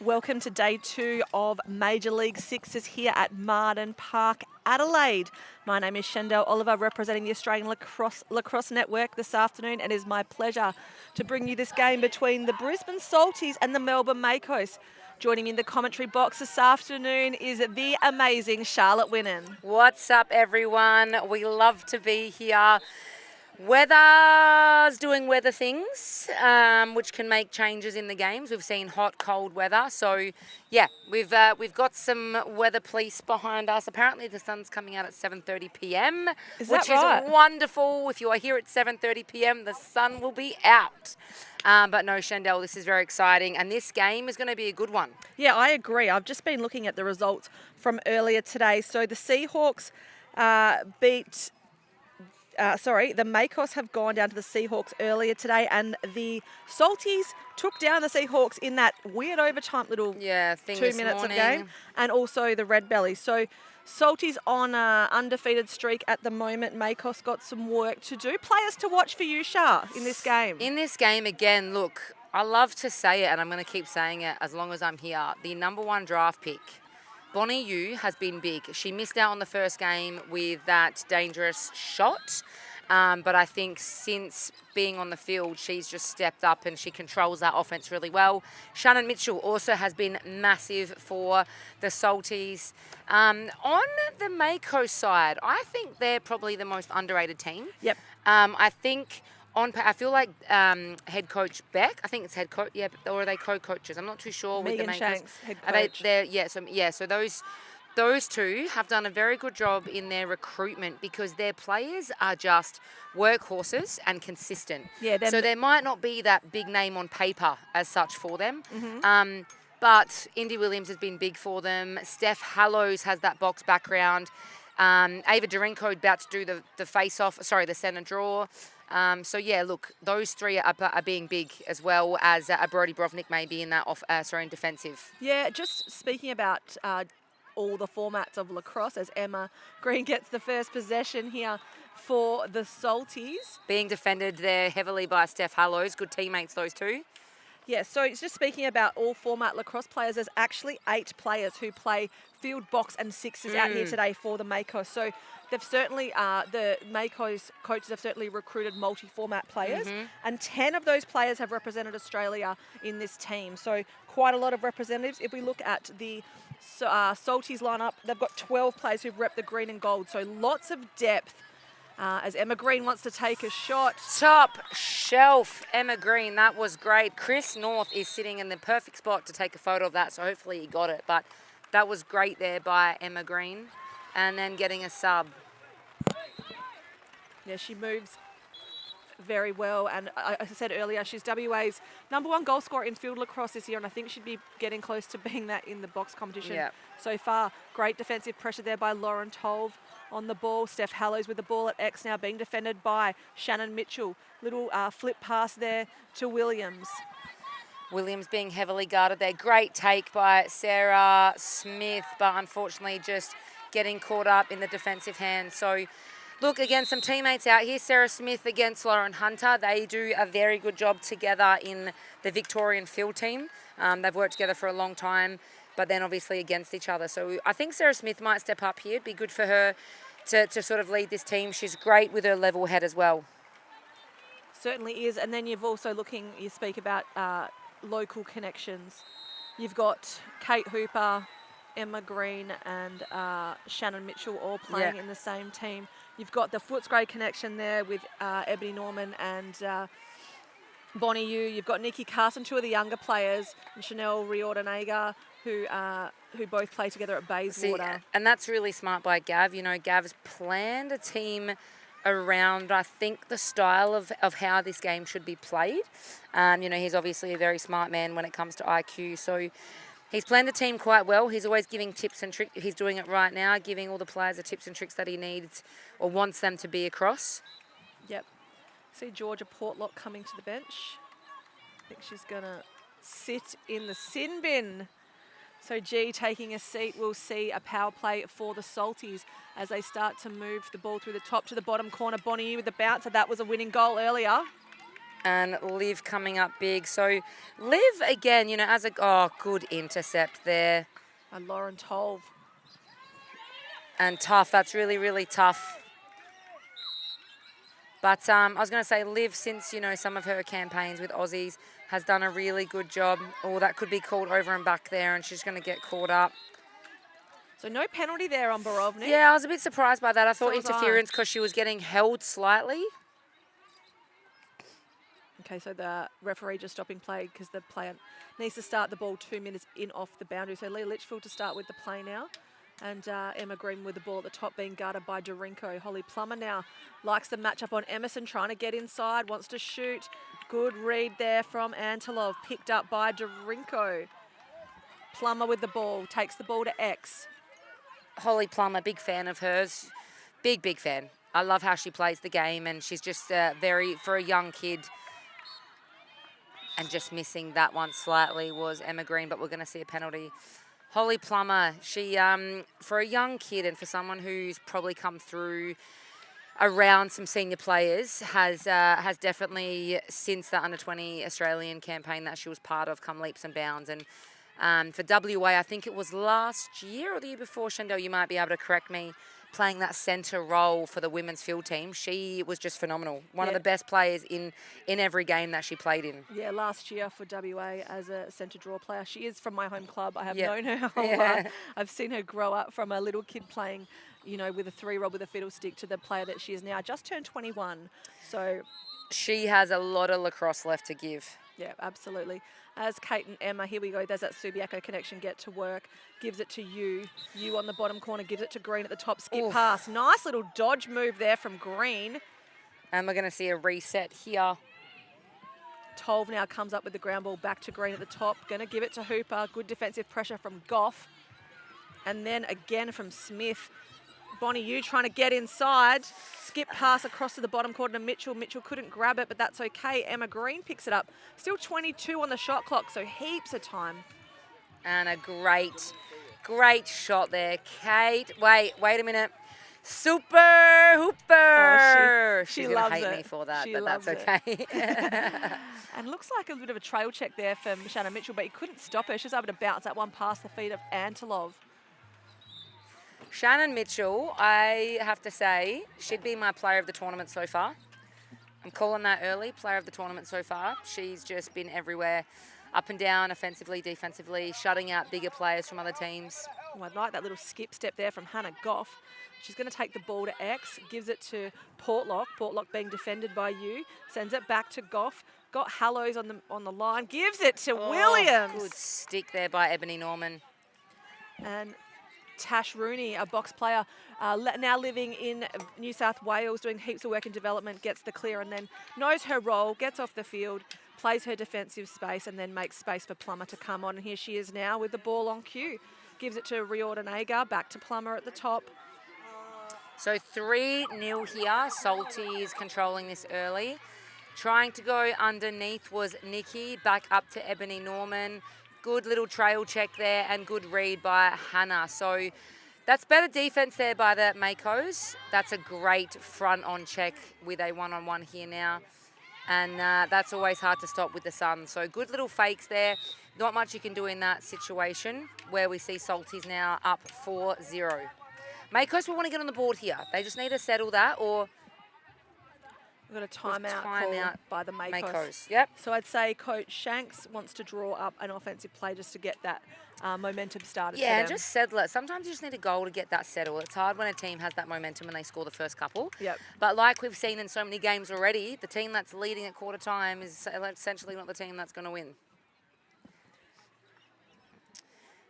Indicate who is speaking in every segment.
Speaker 1: Welcome to day 2 of Major League Sixes here at Marden Park, Adelaide. My name is Shandell Oliver, representing the Australian Lacrosse Network this afternoon, and it is my pleasure to bring you this game between the Brisbane Salties and the Melbourne Makos. Joining me in the commentary box this afternoon is the amazing Charlotte Winnan.
Speaker 2: What's up, everyone? We love to be here. Weather's doing weather things, which can make changes in the games. We've seen hot, cold weather. So, yeah, we've got some weather police behind us. Apparently, the sun's coming out at 7:30 p.m., which is wonderful. If you are here at 7:30 p.m., the sun will be out. But no, Shandell, this is very exciting, and this game is going to be a good one.
Speaker 1: Yeah, I agree. I've just been looking at the results from earlier today. So the Seahawks the Makos have gone down to the Seahawks earlier today, and the Salties took down the Seahawks in that weird overtime little 2 minutes of game, and also the Red Bellies. So Salties on an undefeated streak at the moment. Makos got some work to do. Players to watch for you, Shah, in this game.
Speaker 2: In this game, again, look, I love to say it, and I'm going to keep saying it as long as I'm here. The #1 draft pick, Bonnie Yu, has been big. She missed out on the first game with that dangerous shot. But I think since being on the field, she's just stepped up and she controls that offense really well. Shannon Mitchell also has been massive for the Salties. On the Makos side, I think they're probably the most underrated team.
Speaker 1: Yep.
Speaker 2: I think I feel like head coach Beck, I think it's head coach, yeah, or are they co-coaches? I'm not too sure with the Makos.
Speaker 1: Shanks, head coach.
Speaker 2: So those two have done a very good job in their recruitment because their players are just workhorses and consistent.
Speaker 1: Yeah,
Speaker 2: so there might not be that big name on paper as such for them.
Speaker 1: Mm-hmm.
Speaker 2: But Indy Williams has been big for them. Steph Hallows has that box background. Ava Dorinko about to do the the center draw. So, yeah, look, those three are being big, as well as Brody Brovnik maybe in that in defensive.
Speaker 1: Yeah, just speaking about all the formats of lacrosse, as Emma Green gets the first possession here for the Salties.
Speaker 2: Being defended there heavily by Steph Hallows. Good teammates, those two.
Speaker 1: Yeah, so it's just speaking about all format lacrosse players, there's actually 8 players who play field, box and sixes out here today for the Makos. So they've certainly, the Makos coaches have certainly recruited multi-format players, and 10 of those players have represented Australia in this team. So quite a lot of representatives. If we look at the Salties lineup, they've got 12 players who've repped the green and gold. So lots of depth. As Emma Green wants to take a shot.
Speaker 2: Top shelf, Emma Green. That was great. Chris North is sitting in the perfect spot to take a photo of that, so hopefully he got it. But that was great there by Emma Green. And then getting a sub.
Speaker 1: Yeah, she moves very well. And as I said earlier, she's WA's #1 goal scorer in field lacrosse this year, and I think she'd be getting close to being that in the box competition so far. Great defensive pressure there by Lauren Tolve on the ball. Steph Hallows with the ball at X, now being defended by Shannon Mitchell. Little flip pass there to Williams.
Speaker 2: Williams being heavily guarded there. Great take by Sarah Smith, but unfortunately just getting caught up in the defensive hand. So, look, again, some teammates out here. Sarah Smith against Lauren Hunter. They do a very good job together in the Victorian field team. They've worked together for a long time, but then obviously against each other. So I think Sarah Smith might step up here. It'd be good for her to sort of lead this team. She's great with her level head as well.
Speaker 1: Certainly is. And then you've also you speak about local connections. You've got Kate Hooper, Emma Green and Shannon Mitchell all playing in the same team. You've got the Footscray connection there with Ebony Norman and Bonnie Yu. You've got Nikki Carson, 2 of the younger players, and Chanel Riordanega, who both play together at Bayswater.
Speaker 2: And that's really smart by Gav. You know, Gav's planned a team around, I think, the style of how this game should be played. You know, he's obviously a very smart man when it comes to IQ. So he's planned the team quite well. He's always giving tips and tricks. He's doing it right now, giving all the players the tips and tricks that he needs or wants them to be across.
Speaker 1: Yep. See Georgia Portlock coming to the bench. I think she's going to sit in the sin bin. So G taking a seat. We'll see a power play for the Salties as they start to move the ball through the top to the bottom corner. Bonnie with the bouncer. That was a winning goal earlier.
Speaker 2: And Liv coming up big. So Liv, again, you know, as a... Oh, good intercept there.
Speaker 1: And Lauren Tolve.
Speaker 2: And tough. That's really, really tough. But I was going to say, Liv, since, you know, some of her campaigns with Aussies, has done a really good job. Oh, that could be called over and back there, and she's going to get caught up.
Speaker 1: So no penalty there on Borovnik.
Speaker 2: Yeah, I was a bit surprised by that. I thought
Speaker 1: So was
Speaker 2: interference because she was getting held slightly.
Speaker 1: Okay, so the referee just stopping play because the player needs to start the ball 2 minutes in off the boundary. So Leah Litchfield to start with the play now. And Emma Green with the ball at the top being guarded by Dorinko. Holly Plummer now likes the matchup on Emerson, trying to get inside, wants to shoot. Good read there from Antilov, picked up by Dorinko. Plummer with the ball, takes the ball to X.
Speaker 2: Holly Plummer, big fan of hers. Big fan. I love how she plays the game, and she's just very, for a young kid. And just missing that one slightly was Emma Green, but we're going to see a penalty. Holly Plummer, she, for a young kid and for someone who's probably come through around some senior players, has definitely, since the under-20 Australian campaign that she was part of, come leaps and bounds. And for WA, I think it was last year or the year before, Shandell, you might be able to correct me, playing that centre role for the women's field team. She was just phenomenal. One of the best players in every game that she played in.
Speaker 1: Yeah, last year for WA as a centre draw player. She is from my home club. I have known her whole life. I've seen her grow up from a little kid playing, you know, with a 3-year-old with a fiddlestick to the player that she is now. Just turned 21. So
Speaker 2: she has a lot of lacrosse left to give.
Speaker 1: Yeah, absolutely. As Kate and Emma, here we go. There's that Subiaco connection, get to work. Gives it to you. You on the bottom corner, gives it to Green at the top. Skip pass. Nice little dodge move there from Green.
Speaker 2: And we're going to see a reset here.
Speaker 1: Tolve now comes up with the ground ball back to Green at the top. Going to give it to Hooper. Good defensive pressure from Goff. And then again from Smith. Bonnie Yu trying to get inside. Skip pass across to the bottom corner to Mitchell. Mitchell couldn't grab it, but that's okay. Emma Green picks it up. Still 22 on the shot clock, so heaps of time.
Speaker 2: And a great shot there. Kate, wait a minute. Super Hooper.
Speaker 1: Oh, she
Speaker 2: She's going to hate
Speaker 1: loves
Speaker 2: me for that,
Speaker 1: she
Speaker 2: but that's
Speaker 1: loves
Speaker 2: okay.
Speaker 1: And looks like a bit of a trail check there from Shannon Mitchell, but he couldn't stop her. She was able to bounce that one past the feet of Antilov.
Speaker 2: Shannon Mitchell, I have to say, she'd be my player of the tournament so far. I'm calling that early, player of the tournament so far. She's just been everywhere, up and down, offensively, defensively, shutting out bigger players from other teams.
Speaker 1: Oh, I like that little skip step there from Hannah Goff. She's going to take the ball to X, gives it to Portlock. Portlock being defended by you, sends it back to Goff. Got Hallows on the line, gives it to Williams.
Speaker 2: Good stick there by Ebony Norman.
Speaker 1: And Tash Rooney, a box player, now living in New South Wales, doing heaps of work in development, gets the clear and then knows her role, gets off the field, plays her defensive space and then makes space for Plummer to come on. And here she is now with the ball on cue. Gives it to Riordan-Agar, back to Plummer at the top.
Speaker 2: So 3-0 here. Salties controlling this early. Trying to go underneath was Nikki, back up to Ebony Norman. Good little trail check there and good read by Hannah. So that's better defense there by the Makos. That's a great front-on check with a one-on-one here now. And that's always hard to stop with the sun. So good little fakes there. Not much you can do in that situation where we see Salties now up 4-0. Makos will want to get on the board here. They just need to settle that or...
Speaker 1: We've got a timeout call by the Makos.
Speaker 2: Yep.
Speaker 1: So I'd say Coach Shanks wants to draw up an offensive play just to get that momentum started.
Speaker 2: Yeah,
Speaker 1: for them.
Speaker 2: just settle it. Sometimes you just need a goal to get that settled. It's hard when a team has that momentum and they score the first couple.
Speaker 1: Yep.
Speaker 2: But like we've seen in so many games already, the team that's leading at quarter time is essentially not the team that's going to win.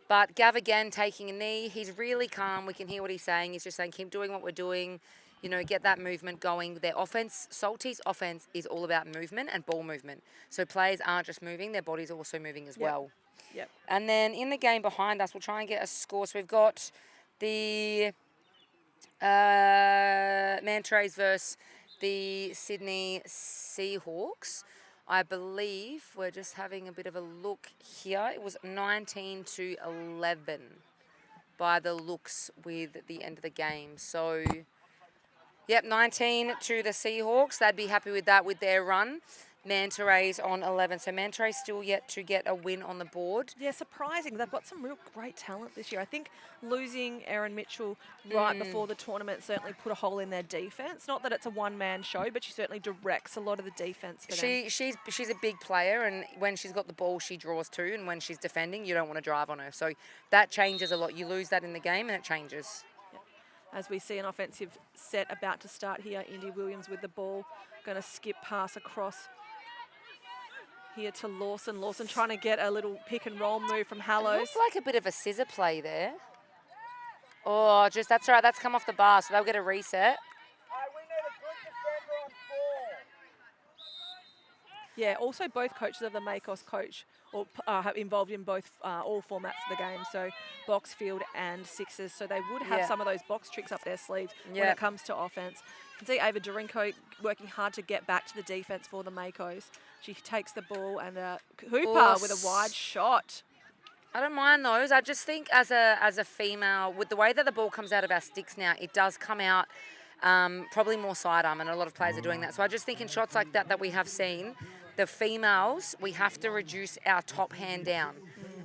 Speaker 2: But Gav again taking a knee. He's really calm. We can hear what he's saying. He's just saying, keep doing what we're doing. You know, get that movement going. Their offense, Salties' offense is all about movement and ball movement. So players aren't just moving, their body's also moving as well.
Speaker 1: Yep.
Speaker 2: And then in the game behind us, we'll try and get a score. So we've got the Mantrays versus the Sydney Seahawks. I believe we're just having a bit of a look here. It was 19-11 by the looks with the end of the game. So... Yep, 19 to the Seahawks. They'd be happy with that with their run. Manta Rays on 11. So Manta Rays still yet to get a win on the board.
Speaker 1: Yeah, surprising. They've got some real great talent this year. I think losing Erin Mitchell right before the tournament certainly put a hole in their defence. Not that it's a one-man show, but she certainly directs a lot of the defence for them.
Speaker 2: She's a big player, and when she's got the ball, she draws too, and when she's defending, you don't want to drive on her. So that changes a lot. You lose that in the game, and it changes.
Speaker 1: As we see an offensive set about to start here, Indy Williams with the ball, going to skip pass across here to Lawson. Lawson trying to get a little pick and roll move from Hallows.
Speaker 2: Looks like a bit of a scissor play there. Oh, that's all right. That's come off the bar, so they'll get a reset.
Speaker 1: Yeah, also both coaches of the Makos coach or have involved in both all formats of the game, so box, field and sixes. So they would have some of those box tricks up their sleeves when it comes to offense. You can see Ava Dorinko working hard to get back to the defense for the Makos. She takes the ball and Hooper with a wide shot.
Speaker 2: I don't mind those. I just think as a female, with the way that the ball comes out of our sticks now, it does come out probably more sidearm, and a lot of players are doing that. So I just think in shots like that we have seen, the females, we have to reduce our top hand down.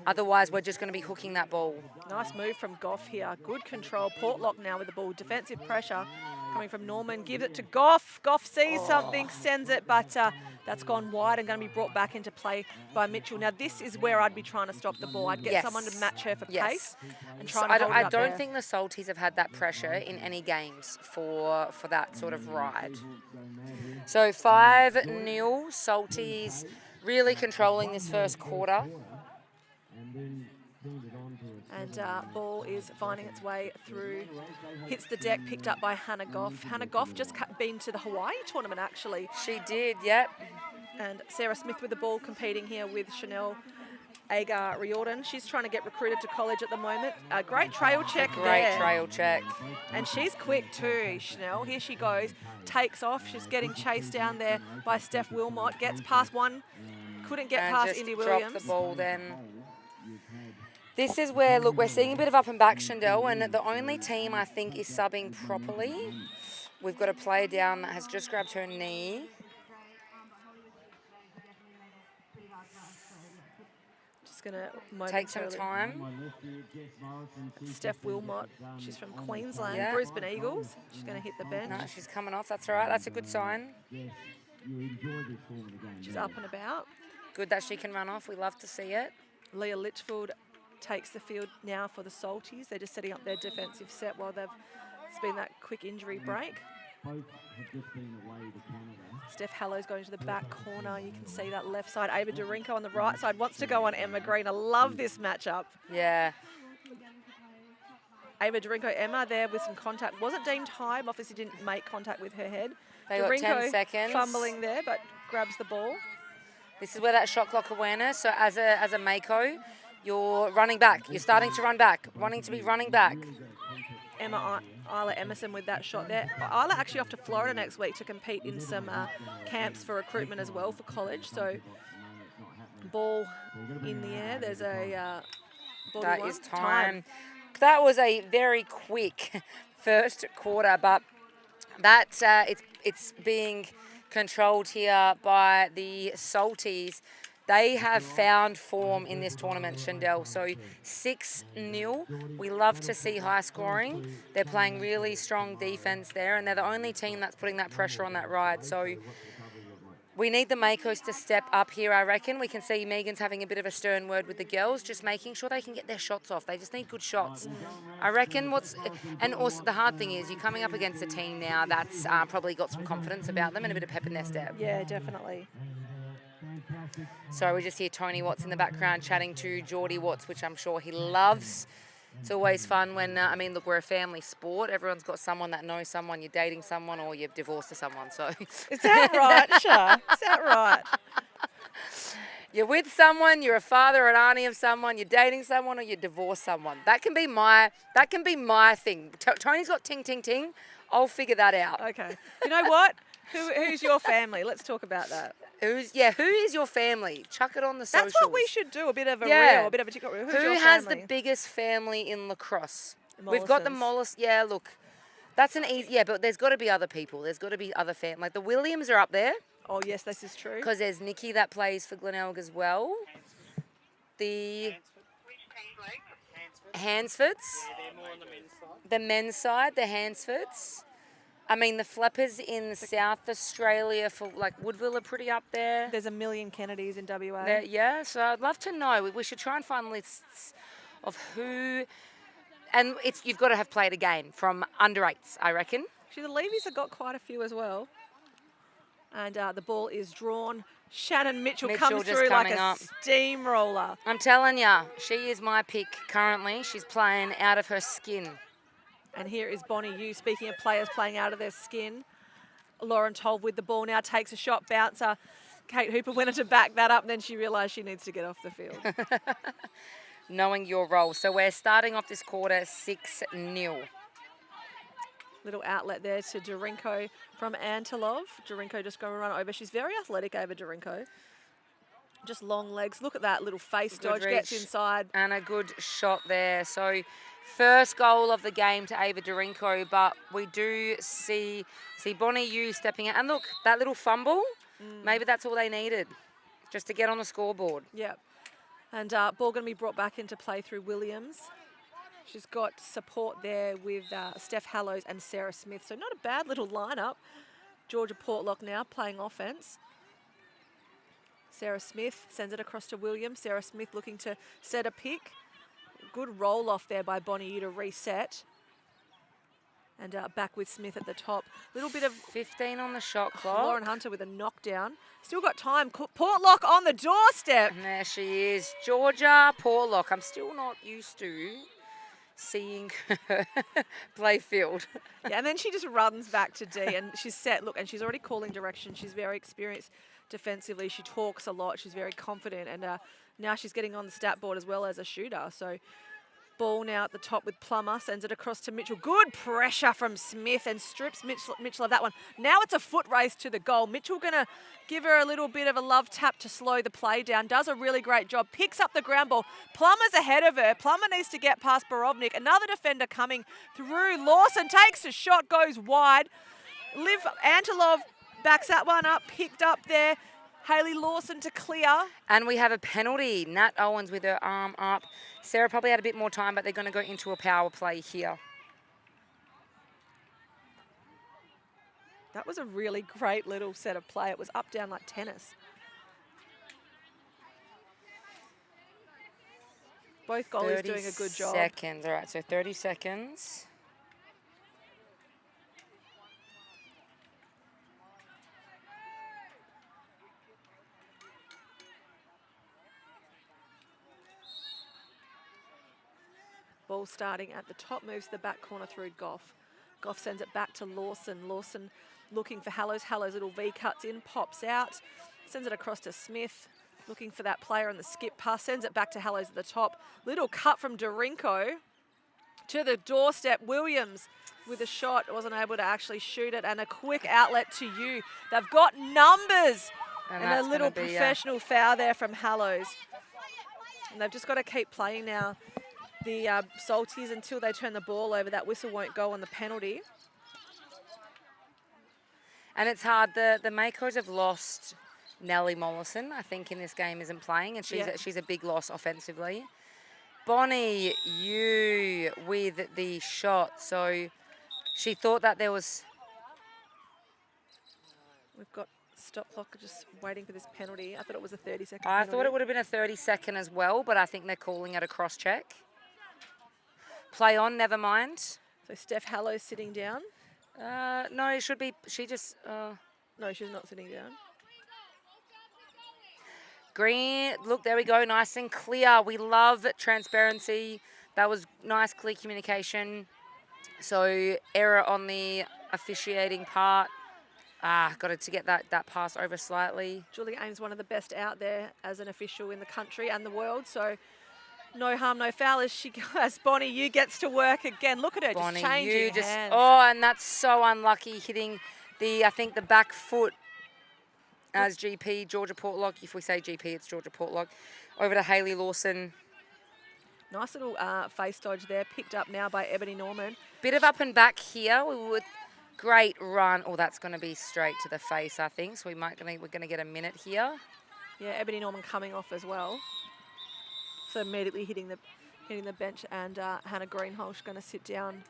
Speaker 2: Otherwise, we're just going to be hooking that ball.
Speaker 1: Nice move from Goff here. Good control. Portlock now with the ball. Defensive pressure coming from Norman. Gives it to Goff. Goff sees something, sends it, but that's gone wide and going to be brought back into play by Mitchell. Now, this is where I'd be trying to stop the ball. I'd get someone to match her for pace and try and hold it up
Speaker 2: I don't
Speaker 1: there.
Speaker 2: think the Salties have had that pressure in any games for that sort of ride. So 5-0, Salties really controlling this first quarter.
Speaker 1: And ball is finding its way through, hits the deck, picked up by Hannah Goff. Hannah Goff just been to the Hawaii tournament, actually.
Speaker 2: She did, yep.
Speaker 1: And Sarah Smith with the ball, competing here with Chanel Agar Riordan. She's trying to get recruited to college at the moment. A great trail check there.
Speaker 2: Great trail check.
Speaker 1: And she's quick too, Chanel. Here she goes, takes off. She's getting chased down there by Steph Wilmot. Gets past one, couldn't get past Indy Williams.
Speaker 2: Dropped the ball then. This is where, look, we're seeing a bit of up and back, Shandell, and the only team I think is subbing properly. We've got a player down that has just grabbed her knee.
Speaker 1: Just going to
Speaker 2: take some time.
Speaker 1: Steph Wilmot, she's from Queensland, Brisbane Eagles. She's going to hit the bench.
Speaker 2: No, she's coming off, that's all right. That's a good sign.
Speaker 1: She's up and about.
Speaker 2: Good that she can run off. We love to see it.
Speaker 1: Leah Litchfield takes the field now for the Salties. They're just setting up their defensive set while it's been that quick injury break. Steph Hallows going to the back corner. You can see that left side. Ava Dorinko on the right side wants to go on Emma Green. I love this matchup.
Speaker 2: Yeah.
Speaker 1: Ava Dorinko, Emma there with some contact. Wasn't deemed high. Obviously didn't make contact with her head.
Speaker 2: They got 10 seconds.
Speaker 1: Fumbling there, but grabs the ball.
Speaker 2: This is where that shot clock awareness. So as a Mako, you're running back. You're starting to run back, wanting to be running back.
Speaker 1: Isla Emerson with that shot there. Isla actually off to Florida next week to compete in some camps for recruitment as well for college. So ball in the air. There's a ball.
Speaker 2: That is time. That was a very quick first quarter, but that it's being controlled here by the Salties. They have found form in this tournament, Shandell. So 6-0. We love to see high scoring. They're playing really strong defense there, and they're the only team that's putting that pressure on that ride. So we need the Makos to step up here, I reckon. We can see Megan's having a bit of a stern word with the girls, just making sure they can get their shots off. They just need good shots. I reckon and also the hard thing is you're coming up against a team now that's probably got some confidence about them and a bit of pep in their step.
Speaker 1: Yeah, definitely.
Speaker 2: So we just hear Tony Watts in the background chatting to Geordie Watts, which I'm sure he loves. It's always fun when, look, we're a family sport. Everyone's got someone that knows someone. You're dating someone or you're divorced to someone. So
Speaker 1: is that right, Shah? Is that right?
Speaker 2: You're with someone, you're a father or an auntie of someone, you're dating someone or you divorce someone. That can be my thing. Tony's got ting, ting, ting. I'll figure that out.
Speaker 1: Okay. You know what? Who's your family? Let's talk about that.
Speaker 2: Who is your family? Chuck it on the socials.
Speaker 1: That's what we should do, a bit of a reel, a bit of a TikTok reel.
Speaker 2: Who has the biggest family in lacrosse? We've got the Mollis. Yeah, look, that's an easy, but there's got to be other people. There's got to be other families. Like the Williams are up there.
Speaker 1: Oh, yes, this is true.
Speaker 2: Because there's Nikki that plays for Glenelg as well. The Hansfords.
Speaker 3: They're more on the men's side.
Speaker 2: The men's side, the Hansfords. I mean, the Flappers in South Australia for like Woodville are pretty up there.
Speaker 1: There's a million Kennedys in WA.
Speaker 2: Yeah, so I'd love to know. We should try and find lists of who, and you've got to have played a game from under 8s, I reckon.
Speaker 1: Actually, the Levies have got quite a few as well. And the ball is drawn. Shannon Mitchell comes
Speaker 2: just
Speaker 1: through like
Speaker 2: coming
Speaker 1: a
Speaker 2: up.
Speaker 1: steamroller.
Speaker 2: I'm telling ya, she is my pick currently. She's playing out of her skin.
Speaker 1: And here is Bonnie Yu. Speaking of players playing out of their skin, Lauren Told with the ball now takes a shot, bouncer. Kate Hooper went to back that up, and then she realised she needs to get off the field.
Speaker 2: Knowing your role. So we're starting off this quarter 6-0.
Speaker 1: Little outlet there to Dorinko from Antilov. Dorinko just going to run over. She's very athletic, Ava Dorinko. Just long legs. Look at that little face dodge. Gets inside.
Speaker 2: And a good shot there. So first goal of the game to Ava Dorinko, but we do see Bonnie Yu stepping out. And look, that little fumble, maybe that's all they needed just to get on the scoreboard.
Speaker 1: Yep. And ball going to be brought back into play through Williams. She's got support there with Steph Hallows and Sarah Smith. So not a bad little lineup. Georgia Portlock now playing offense. Sarah Smith sends it across to Williams. Sarah Smith looking to set a pick. Good roll off there by Bonnie Yu to reset. And back with Smith at the top. Little bit of
Speaker 2: 15 on the shot clock.
Speaker 1: Lauren Hunter with a knockdown. Still got time. Portlock on the doorstep.
Speaker 2: And there she is. Georgia Portlock. I'm still not used to seeing her play field.
Speaker 1: Yeah, and then she just runs back to D and she's set. Look, and she's already calling direction. She's very experienced defensively. She talks a lot. She's very confident. And now she's getting on the stat board as well as a shooter. So ball now at the top with Plummer. Sends it across to Mitchell. Good pressure from Smith and strips Mitchell of that one. Now it's a foot race to the goal. Mitchell going to give her a little bit of a love tap to slow the play down. Does a really great job. Picks up the ground ball. Plummer's ahead of her. Plummer needs to get past Borovnik. Another defender coming through. Lawson takes a shot, goes wide. Liv Antilov backs that one up. Picked up there. Hayley Lawson to clear.
Speaker 2: And we have a penalty. Nat Owens with her arm up. Sarah probably had a bit more time, but they're going to go into a power play here.
Speaker 1: That was a really great little set of play. It was up, down like tennis. Both goalies doing a good job.
Speaker 2: 30 seconds. All right, so 30 seconds.
Speaker 1: Ball starting at the top, moves to the back corner through Goff. Goff sends it back to Lawson. Lawson looking for Hallows. Hallows little V cuts in, pops out, sends it across to Smith. Looking for that player on the skip pass, sends it back to Hallows at the top. Little cut from Dorinko to the doorstep. Williams with a shot, wasn't able to actually shoot it, and a quick outlet to you. They've got numbers. And a little professional foul there from Hallows. And they've just got to keep playing now. The Salties, until they turn the ball over, that whistle won't go on the penalty.
Speaker 2: And it's hard. The Makos have lost Nellie Mollison, I think, in this game isn't playing, and she's a big loss offensively. Bonnie Yu with the shot. So she thought that there was...
Speaker 1: We've got stop clock just waiting for this penalty. I thought it was a 30-second
Speaker 2: I
Speaker 1: penalty.
Speaker 2: thought it would have been a 30-second as well, but I think they're calling it a cross-check. Play on, never mind.
Speaker 1: So Steph Hallows sitting down.
Speaker 2: No, it should be, she just...
Speaker 1: No, she's not sitting down.
Speaker 2: Green, look, there we go, nice and clear. We love transparency. That was nice, clear communication. So error on the officiating part. Got to get that pass over slightly.
Speaker 1: Julie Ames, one of the best out there as an official in the country and the world. So no harm, no foul as Bonnie Yu gets to work again. Look at her,
Speaker 2: Bonnie
Speaker 1: just changing
Speaker 2: Yu
Speaker 1: hands.
Speaker 2: Oh, and that's so unlucky, hitting I think the back foot as GP, Georgia Portlock. If we say GP, it's Georgia Portlock. Over to Hayley Lawson.
Speaker 1: Nice little face dodge there, picked up now by Ebony Norman.
Speaker 2: Bit of up and back here. Great run. Oh, that's going to be straight to the face, I think. So we're going to get a minute here.
Speaker 1: Yeah, Ebony Norman coming off as well. So immediately hitting the bench, and Hannah Greenholz going to sit down.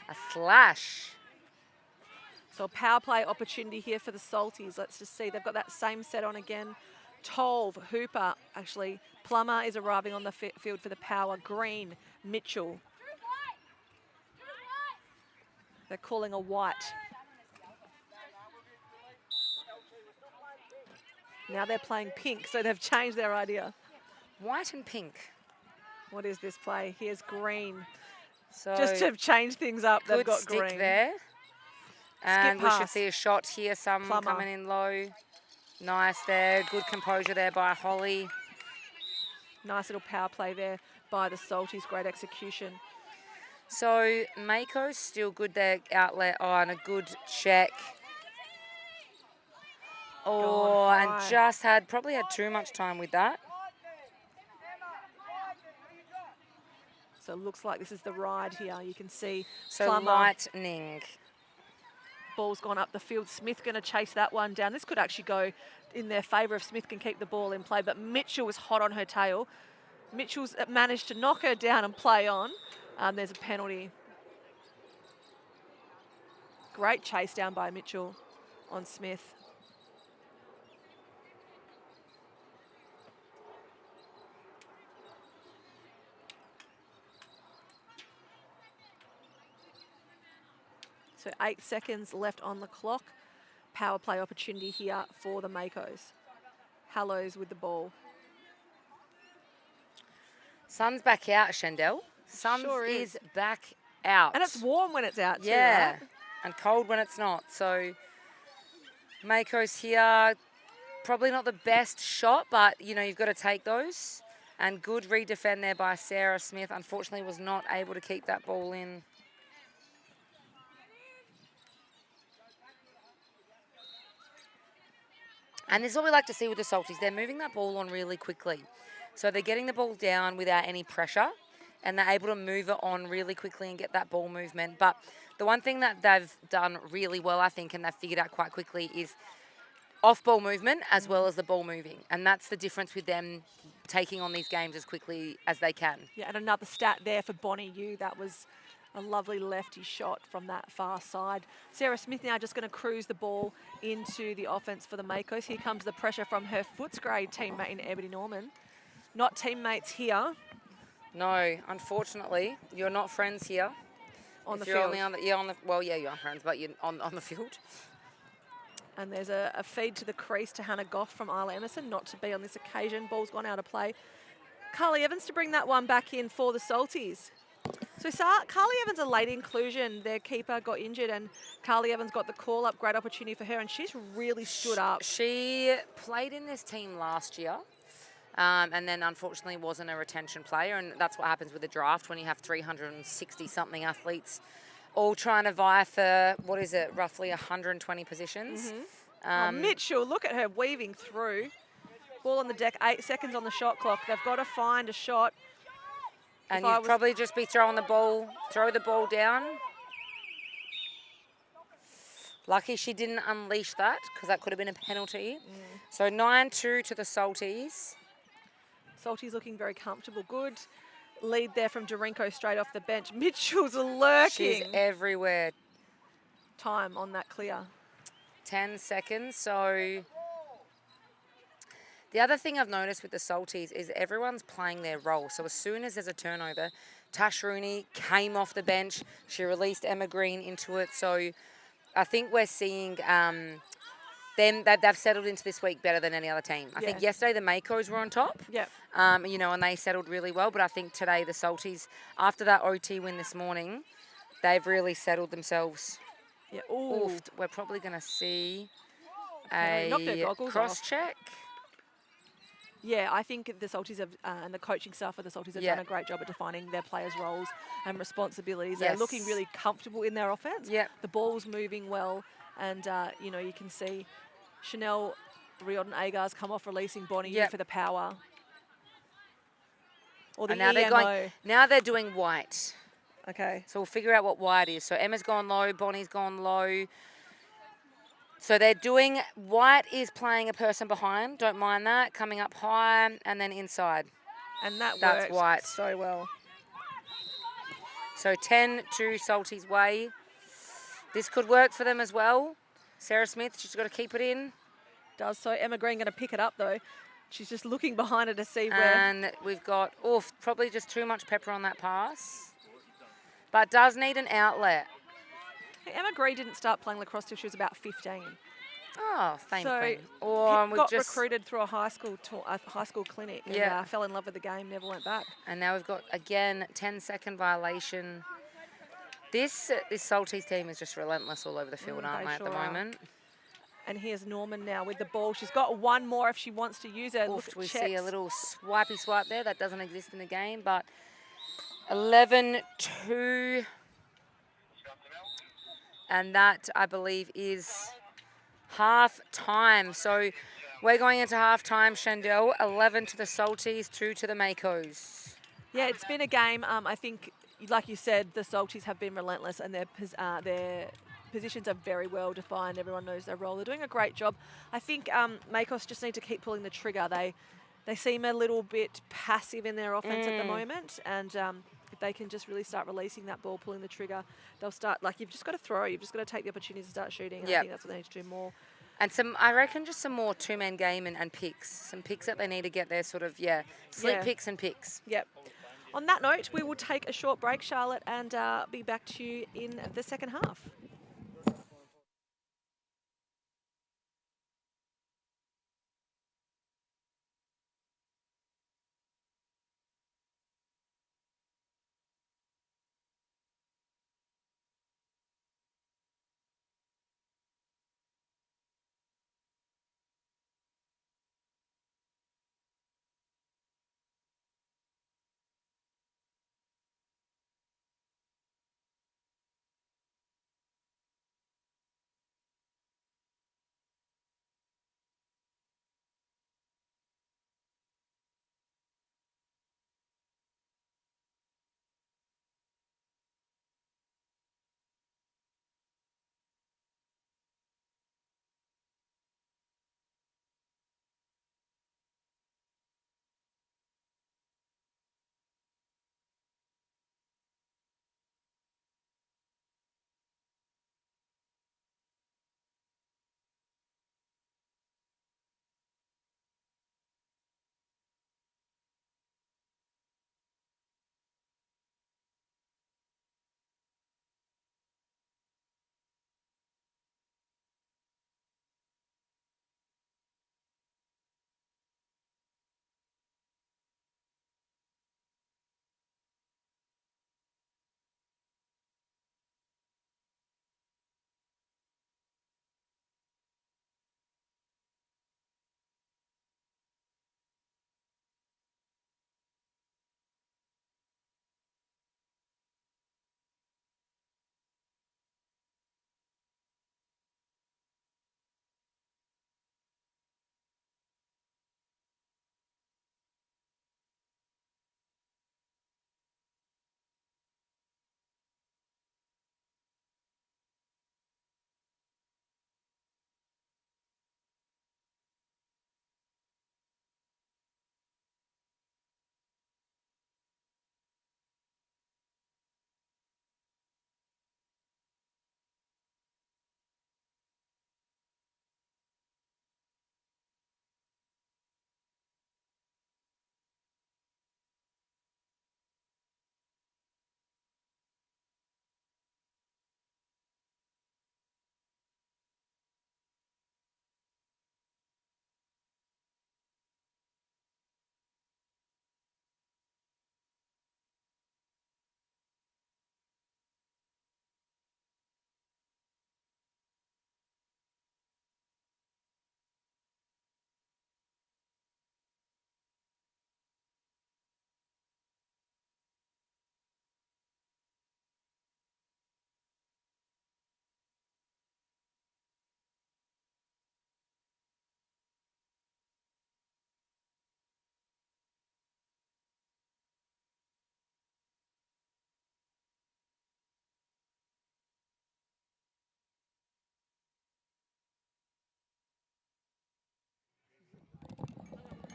Speaker 2: A slash.
Speaker 1: So a power play opportunity here for the Salties. Let's just see. They've got that same set on again. Tolve, Hooper, actually. Plummer is arriving on the field for the power. Green, Mitchell. They're calling a white. Now they're playing pink, so they've changed their idea.
Speaker 2: White and pink.
Speaker 1: What is this play? Here's green.
Speaker 2: So
Speaker 1: Just to change things up, they've
Speaker 2: good
Speaker 1: got
Speaker 2: stick
Speaker 1: green.
Speaker 2: there. And we should
Speaker 1: pass.
Speaker 2: see a shot here, some
Speaker 1: Plummer.
Speaker 2: coming in low. Nice there, good composure there by Holly.
Speaker 1: Nice little power play there by the Salties, great execution.
Speaker 2: So Makos still good there, outlet, and a good check. Oh,
Speaker 1: Gone
Speaker 2: and
Speaker 1: high.
Speaker 2: probably had too much time with that.
Speaker 1: So it looks like this is the ride here. You can see
Speaker 2: So
Speaker 1: Plummer.
Speaker 2: lightning.
Speaker 1: Ball's gone up the field. Smith going to chase that one down. This could actually go in their favour if Smith can keep the ball in play, but Mitchell was hot on her tail. Mitchell's managed to knock her down and play on. There's a penalty. Great chase down by Mitchell on Smith. So 8 seconds left on the clock. Power play opportunity here for the Makos. Hallows with the ball.
Speaker 2: Sun's back out, Shandell. Sun
Speaker 1: Sure
Speaker 2: is back out.
Speaker 1: And it's warm when it's out too,
Speaker 2: yeah,
Speaker 1: right?
Speaker 2: and cold when it's not. So Makos here, probably not the best shot, but you know, you've got to take those. And good redefend there by Sarah Smith. Unfortunately was not able to keep that ball in. And this is what we like to see with the Salties. They're moving that ball on really quickly. So they're getting the ball down without any pressure, and they're able to move it on really quickly and get that ball movement. But the one thing that they've done really well, I think, and they've figured out quite quickly is off-ball movement as well as the ball moving. And that's the difference with them taking on these games as quickly as they can.
Speaker 1: Yeah, and another stat there for Bonnie Yu. That was a lovely lefty shot from that far side. Sarah Smith now just going to cruise the ball into the offense for the Makos. Here comes the pressure from her Footscray teammate in Ebony Norman. Not teammates here.
Speaker 2: No, unfortunately, you're not friends here.
Speaker 1: On the
Speaker 2: you're
Speaker 1: field.
Speaker 2: Well, yeah, you are friends, but you're on the field.
Speaker 1: And there's a feed to the crease to Hannah Goff from Isla Emerson, not to be on this occasion. Ball's gone out of play. Carly Evans to bring that one back in for the Salties. So Carly Evans, a late inclusion. Their keeper got injured and Carly Evans got the call up. Great opportunity for her, and she's really stood up.
Speaker 2: She played in this team last year. And then unfortunately wasn't a retention player, and that's what happens with a draft when you have 360-something athletes all trying to vie for, what is it, roughly 120 positions.
Speaker 1: Mitchell, look at her weaving through. Ball on the deck, 8 seconds on the shot clock. They've got to find a shot.
Speaker 2: And you'd probably just be throw the ball down. Lucky she didn't unleash that, because that could have been a penalty. So 9-2 to the Salties.
Speaker 1: Salties looking very comfortable. Good lead there from Dorinko straight off the bench. Mitchell's lurking.
Speaker 2: She's everywhere.
Speaker 1: Time on that clear.
Speaker 2: 10 seconds. So the other thing I've noticed with the Salties is everyone's playing their role. So as soon as there's a turnover, Tash Rooney came off the bench. She released Emma Green into it. So I think we're seeing they've settled into this week better than any other team. I think yesterday the Makos were on top.
Speaker 1: Yep.
Speaker 2: You know, and they settled really well. But I think today the Salties, after that OT win this morning, they've really settled themselves.
Speaker 1: Yeah. Ooh.
Speaker 2: Oof, we're probably going to see
Speaker 1: Knocked their
Speaker 2: a
Speaker 1: goggles
Speaker 2: cross
Speaker 1: off.
Speaker 2: check.
Speaker 1: Yeah, I think the Salties have, and the coaching staff of the Salties have done a great job at defining their players' roles and responsibilities. They're looking really comfortable in their offense.
Speaker 2: Yep.
Speaker 1: The ball's moving well, and you know, you can see Chanel Riordan Agar's come off releasing Bonnie for the power. Or the
Speaker 2: And now they're
Speaker 1: EMO.
Speaker 2: going. Now they're doing white.
Speaker 1: Okay.
Speaker 2: So we'll figure out what white is. So Emma's gone low, Bonnie's gone low. So they're doing, white is playing a person behind, don't mind that, coming up high and then inside.
Speaker 1: And that
Speaker 2: That's
Speaker 1: worked
Speaker 2: white.
Speaker 1: so well.
Speaker 2: So 10 to Salties' way. This could work for them as well. Sarah Smith, she's got to keep it in.
Speaker 1: Does so. Emma Green going to pick it up, though. She's just looking behind her to see where...
Speaker 2: And we've got, probably just too much pepper on that pass. But does need an outlet.
Speaker 1: Emma Green didn't start playing lacrosse till she was about 15.
Speaker 2: Oh, thank
Speaker 1: So
Speaker 2: you. Or we've
Speaker 1: got
Speaker 2: just,
Speaker 1: recruited through a high school clinic and fell in love with the game, never went back.
Speaker 2: and now we've got, again, 10-second violation. This Salties team is just relentless all over the field, aren't they, at the moment?
Speaker 1: And here's Norman now with the ball. She's got one more if she wants to use it. Look at
Speaker 2: We
Speaker 1: checks.
Speaker 2: see a little swipey swipe there. That doesn't exist in the game, but 11-2. And that, I believe, is half time. So we're going into half time, Shandell. 11 to the Salties, 2 to the Makos.
Speaker 1: Yeah, it's been a game. I think, like you said, the Salties have been relentless and their positions are very well defined. Everyone knows their role. They're doing a great job. I think Makos just need to keep pulling the trigger. They seem a little bit passive in their offense at the moment, and if they can just really start releasing that ball, pulling the trigger, they'll start, like, you've just got to throw. You've just got to take the opportunity to start shooting. And I think that's what they need to do more.
Speaker 2: And I reckon just some more two-man game and picks. Some picks that they need to get their sort of, slip picks and picks.
Speaker 1: Yep. On that note, we will take a short break, Charlotte, and be back to you in the second half.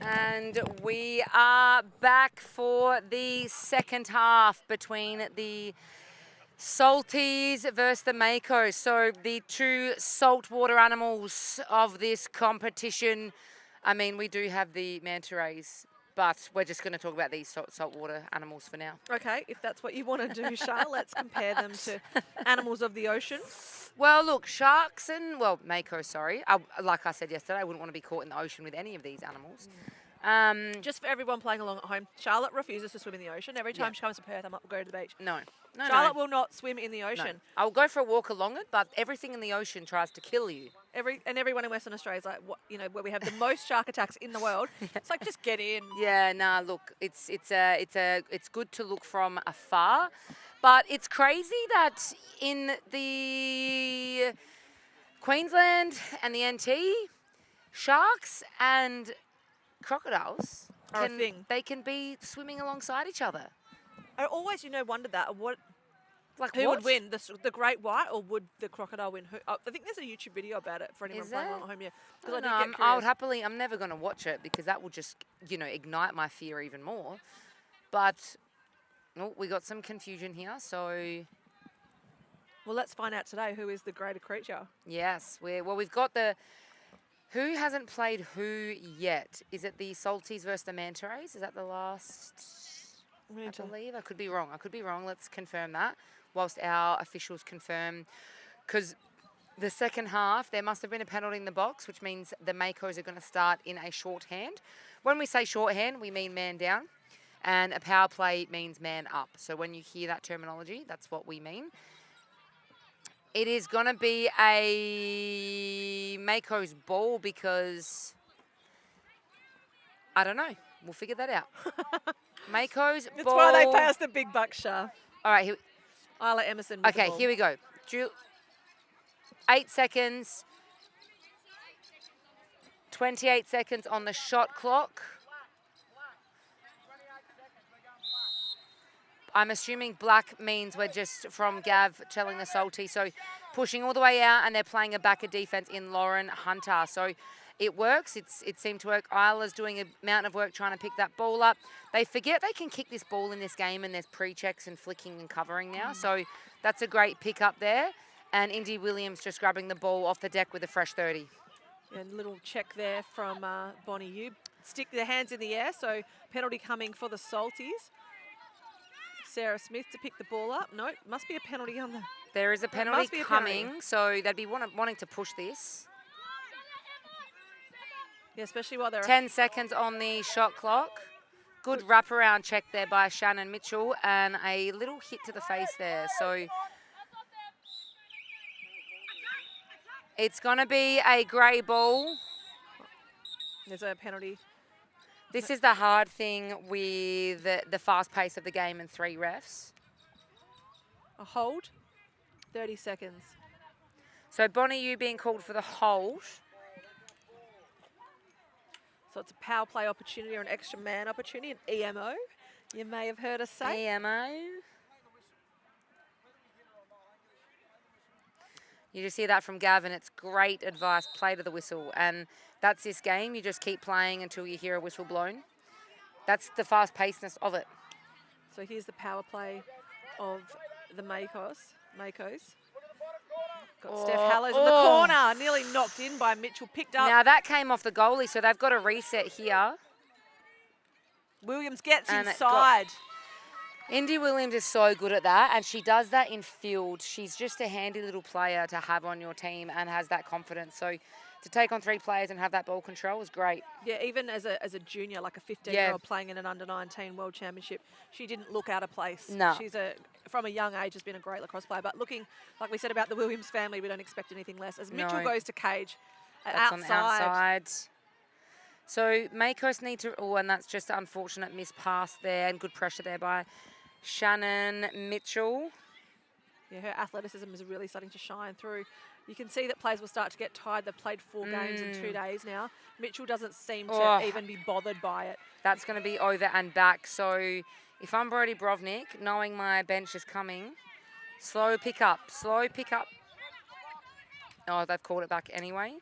Speaker 2: And we are back for the second half between the Salties versus the Makos. So the two saltwater animals of this competition. I mean, we do have the manta rays, but we're just going to talk about these saltwater animals for now.
Speaker 1: Okay, if that's what you want to do, Shah, let's compare them to animals of the ocean.
Speaker 2: Well, look, sharks and, well, Mako, sorry. Like I said yesterday, I wouldn't want to be caught in the ocean with any of these animals.
Speaker 1: Just for everyone playing along at home, Charlotte refuses to swim in the ocean. Every time she comes to Perth, I'm up, we'll go to the beach.
Speaker 2: No.
Speaker 1: Charlotte will not swim in the ocean.
Speaker 2: No. I'll go for a walk along it, but everything in the ocean tries to kill you.
Speaker 1: Everyone in Western Australia is like, what, you know, where we have the most shark attacks in the world. It's like, just get in.
Speaker 2: Yeah, nah, look, it's good to look from afar, but it's crazy that in the Queensland and the NT, sharks and crocodiles
Speaker 1: Are a thing.
Speaker 2: They can be swimming alongside each other.
Speaker 1: I always, wondered that. Who
Speaker 2: What?
Speaker 1: would win, the great white or would the crocodile win? I think there's a YouTube video about it for anyone
Speaker 2: Is
Speaker 1: playing
Speaker 2: there?
Speaker 1: along at home. Yeah,
Speaker 2: I
Speaker 1: because
Speaker 2: don't
Speaker 1: I
Speaker 2: know,
Speaker 1: do get
Speaker 2: I would
Speaker 1: curious.
Speaker 2: happily. I'm never going to watch it because that will just, ignite my fear even more. But we got some confusion here. So
Speaker 1: Well, let's find out today who is the greater creature.
Speaker 2: yes, we've got the. Who hasn't played who yet? Is it the Salties versus the Manta Rays? Is that the last? I believe. I could be wrong. Let's confirm that whilst our officials confirm. Because the second half, there must have been a penalty in the box, which means the Makos are going to start in a shorthand. When we say shorthand, we mean man down. And a power play means man up. So when you hear that terminology, that's what we mean. It is going to be a Makos ball because, I don't know. We'll figure that out. Makos
Speaker 1: That's
Speaker 2: ball.
Speaker 1: why they pay us the big bucks, Shah.
Speaker 2: All right.
Speaker 1: Isla Emerson. With the
Speaker 2: Okay,
Speaker 1: ball.
Speaker 2: here we go. 8 seconds. 28 seconds on the shot clock. I'm assuming black means we're just from Gav telling the Salty. So pushing all the way out and they're playing a backer defense in Lauren Hunter. So it works. It seemed to work. Isla's doing a amount of work trying to pick that ball up. They forget they can kick this ball in this game and there's pre-checks and flicking and covering now. So that's a great pick up there. And Indy Williams just grabbing the ball off the deck with a fresh 30.
Speaker 1: And little check there from Bonnie Yu. Stick their hands in the air, so penalty coming for the Salties. Sarah Smith to pick the ball up. No, must be a penalty on the...
Speaker 2: There is a penalty
Speaker 1: must be a
Speaker 2: coming,
Speaker 1: penalty.
Speaker 2: so they'd be wanting to push this.
Speaker 1: Yeah, especially while they're...
Speaker 2: 10 seconds on the shot clock. Good wraparound check there by Shannon Mitchell and a little hit to the face there. So it's going to be a grey ball.
Speaker 1: There's a penalty.
Speaker 2: This is the hard thing with the fast pace of the game and 3 refs.
Speaker 1: A hold. 30 seconds.
Speaker 2: So Bonnie, you being called for the hold.
Speaker 1: So it's a power play opportunity or an extra man opportunity, an EMO. You may have heard us say.
Speaker 2: EMO. You just hear that from Gavin. It's great advice. Play to the whistle. And that's this game. You just keep playing until you hear a whistle blown. That's the fast-pacedness of it.
Speaker 1: So here's the power play of the Makos. Got Steph Hallows in the corner. Nearly knocked in by Mitchell. Picked up.
Speaker 2: Now, that came off the goalie, so they've got a reset here.
Speaker 1: Williams gets
Speaker 2: And it
Speaker 1: inside.
Speaker 2: Indy Williams is so good at that, and she does that in field. She's just a handy little player to have on your team and has that confidence. So to take on 3 players and have that ball control is great.
Speaker 1: Yeah, even as a junior, like a 15-year-old playing in an under-19 World Championship, she didn't look out of place.
Speaker 2: No.
Speaker 1: She's from a young age has been a great lacrosse player. But looking, like we said about the Williams family, we don't expect anything less. As Mitchell goes to cage,
Speaker 2: That's on the outside. So Makos need to, and that's just an unfortunate miss pass there and good pressure there by Shannon Mitchell.
Speaker 1: Yeah, her athleticism is really starting to shine through. You can see that players will start to get tired. They've played 4 games in 2 days now. Mitchell doesn't seem to even be bothered by it.
Speaker 2: That's going to be over and back. So if I'm Brody Brovnik, knowing my bench is coming, slow pick up. Oh, they've called it back anyway.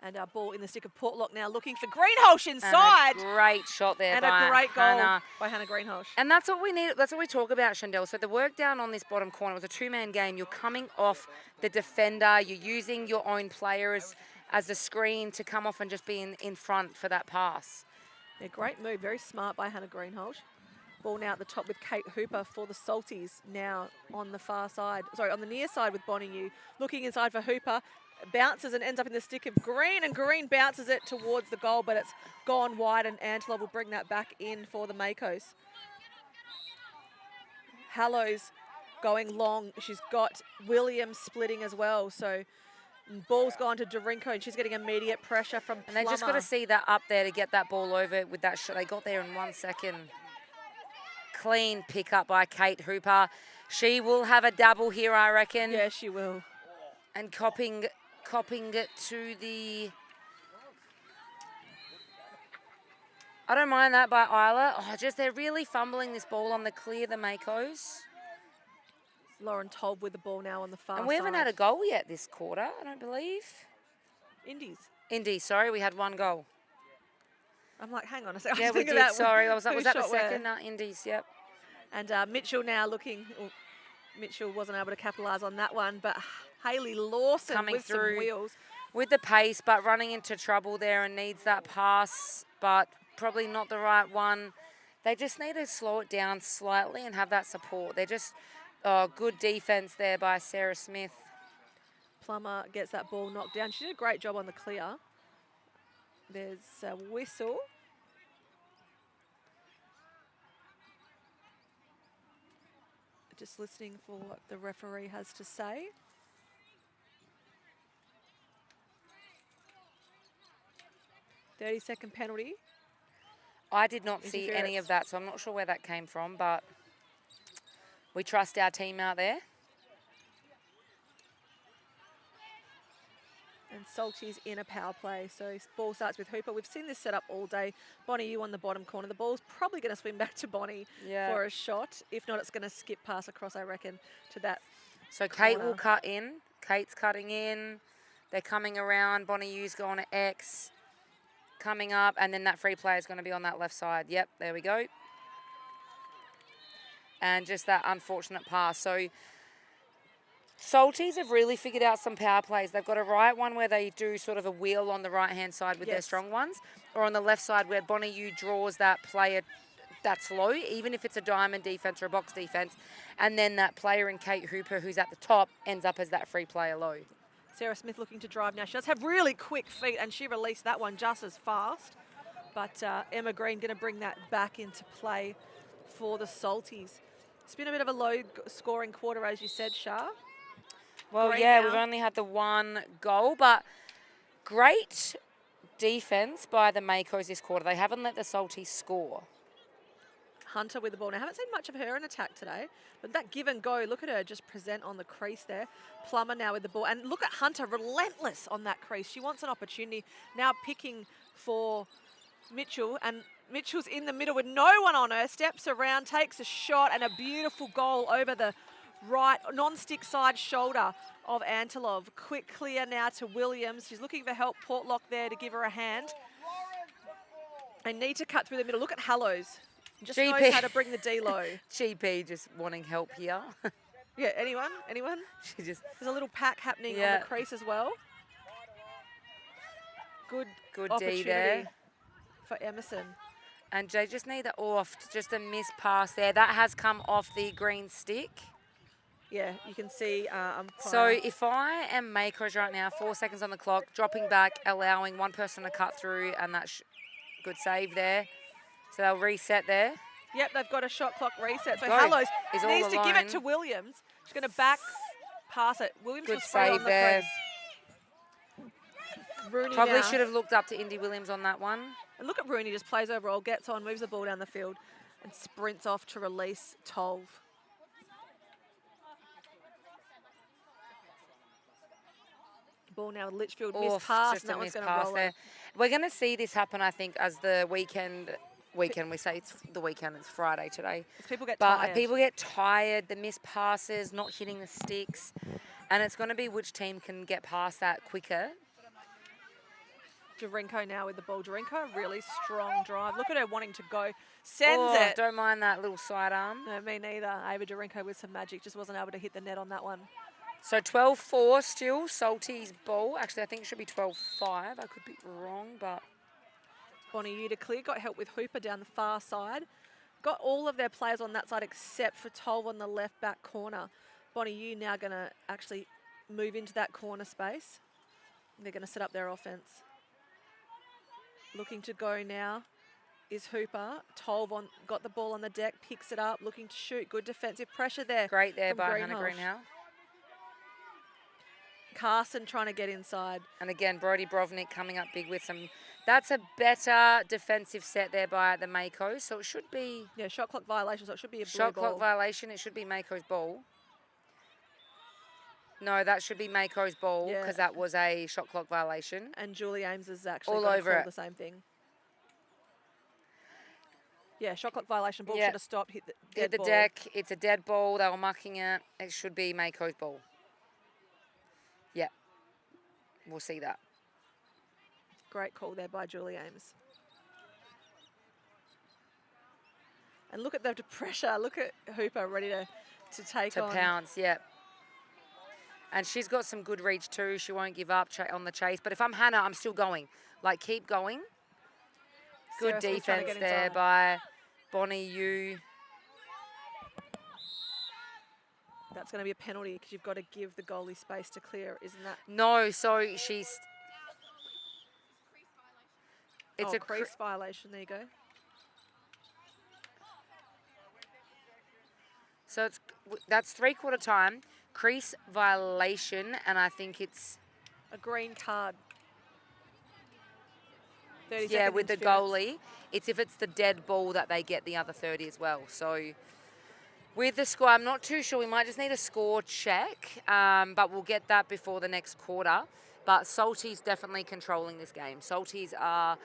Speaker 1: And our ball in the stick of Portlock now looking for Greenhalgh inside.
Speaker 2: And a great shot there
Speaker 1: And
Speaker 2: by
Speaker 1: a great goal
Speaker 2: Hannah.
Speaker 1: by Hannah Greenhalgh.
Speaker 2: And that's what we need. That's what we talk about, Shandell. So the work down on this bottom corner was a two-man game. You're coming off the defender. You're using your own players as a screen to come off and just be in front for that pass.
Speaker 1: Yeah, great move. Very smart by Hannah Greenhalgh. Ball now at the top with Kate Hooper for the Salties. Now on the far side. Sorry, on the near side with Bonnie Yu. Looking inside for Hooper. Bounces and ends up in the stick of Green, and Green bounces it towards the goal, but it's gone wide, and Antela will bring that back in for the Makos. Hallows going long. She's got Williams splitting as well, so ball's gone to Dorinko, and she's getting immediate pressure from
Speaker 2: And they just got to see that up there to get that ball over with that shot. They got there in 1 second. Clean pick up by Kate Hooper. She will have a double here, I reckon.
Speaker 1: Yeah, she will.
Speaker 2: And copying it to the... I don't mind that by Isla. Oh, just they're really fumbling this ball on the clear, the Makos.
Speaker 1: Lauren Told with the ball now on the far side.
Speaker 2: And we haven't had a goal yet this quarter, I don't believe. Indies, sorry, we had one goal.
Speaker 1: I'm like, hang on a second.
Speaker 2: Yeah, we did, sorry. Was that the second? No, Indies, yep.
Speaker 1: And Mitchell now looking... Well, Mitchell wasn't able to capitalise on that one, but Hayley Lawson
Speaker 2: coming
Speaker 1: with
Speaker 2: through
Speaker 1: some wheels.
Speaker 2: With the pace, but running into trouble there and needs that pass, but probably not the right one. They just need to slow it down slightly and have that support. They're just good defence there by Sarah Smith.
Speaker 1: Plummer gets that ball knocked down. She did a great job on the clear. There's a whistle. Just listening for what the referee has to say. "30-second penalty."
Speaker 2: I did not see any of that, so I'm not sure where that came from, but we trust our team out there.
Speaker 1: And Salties in a power play. So ball starts with Hooper. We've seen this set up all day. Bonnie Yu on the bottom corner. The ball's probably going to swing back to Bonnie for a shot. If not, it's going to skip pass across, I reckon, to that
Speaker 2: So
Speaker 1: corner.
Speaker 2: Kate will cut in. Kate's cutting in. They're coming around. Bonnie Yu's going to X. Coming up. And then that free play is going to be on that left side. Yep, there we go. And just that unfortunate pass. So Salties have really figured out some power plays. They've got a right one where they do sort of a wheel on the right-hand side with their strong ones, or on the left side where Bonnie Yu draws that player that's low, even if it's a diamond defence or a box defence, and then that player in Kate Hooper who's at the top ends up as that free player low.
Speaker 1: Sarah Smith looking to drive now. She does have really quick feet, and she released that one just as fast. But Emma Green going to bring that back into play for the Salties. It's been a bit of a low-scoring quarter, as you said, Shah.
Speaker 2: Well, yeah, we've only had the one goal, but great defence by the Makos this quarter. They haven't let the Salties score.
Speaker 1: Hunter with the ball. Now, I haven't seen much of her in attack today, but that give and go, look at her just present on the crease there. Plummer now with the ball. And look at Hunter, relentless on that crease. She wants an opportunity. Now picking for Mitchell, and Mitchell's in the middle with no one on her. Steps around, takes a shot, and a beautiful goal over the right non-stick side shoulder of Antelov. Quick clear now to Williams. She's looking for help. Portlock there to give her a hand. They need to cut through the middle. Look at Hallows. Just knows how to bring the D low.
Speaker 2: GP just wanting help here.
Speaker 1: Yeah, anyone?
Speaker 2: She just...
Speaker 1: There's a little pack happening on the crease as well. Good
Speaker 2: D there
Speaker 1: for Emerson.
Speaker 2: And they just need the just a missed pass there. That has come off the green stick.
Speaker 1: Yeah, you can see
Speaker 2: So if I am Makos right now, 4 seconds on the clock, dropping back, allowing one person to cut through, and that's good save there. So they'll reset there.
Speaker 1: Yep, they've got a shot clock reset. So Hallows needs to give it to Williams. She's going to back pass it. Williams
Speaker 2: good
Speaker 1: was free on the
Speaker 2: there.
Speaker 1: Rooney
Speaker 2: probably
Speaker 1: now.
Speaker 2: Should have looked up to Indy Williams on that one.
Speaker 1: And look at Rooney, just plays overall, gets on, moves the ball down the field, and sprints off to release Tolv. Ball now with Litchfield, missed pass,
Speaker 2: just
Speaker 1: and that
Speaker 2: a
Speaker 1: one's
Speaker 2: missed
Speaker 1: going to
Speaker 2: pass
Speaker 1: roll
Speaker 2: there.
Speaker 1: in.
Speaker 2: We're going to see this happen, I think, as the weekend, we say it's the weekend, it's Friday today.
Speaker 1: As people get
Speaker 2: but
Speaker 1: tired.
Speaker 2: People get tired, the missed passes, not hitting the sticks, and it's going to be which team can get past that quicker.
Speaker 1: Darinko now with the ball. Darinko, a really strong drive. Look at her wanting to go. Sends
Speaker 2: Oh,
Speaker 1: it.
Speaker 2: don't mind that little sidearm.
Speaker 1: No, me neither. Ava Darinko with some magic. Just wasn't able to hit the net on that one.
Speaker 2: So 12-4 still, Salties ball. Actually, I think it should be 12-5. I could be wrong, but...
Speaker 1: Bonnie Yu to clear. Got help with Hooper down the far side. Got all of their players on that side except for Tolv on the left back corner. Bonnie Yu now going to actually move into that corner space. They're going to set up their offense. Looking to go now is Hooper. Tolv got the ball on the deck, picks it up, looking to shoot. Good defensive pressure there.
Speaker 2: Great there
Speaker 1: from
Speaker 2: by Hannah Greenhouse.
Speaker 1: Carson trying to get inside.
Speaker 2: And again, Brodie Brovnik coming up big with some... That's a better defensive set there by the Makos. So it should be...
Speaker 1: Yeah, shot clock violation, so it should be a blue
Speaker 2: shot
Speaker 1: ball.
Speaker 2: clock violation. It should be Makos' ball. No, that should be Makos' ball because that was a shot clock violation.
Speaker 1: And Julie Ames is actually
Speaker 2: all
Speaker 1: going
Speaker 2: over
Speaker 1: to call
Speaker 2: it.
Speaker 1: the same thing. Yeah, shot clock violation. Ball
Speaker 2: Yeah.
Speaker 1: should have stopped. Hit the
Speaker 2: Hit the
Speaker 1: ball.
Speaker 2: deck. It's a dead ball. They were mucking it. It should be Makos' ball. Yeah. We'll see that.
Speaker 1: Great call there by Julie Ames. And look at the pressure. Look at Hooper ready to take on.
Speaker 2: To pounce, yeah. And she's got some good reach too. She won't give up on the chase. But if I'm Hannah, I'm still going. Like, keep going. Good
Speaker 1: Sarah Smith trying to
Speaker 2: defense
Speaker 1: get
Speaker 2: there
Speaker 1: inside.
Speaker 2: by Bonnie Yu.
Speaker 1: That's going to be a penalty because you've got to give the goalie space to clear, isn't that?
Speaker 2: No, so she's... It's
Speaker 1: a
Speaker 2: a
Speaker 1: crease violation. There you go.
Speaker 2: So that's three-quarter time. Crease violation, and I think it's...
Speaker 1: A green card. 30
Speaker 2: Yeah,
Speaker 1: second
Speaker 2: with the
Speaker 1: interference.
Speaker 2: goalie. It's if it's the dead ball that they get the other 30 as well. So with the score, I'm not too sure. We might just need a score check, but we'll get that before the next quarter. But Salties definitely controlling this game. Salties are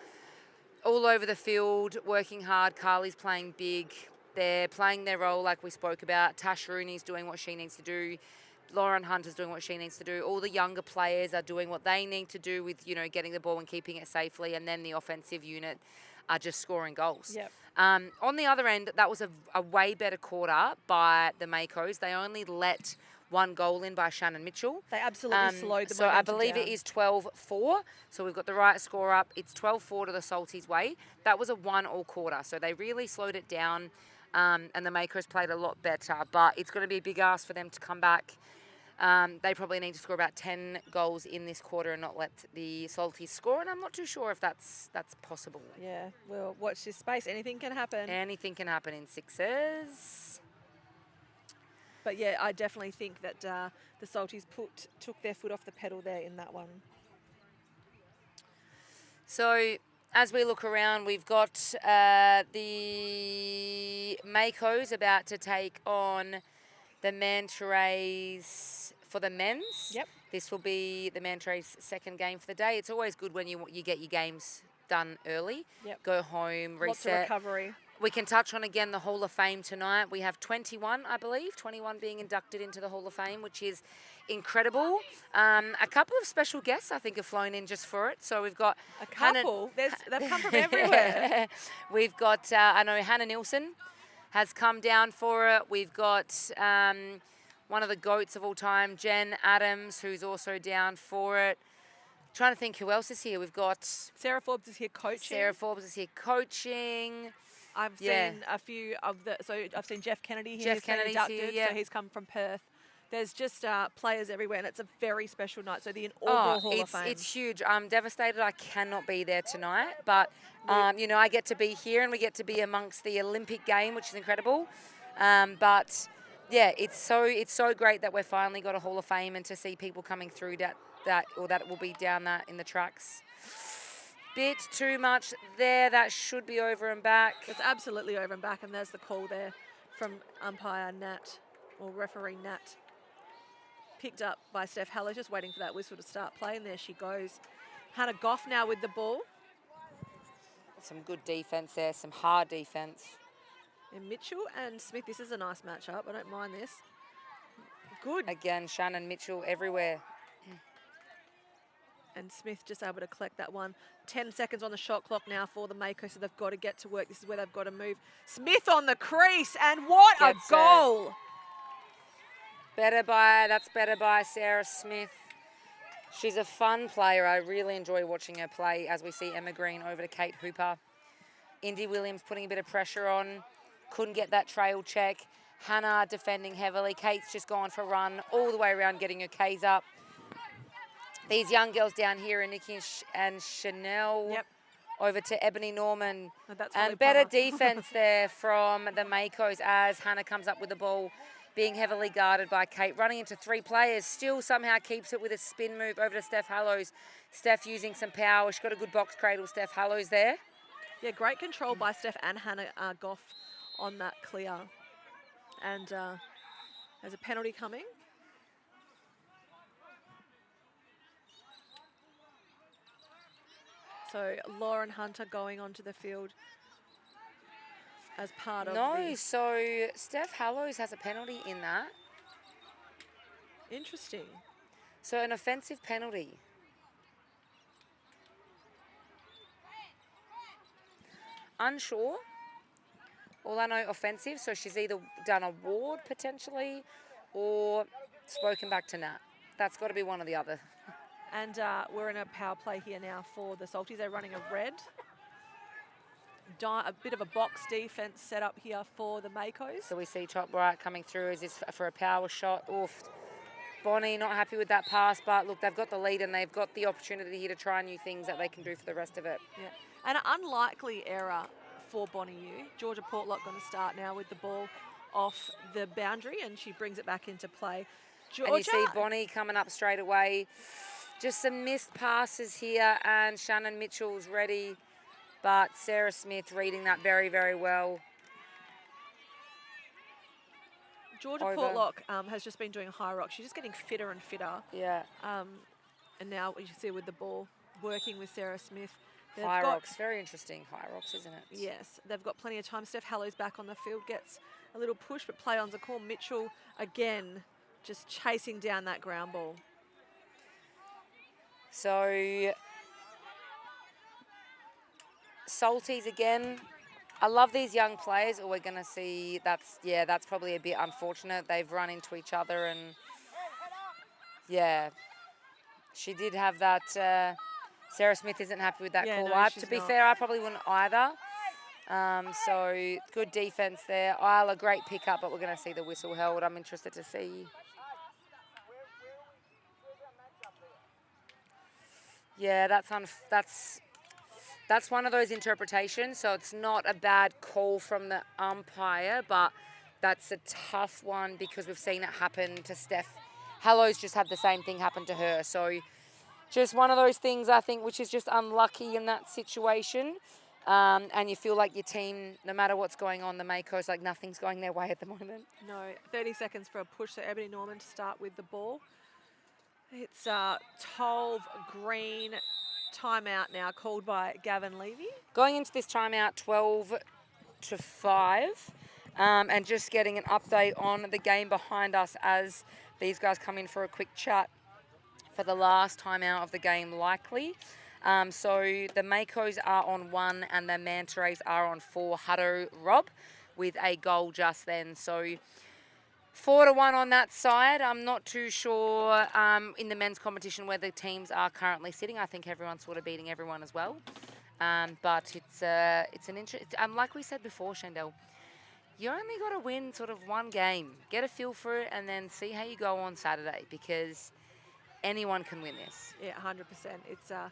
Speaker 2: all over the field, working hard. Carly's playing big. They're playing their role like we spoke about. Tash Rooney's doing what she needs to do. Lauren Hunter's doing what she needs to do. All the younger players are doing what they need to do with, getting the ball and keeping it safely. And then the offensive unit are just scoring goals.
Speaker 1: Yep.
Speaker 2: On the other end, that was a way better quarter by the Makos. They only let one goal in by Shannon Mitchell.
Speaker 1: They absolutely slowed the
Speaker 2: So I
Speaker 1: momentum
Speaker 2: believe
Speaker 1: down.
Speaker 2: it is 12-4. So we've got the right score up. It's 12-4 to the Salties way. That was a 1-all quarter. So they really slowed it down. And the Makos played a lot better. But it's going to be a big ask for them to come back. They probably need to score about 10 goals in this quarter and not let the Salties score. And I'm not too sure if that's possible.
Speaker 1: Yeah, well, watch this space. Anything can happen.
Speaker 2: Anything can happen in sixes.
Speaker 1: But yeah, I definitely think that the Salties took their foot off the pedal there in that one.
Speaker 2: So as we look around, we've got the Makos about to take on the Manta Rays for the men's.
Speaker 1: Yep.
Speaker 2: This will be the Manta Rays' second game for the day. It's always good when you get your games done early.
Speaker 1: Yep.
Speaker 2: Go home, reset.
Speaker 1: Lots of recovery.
Speaker 2: We can touch on again the Hall of Fame tonight. We have 21, I believe, 21 being inducted into the Hall of Fame, which is incredible. A couple of special guests, I think, have flown in just for it. So we've got
Speaker 1: A couple. They've come from everywhere.
Speaker 2: We've got, I know Hannah Nilsson has come down for it. We've got one of the GOATs of all time, Jen Adams, who's also down for it. Trying to think who else is here. We've got
Speaker 1: Sarah Forbes is here coaching.
Speaker 2: Sarah Forbes is here coaching.
Speaker 1: I've
Speaker 2: Yeah.
Speaker 1: seen a few of the. So I've seen Jeff Kennedy here.
Speaker 2: Jeff
Speaker 1: He's been
Speaker 2: Kennedy's
Speaker 1: inducted,
Speaker 2: here, yeah.
Speaker 1: So he's come from Perth. There's just players everywhere, and it's a very special night. So the inaugural Hall of Fame.
Speaker 2: It's huge. I'm devastated I cannot be there tonight, but I get to be here and we get to be amongst the Olympic game, which is incredible. But yeah, it's so great that we've finally got a Hall of Fame and to see people coming through that will be down that in the tracks. Bit too much there. That should be over and back.
Speaker 1: It's absolutely over and back, and there's the call there from umpire Nat, or referee Nat. Picked up by Steph Haller, just waiting for that whistle to start play, and there she goes. Hannah Goff now with the ball.
Speaker 2: Some good defense there, some hard defense.
Speaker 1: And Mitchell and Smith, this is a nice matchup. I don't mind this. Good.
Speaker 2: Again, Shannon Mitchell everywhere.
Speaker 1: And Smith just able to collect that one. 10 seconds on the shot clock now for the Makos, so they've got to get to work. This is where they've got to move. Smith on the crease, and what
Speaker 2: Gets
Speaker 1: a goal!
Speaker 2: That's better by Sarah Smith. She's a fun player. I really enjoy watching her play as we see Emma Green over to Kate Hooper. Indy Williams putting a bit of pressure on. Couldn't get that trail check. Hannah defending heavily. Kate's just gone for a run all the way around, getting her K's up. These young girls down here are Nikki and Chanel.
Speaker 1: Yep.
Speaker 2: Over to Ebony Norman.
Speaker 1: That's
Speaker 2: and
Speaker 1: really
Speaker 2: better
Speaker 1: proper.
Speaker 2: defense there from the Makos as Hannah comes up with the ball, being heavily guarded by Kate. Running into 3 players, still somehow keeps it with a spin move over to Steph Hallows. Steph using some power. She's got a good box cradle, Steph Hallows there.
Speaker 1: Yeah, great control by Steph and Hannah Goff on that clear. And there's a penalty coming. So Lauren Hunter going onto the field as part of
Speaker 2: so Steph Hallows has a penalty in that.
Speaker 1: Interesting.
Speaker 2: So an offensive penalty. Unsure. All I know, offensive, so she's either done a ward potentially or spoken back to Nat. That's got to be one or the other.
Speaker 1: And we're in a power play here now for the Salties. They're running a red. A bit of a box defense set up here for the Makos.
Speaker 2: So we see top right coming through. Is this for a power shot? Oof. Bonnie not happy with that pass, but look, they've got the lead and they've got the opportunity here to try new things that they can do for the rest of it.
Speaker 1: Yeah, and an unlikely error for Bonnie U. Georgia Portlock going to start now with the ball off the boundary, and she brings it back into play. Georgia.
Speaker 2: And you see Bonnie coming up straight away. Just some missed passes here, and Shannon Mitchell's ready, but Sarah Smith reading that very, very well.
Speaker 1: Georgia Portlock has just been doing high rock. She's just getting fitter and fitter.
Speaker 2: Yeah.
Speaker 1: And now you see with the ball working with Sarah Smith.
Speaker 2: High rocks, very interesting high rocks, isn't it?
Speaker 1: Yes, they've got plenty of time. Steph Hallows back on the field, gets a little push, but play on's a call. Mitchell again, just chasing down that ground ball.
Speaker 2: So, Salties again. I love these young players. We're going to see, that's probably a bit unfortunate. They've run into each other and, yeah. She did have that, Sarah Smith isn't happy with that call up. To be fair, I probably wouldn't either. So, good defense there. Isla, great pickup, but we're going to see the whistle held. I'm interested to see. Yeah, that's one of those interpretations. So it's not a bad call from the umpire, but that's a tough one because we've seen it happen to Steph. Hallows just had the same thing happen to her. So just one of those things, I think, which is just unlucky in that situation. And you feel like your team, no matter what's going on, the Makos, like nothing's going their way at the moment.
Speaker 1: No, 30 seconds for a push. So Ebony Norman to start with the ball. It's 12 green timeout now called by Gavin Levy.
Speaker 2: Going into this timeout 12-5 and just getting an update on the game behind us as these guys come in for a quick chat for the last timeout of the game likely. So the Makos are on 1 and the Manta Rays are on 4. Hutto Rob with a goal just then. So 4-1 on that side. I'm not too sure in the men's competition where the teams are currently sitting. I think everyone's sort of beating everyone as well. But it's an interest. Like we said before, Shandell, you only got to win sort of one game. Get a feel for it and then see how you go on Saturday because anyone can win this.
Speaker 1: Yeah, 100%. It's a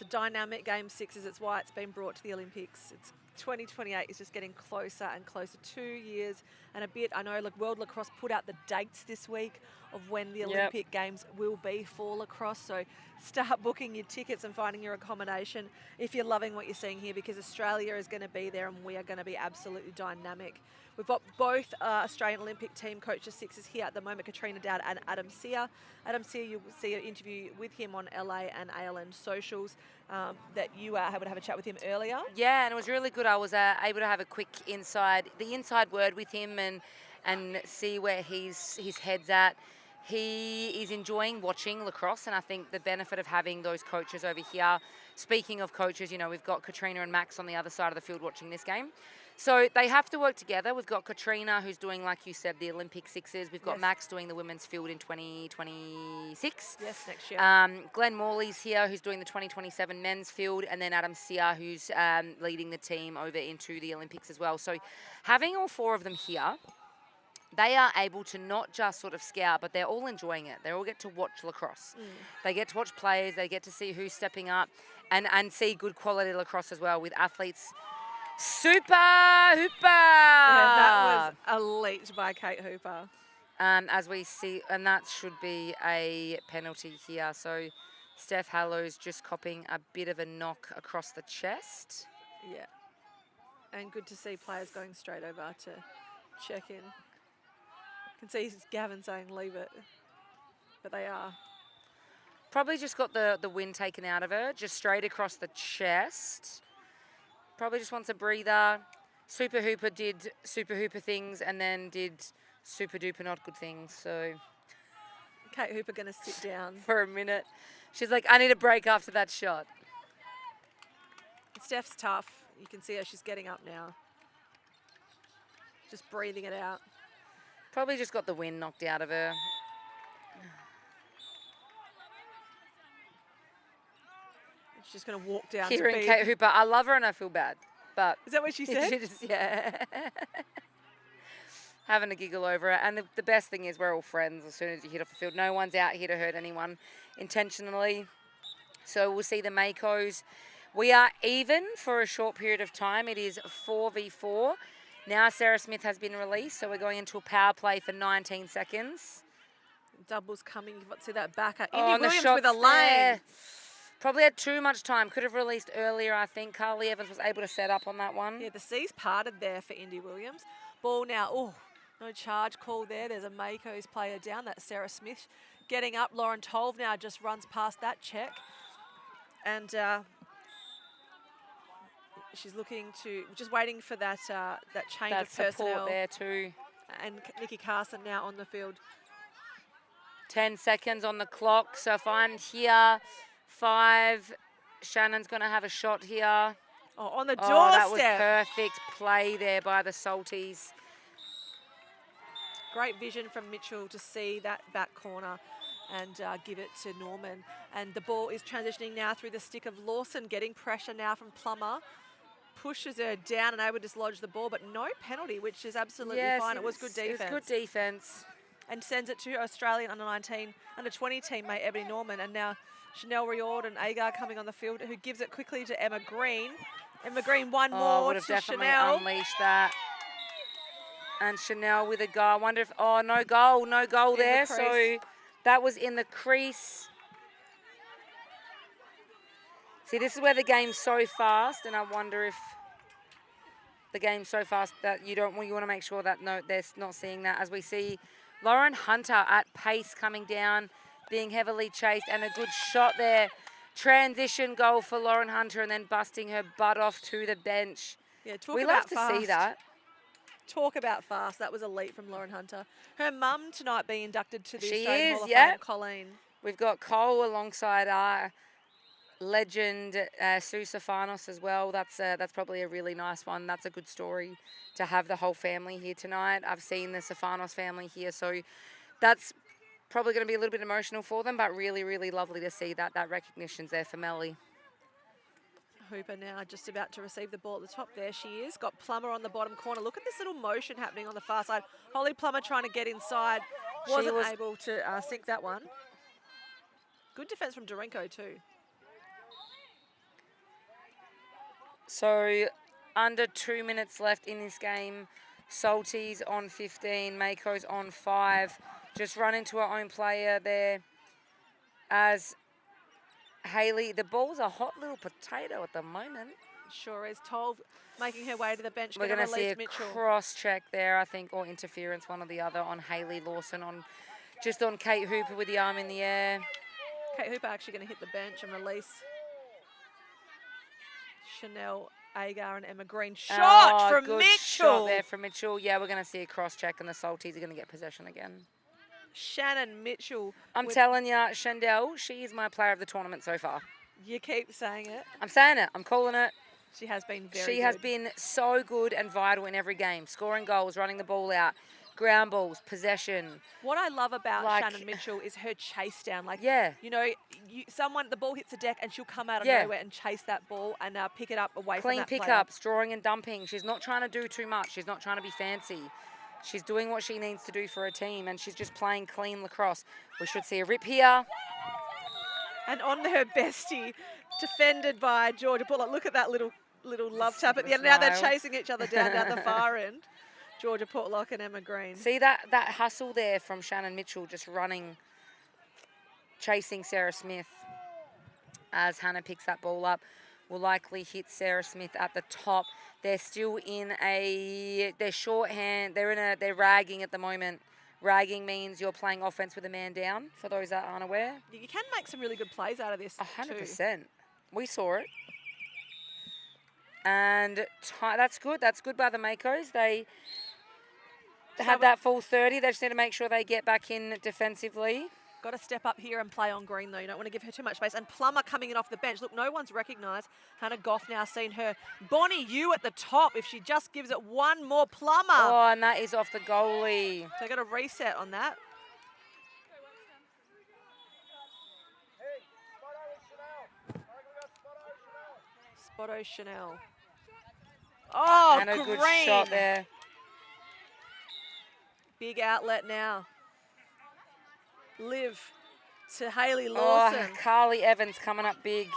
Speaker 1: dynamic game 6s. It's why it's been brought to the Olympics. It's 2028 is just getting closer and closer. 2 years and a bit. I know World Lacrosse put out the dates this week of when the Olympic Games will be for lacrosse. So start booking your tickets and finding your accommodation if you're loving what you're seeing here because Australia is going to be there and we are going to be absolutely dynamic. We've got both Australian Olympic team coaches 6s here at the moment, Katrina Dowd and Adam Sear. Adam Sear, you'll see an interview with him on LA and ALN socials that you were able to have a chat with him earlier.
Speaker 2: Yeah, and it was really good. I was able to have a quick inside word with him and see where his head's at. he is enjoying watching lacrosse, and I think the benefit of having those coaches over here. Speaking of coaches, you know, we've got Katrina and Max on the other side of the field watching this game. So they have to work together. We've got Katrina, who's doing, like you said, the Olympic sixes. We've got
Speaker 1: Yes.
Speaker 2: Max doing the women's field in 2026.
Speaker 1: Yes, next year.
Speaker 2: Glenn Morley's here, who's doing the 2027 men's field, and then Adam Sear, who's leading the team over into the Olympics as well. So having all four of them here, they are able to not just sort of scout, but they're all enjoying it. They all get to watch lacrosse. They get to watch players. They get to see who's stepping up and see good quality lacrosse as well with athletes. Super Hooper!
Speaker 1: Yeah, that was elite by Kate Hooper.
Speaker 2: As we see, and that should be a penalty here. So Steph Hallows just copying a bit of a knock across the chest.
Speaker 1: Yeah. And good to see players going straight over to check in. Can see Gavin saying leave it, but they are.
Speaker 2: Probably just got the wind taken out of her, just straight across the chest. Probably just wants a breather. Super Hooper did Super Hooper things and then did super duper not good things. So
Speaker 1: Kate Hooper going to sit down.
Speaker 2: for a minute, she's like, I need a break after that shot.
Speaker 1: Steph's tough. You can see her. She's getting up now. Just breathing it out.
Speaker 2: Probably just got the wind knocked out of her.
Speaker 1: She's just going to walk down.
Speaker 2: Hearing Kate Hooper, I love her and I feel bad. But
Speaker 1: Is that what she said?
Speaker 2: she just, yeah. Having a giggle over it. And the best thing is we're all friends as soon as you hit off the field. No one's out here to hurt anyone intentionally. So we'll see the Makos. We are even for a short period of time. It is 4v4. Now Sarah Smith has been released, so we're going into a power play for 19 seconds.
Speaker 1: Doubles coming. You've got to see that backer.
Speaker 2: Oh,
Speaker 1: Indy
Speaker 2: and the
Speaker 1: Williams
Speaker 2: shots
Speaker 1: with a lane.
Speaker 2: there. Probably had too much time. Could have released earlier, I think. Carly Evans was able to set up on that one.
Speaker 1: Yeah, the seas parted there for Indy Williams. Ball now. Oh, no charge call there. There's a Makos player down. That's Sarah Smith getting up. Lauren Tolve now just runs past that check. And she's looking to, just waiting for that that change
Speaker 2: That
Speaker 1: of personnel.
Speaker 2: support there too.
Speaker 1: And Nikki Carson now on the field.
Speaker 2: 10 seconds on the clock. So if I'm here, 5, Shannon's going to have a shot here.
Speaker 1: Oh, on the
Speaker 2: Oh,
Speaker 1: doorstep.
Speaker 2: that was perfect play there by the Salties.
Speaker 1: Great vision from Mitchell to see that back corner and give it to Norman. And the ball is transitioning now through the stick of Lawson, getting pressure now from Plummer. Pushes her down and able to dislodge the ball, but no penalty, which is absolutely fine. It was good defense.
Speaker 2: It was good defense.
Speaker 1: And sends it to Australian under-19, under-20 teammate Ebony Norman. And now Chanel Riord and Agar coming on the field, who gives it quickly to Emma Green. Emma Green, one more
Speaker 2: would have
Speaker 1: to
Speaker 2: definitely
Speaker 1: Chanel.
Speaker 2: unleashed that. And Chanel with a goal. I wonder if, no goal there. So that was in the crease. See, this is where the game's so fast, and I wonder if the game's so fast that you want to make sure that they're not seeing that. As we see Lauren Hunter at pace coming down, being heavily chased, and a good shot there. Transition goal for Lauren Hunter, and then busting her butt off to the bench.
Speaker 1: Yeah, talk
Speaker 2: we
Speaker 1: about
Speaker 2: love to
Speaker 1: fast.
Speaker 2: see that.
Speaker 1: Talk about fast. That was elite from Lauren Hunter. Her mum tonight being inducted to the
Speaker 2: She
Speaker 1: Australian
Speaker 2: is,
Speaker 1: Hall of
Speaker 2: yep.
Speaker 1: Fame, Colleen.
Speaker 2: We've got Cole alongside our legend Sue Safanos as well. That's probably a really nice one. That's a good story to have the whole family here tonight. I've seen the Safanos family here, so that's probably going to be a little bit emotional for them, but really, really lovely to see that recognition's there for Melly.
Speaker 1: Hooper now just about to receive the ball at the top. There she is. Got Plummer on the bottom corner. Look at this little motion happening on the far side. Holly Plummer trying to get inside. Wasn't able to sink that one. Good defence from Dorenko too.
Speaker 2: So under 2 minutes left in this game. Salties on 15, Makos on 5. Just run into our own player there as Hayley. The ball's a hot little potato at the moment.
Speaker 1: Sure is. Tolve making her way to the bench.
Speaker 2: We're going to see a
Speaker 1: Mitchell.
Speaker 2: cross check there, I think, or interference, one or the other, on Hayley Lawson, on Kate Hooper with the arm in the air.
Speaker 1: Kate Hooper actually going to hit the bench and release Chanel Agar and Emma Green. Shot from
Speaker 2: good
Speaker 1: Mitchell.
Speaker 2: Shot there from Mitchell. Yeah, we're going to see a cross check, and the Salties are going to get possession again.
Speaker 1: Shannon Mitchell.
Speaker 2: I'm
Speaker 1: with-
Speaker 2: telling you, Shandell, she is my player of the tournament so far.
Speaker 1: You keep saying it.
Speaker 2: I'm saying it. I'm calling it.
Speaker 1: She has been very
Speaker 2: She has
Speaker 1: good.
Speaker 2: been so good and vital in every game, scoring goals, running the ball out, ground balls, possession.
Speaker 1: What I love about
Speaker 2: Like-
Speaker 1: Shannon Mitchell is her chase down. Like,
Speaker 2: Yeah.
Speaker 1: you know, the ball hits the deck and she'll come out of
Speaker 2: Yeah.
Speaker 1: nowhere and chase that ball and pick it up away from
Speaker 2: Clean
Speaker 1: that player.
Speaker 2: pickups, drawing and dumping. She's not trying to do too much. She's not trying to be fancy. She's doing what she needs to do for her team, and she's just playing clean lacrosse. We should see a rip here.
Speaker 1: And on her bestie, defended by Georgia Bullock. Look at that little love tap at the end. Now they're
Speaker 2: Smile.
Speaker 1: chasing each other down the far end. Georgia Portlock and Emma Green.
Speaker 2: See that hustle there from Shannon Mitchell, just running, chasing Sarah Smith. As Hannah picks that ball up, will likely hit Sarah Smith at the top. They're still in they're shorthand. They're ragging at the moment. Ragging means you're playing offense with a man down, for those that aren't aware.
Speaker 1: You can make some really good plays out of this.
Speaker 2: 100%. We saw it. And that's good. That's good by the Makos. They had that full 30. They just need to make sure they get back in defensively.
Speaker 1: Got to step up here and play on green, though. You don't want to give her too much space. And Plummer coming in off the bench. Look, no one's recognised. Hannah Goff now seen her. Bonnie Yu at the top. If she just gives it one more, Plummer.
Speaker 2: Oh, and that is off the goalie.
Speaker 1: So got a reset on that. Spotto Chanel. Oh,
Speaker 2: And a
Speaker 1: green.
Speaker 2: good shot there.
Speaker 1: Big outlet now. Liv to Hayley
Speaker 2: Oh,
Speaker 1: Lawson.
Speaker 2: Carly Evans coming up big.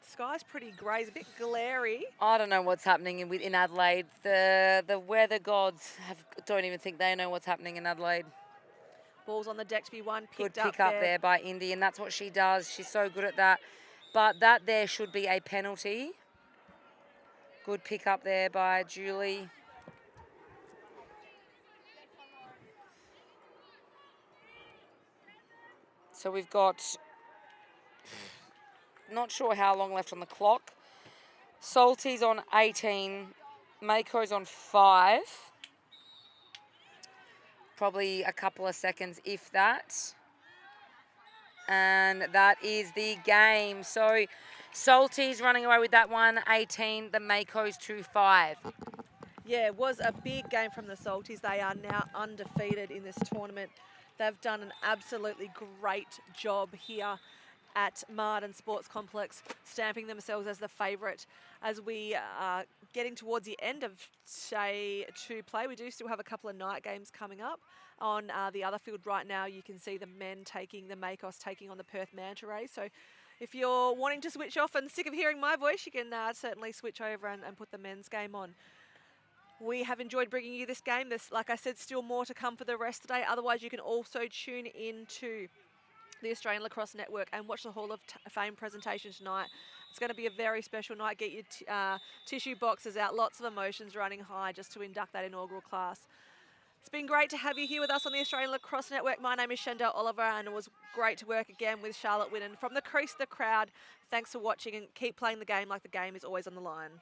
Speaker 1: Sky's pretty grey. It's a bit glary.
Speaker 2: I don't know what's happening in Adelaide. The weather gods don't even think they know what's happening in Adelaide.
Speaker 1: Ball's on the deck to be one.
Speaker 2: Good
Speaker 1: Picked
Speaker 2: pick up there by Indy, and that's what she does. She's so good at that. But that there should be a penalty. Good pick up there by Julie. So we've got, not sure how long left on the clock. Salties on 18, Makos on 5. Probably a couple of seconds, if that. And that is the game. So Salties running away with that one, 18, the Makos 2-5.
Speaker 1: Yeah, it was a big game from the Salties. They are now undefeated in this tournament. They've done an absolutely great job here at Marden Sports Complex, stamping themselves as the favourite. As we are getting towards the end of day 2 play, we do still have a couple of night games coming up. On the other field right now, you can see the Makos taking on the Perth Manta Rays. So if you're wanting to switch off and sick of hearing my voice, you can certainly switch over and put the men's game on. We have enjoyed bringing you this game. There's, like I said, still more to come for the rest of the day. Otherwise, you can also tune in to the Australian Lacrosse Network and watch the Hall of Fame presentation tonight. It's going to be a very special night. Get your tissue boxes out. Lots of emotions running high just to induct that inaugural class. It's been great to have you here with us on the Australian Lacrosse Network. My name is Shandell Oliver, and it was great to work again with Charlotte Winnan. From the crease to the crowd, thanks for watching, and keep playing the game like the game is always on the line.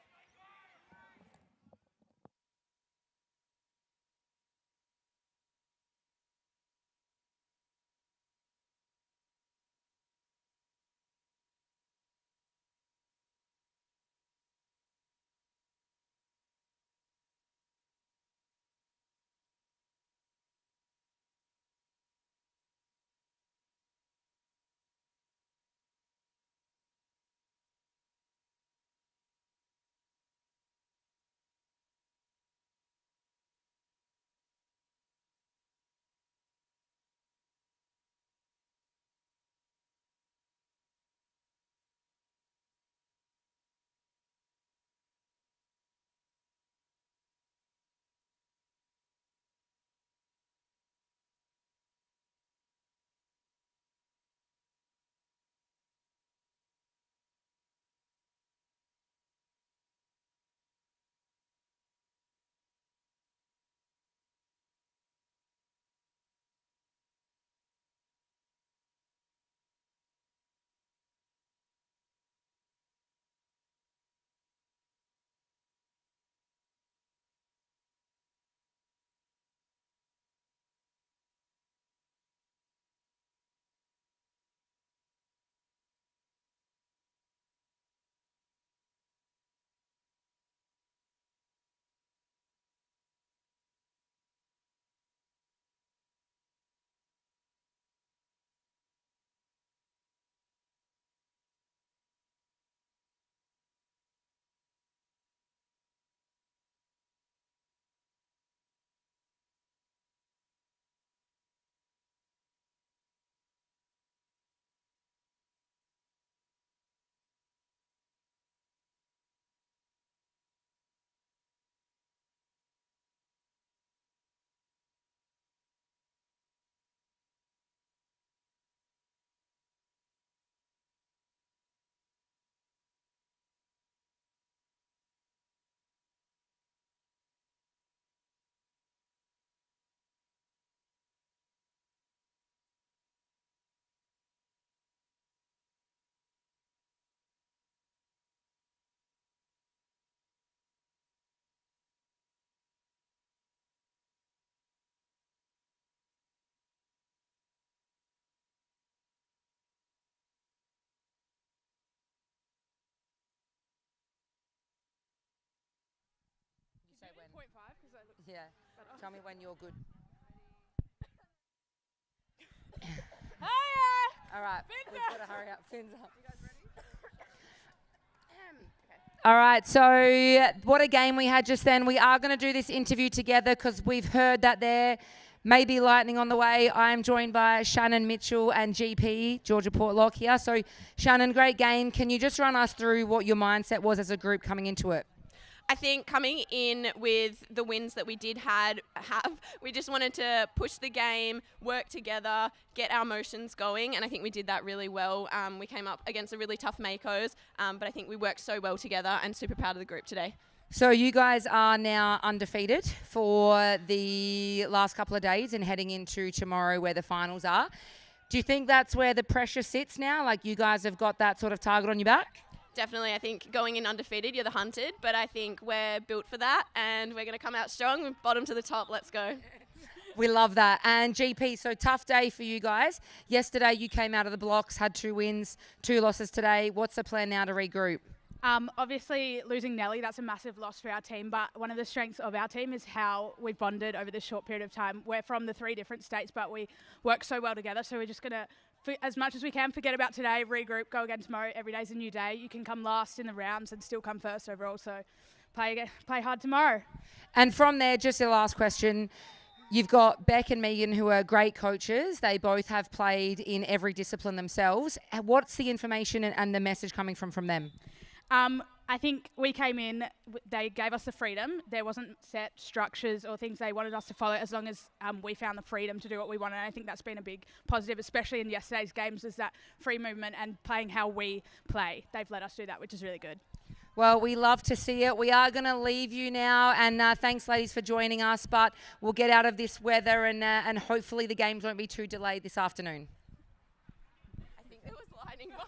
Speaker 2: Yeah. Tell me when you're good.
Speaker 4: Hiya!
Speaker 2: All right.
Speaker 4: Fins
Speaker 2: We've
Speaker 4: up.
Speaker 2: got to hurry up. Fins up.
Speaker 4: You guys ready?
Speaker 2: All right, so what a game we had just then. We are going to do this interview together because we've heard that there may be lightning on the way. I am joined by Shannon Mitchell and GP, Georgia Portlock here. So, Shannon, great game. Can you just run us through what your mindset was as a group coming into it?
Speaker 4: I think coming in with the wins that we did have, we just wanted to push the game, work together, get our motions going, and I think we did that really well. We came up against a really tough Makos, but I think we worked so well together and super proud of the group today.
Speaker 2: So you guys are now undefeated for the last couple of days and heading into tomorrow where the finals are. Do you think that's where the pressure sits now? Like you guys have got that sort of target on your back?
Speaker 4: Definitely, I think going in undefeated, you're the hunted, but I think we're built for that, and we're going to come out strong, bottom to the top. Let's go.
Speaker 2: We love that. And GP, so tough day for you guys. Yesterday you came out of the blocks, had 2 wins, 2 losses today. What's the plan now to regroup?
Speaker 5: Obviously, losing Nelly, that's a massive loss for our team, but one of the strengths of our team is how we've bonded over this short period of time. We're from the 3 different states, but we work so well together, so we're just going to, as much as we can, forget about today, regroup, go again tomorrow. Every day's a new day. You can come last in the rounds and still come first overall, so play hard tomorrow.
Speaker 2: And from there, just the last question. You've got Beck and Megan, who are great coaches. They both have played in every discipline themselves. What's the information and the message coming from them?
Speaker 5: I think we came in, they gave us the freedom. There wasn't set structures or things they wanted us to follow as long as we found the freedom to do what we wanted. And I think that's been a big positive, especially in yesterday's games, is that free movement and playing how we play. They've let us do that, which is really good.
Speaker 2: Well, we love to see it. We are going to leave you now, and thanks, ladies, for joining us. But we'll get out of this weather, and hopefully the games won't be too delayed this afternoon.
Speaker 4: I think there was lightning behind.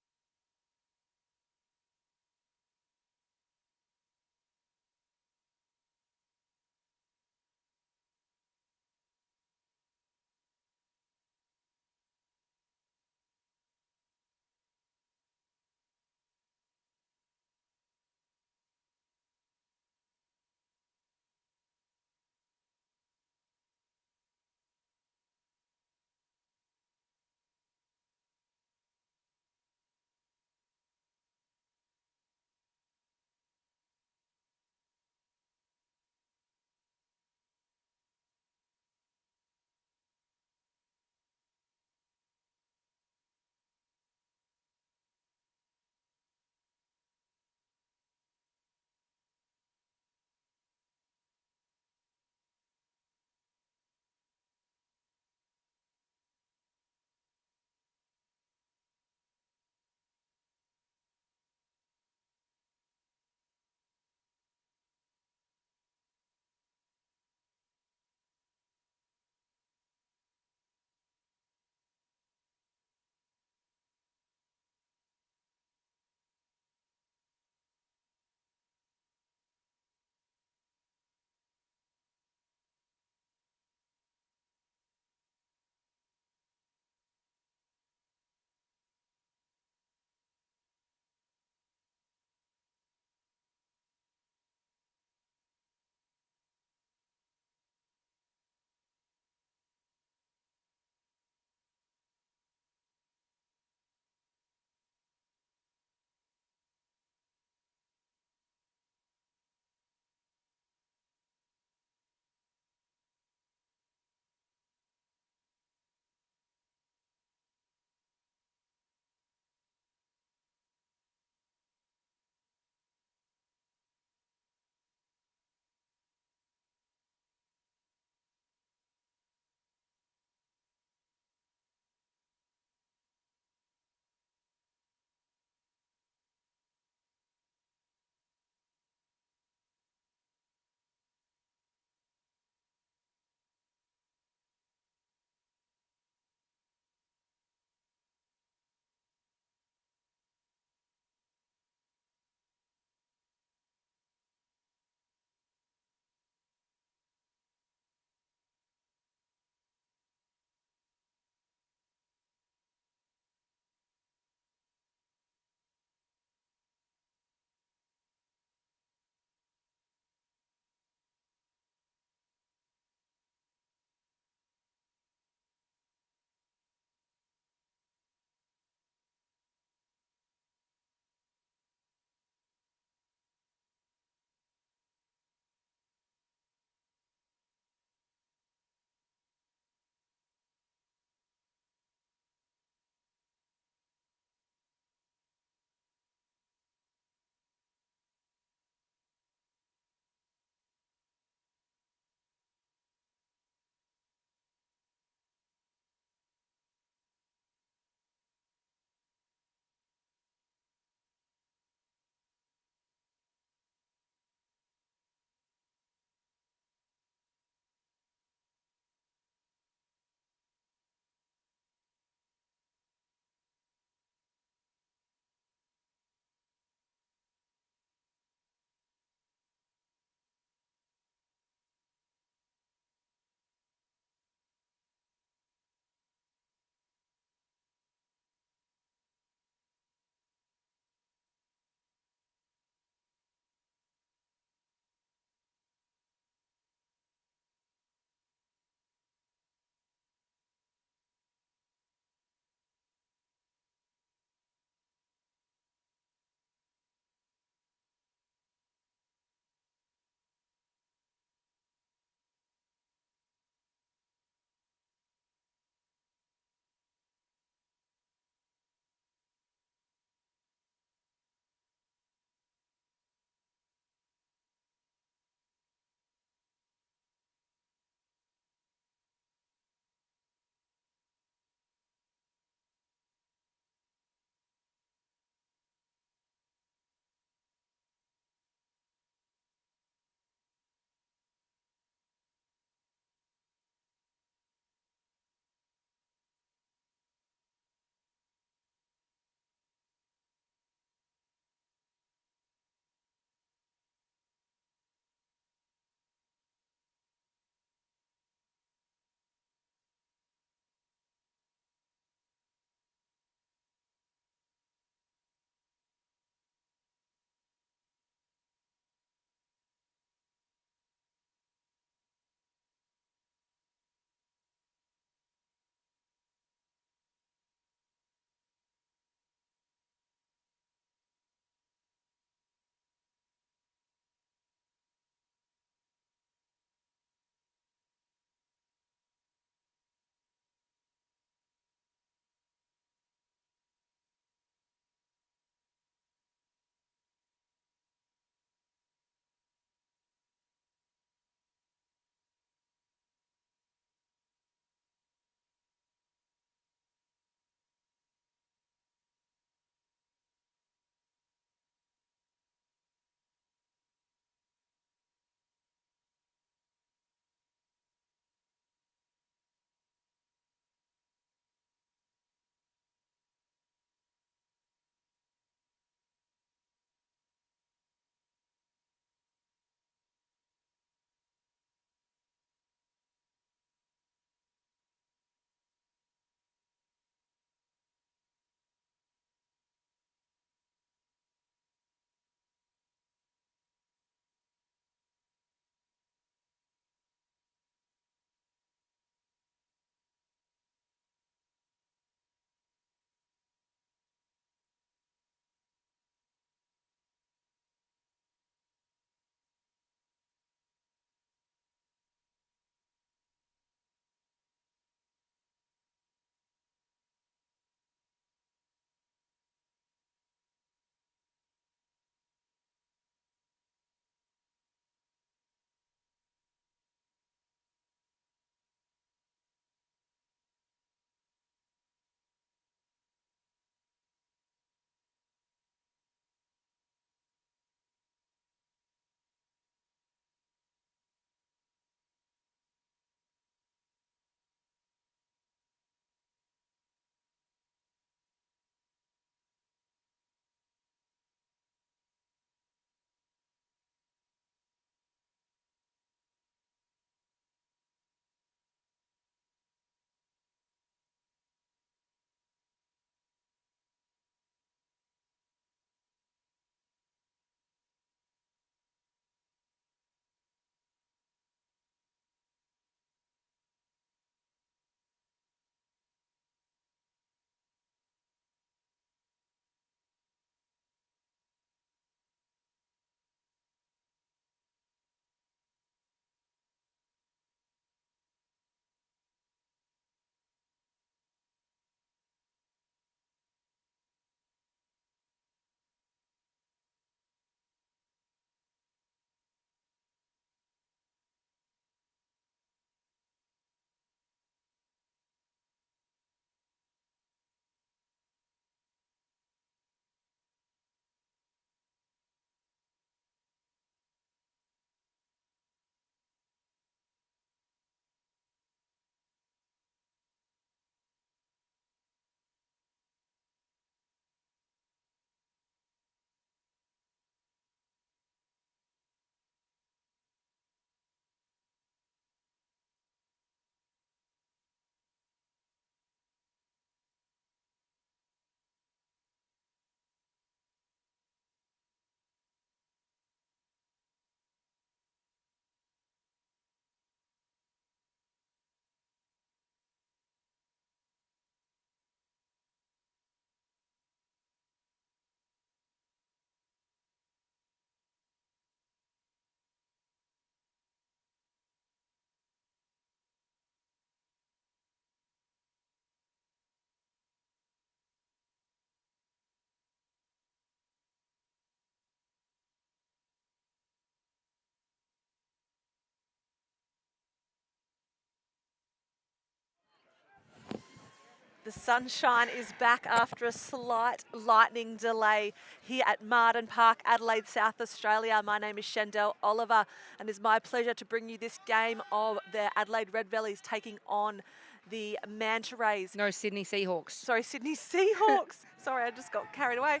Speaker 1: The sunshine is back after a slight lightning delay here at Marden Park, Adelaide, South Australia. My name is Shandell Oliver, and it's my pleasure to bring you this game of the Adelaide Red Bellies taking on the Manta Rays.
Speaker 2: No, Sydney Seahawks.
Speaker 1: Sorry, Sydney Seahawks. Sorry, I just got carried away.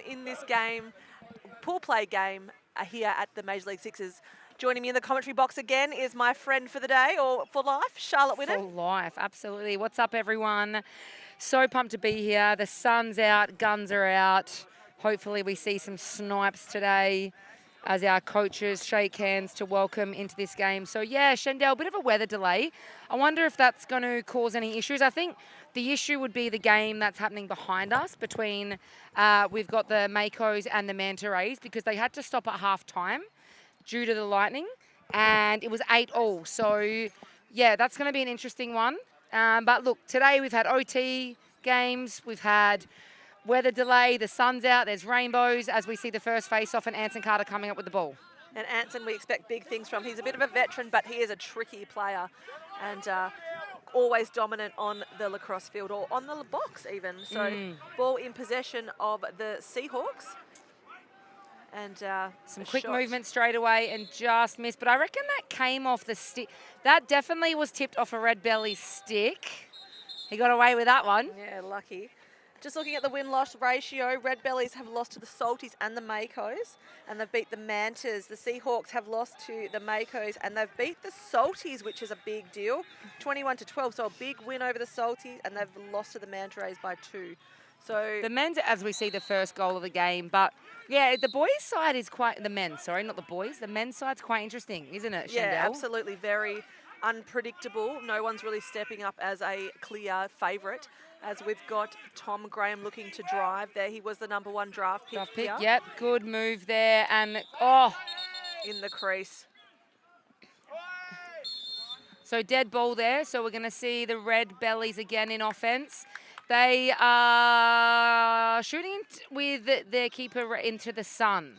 Speaker 1: In this game, pool play game here at the Major League Sixes. Joining me in the commentary box again is my friend for the day, or for life, Charlotte Winnan.
Speaker 2: For life, absolutely. What's up, everyone? So pumped to be here. The sun's out, guns are out. Hopefully we see some snipes today as our coaches shake hands to welcome into this game. So, yeah, Shandell, a bit of a weather delay. I wonder if that's going to cause any issues. I think the issue would be the game that's happening behind us between, we've got the Makos and the Manta Rays, because they had to stop at half-time due to the lightning, and it was 8-all. So, yeah, that's going to be an interesting one. But look, today we've had OT games, we've had weather delay, the sun's out, there's rainbows as we see the first face-off, and Anson Carter coming up with the ball.
Speaker 1: And Anson, we expect big things from. He's a bit of a veteran, but he is a tricky player and always dominant on the lacrosse field or on the box even. So ball in possession of the Seahawks. And
Speaker 2: some quick movement straight away and just missed. But I reckon that came off the stick. That definitely was tipped off a Red Belly stick. He got away with that one.
Speaker 1: Yeah, lucky. Just looking at the win-loss ratio, Red Bellies have lost to the Salties and the Makos, and they've beat the Mantas. The Seahawks have lost to the Makos, and they've beat the Salties, which is a big deal, 21-12. So a big win over the Salties, and they've lost to the Manta Rays by 2. So
Speaker 2: the men's, as we see the first goal of the game, but yeah, the boys' side is quite, the men's, sorry, not the boys, the men's side's quite interesting, isn't it, Shandell?
Speaker 1: Yeah, absolutely, very unpredictable. No one's really stepping up as a clear favourite, as we've got Tom Graham looking to drive there. He was the #1 draft pick here.
Speaker 2: Yep, good move there, and
Speaker 1: in the crease.
Speaker 2: So dead ball there, so we're going to see the Red Bellies again in offence. They are shooting with their keeper into the sun.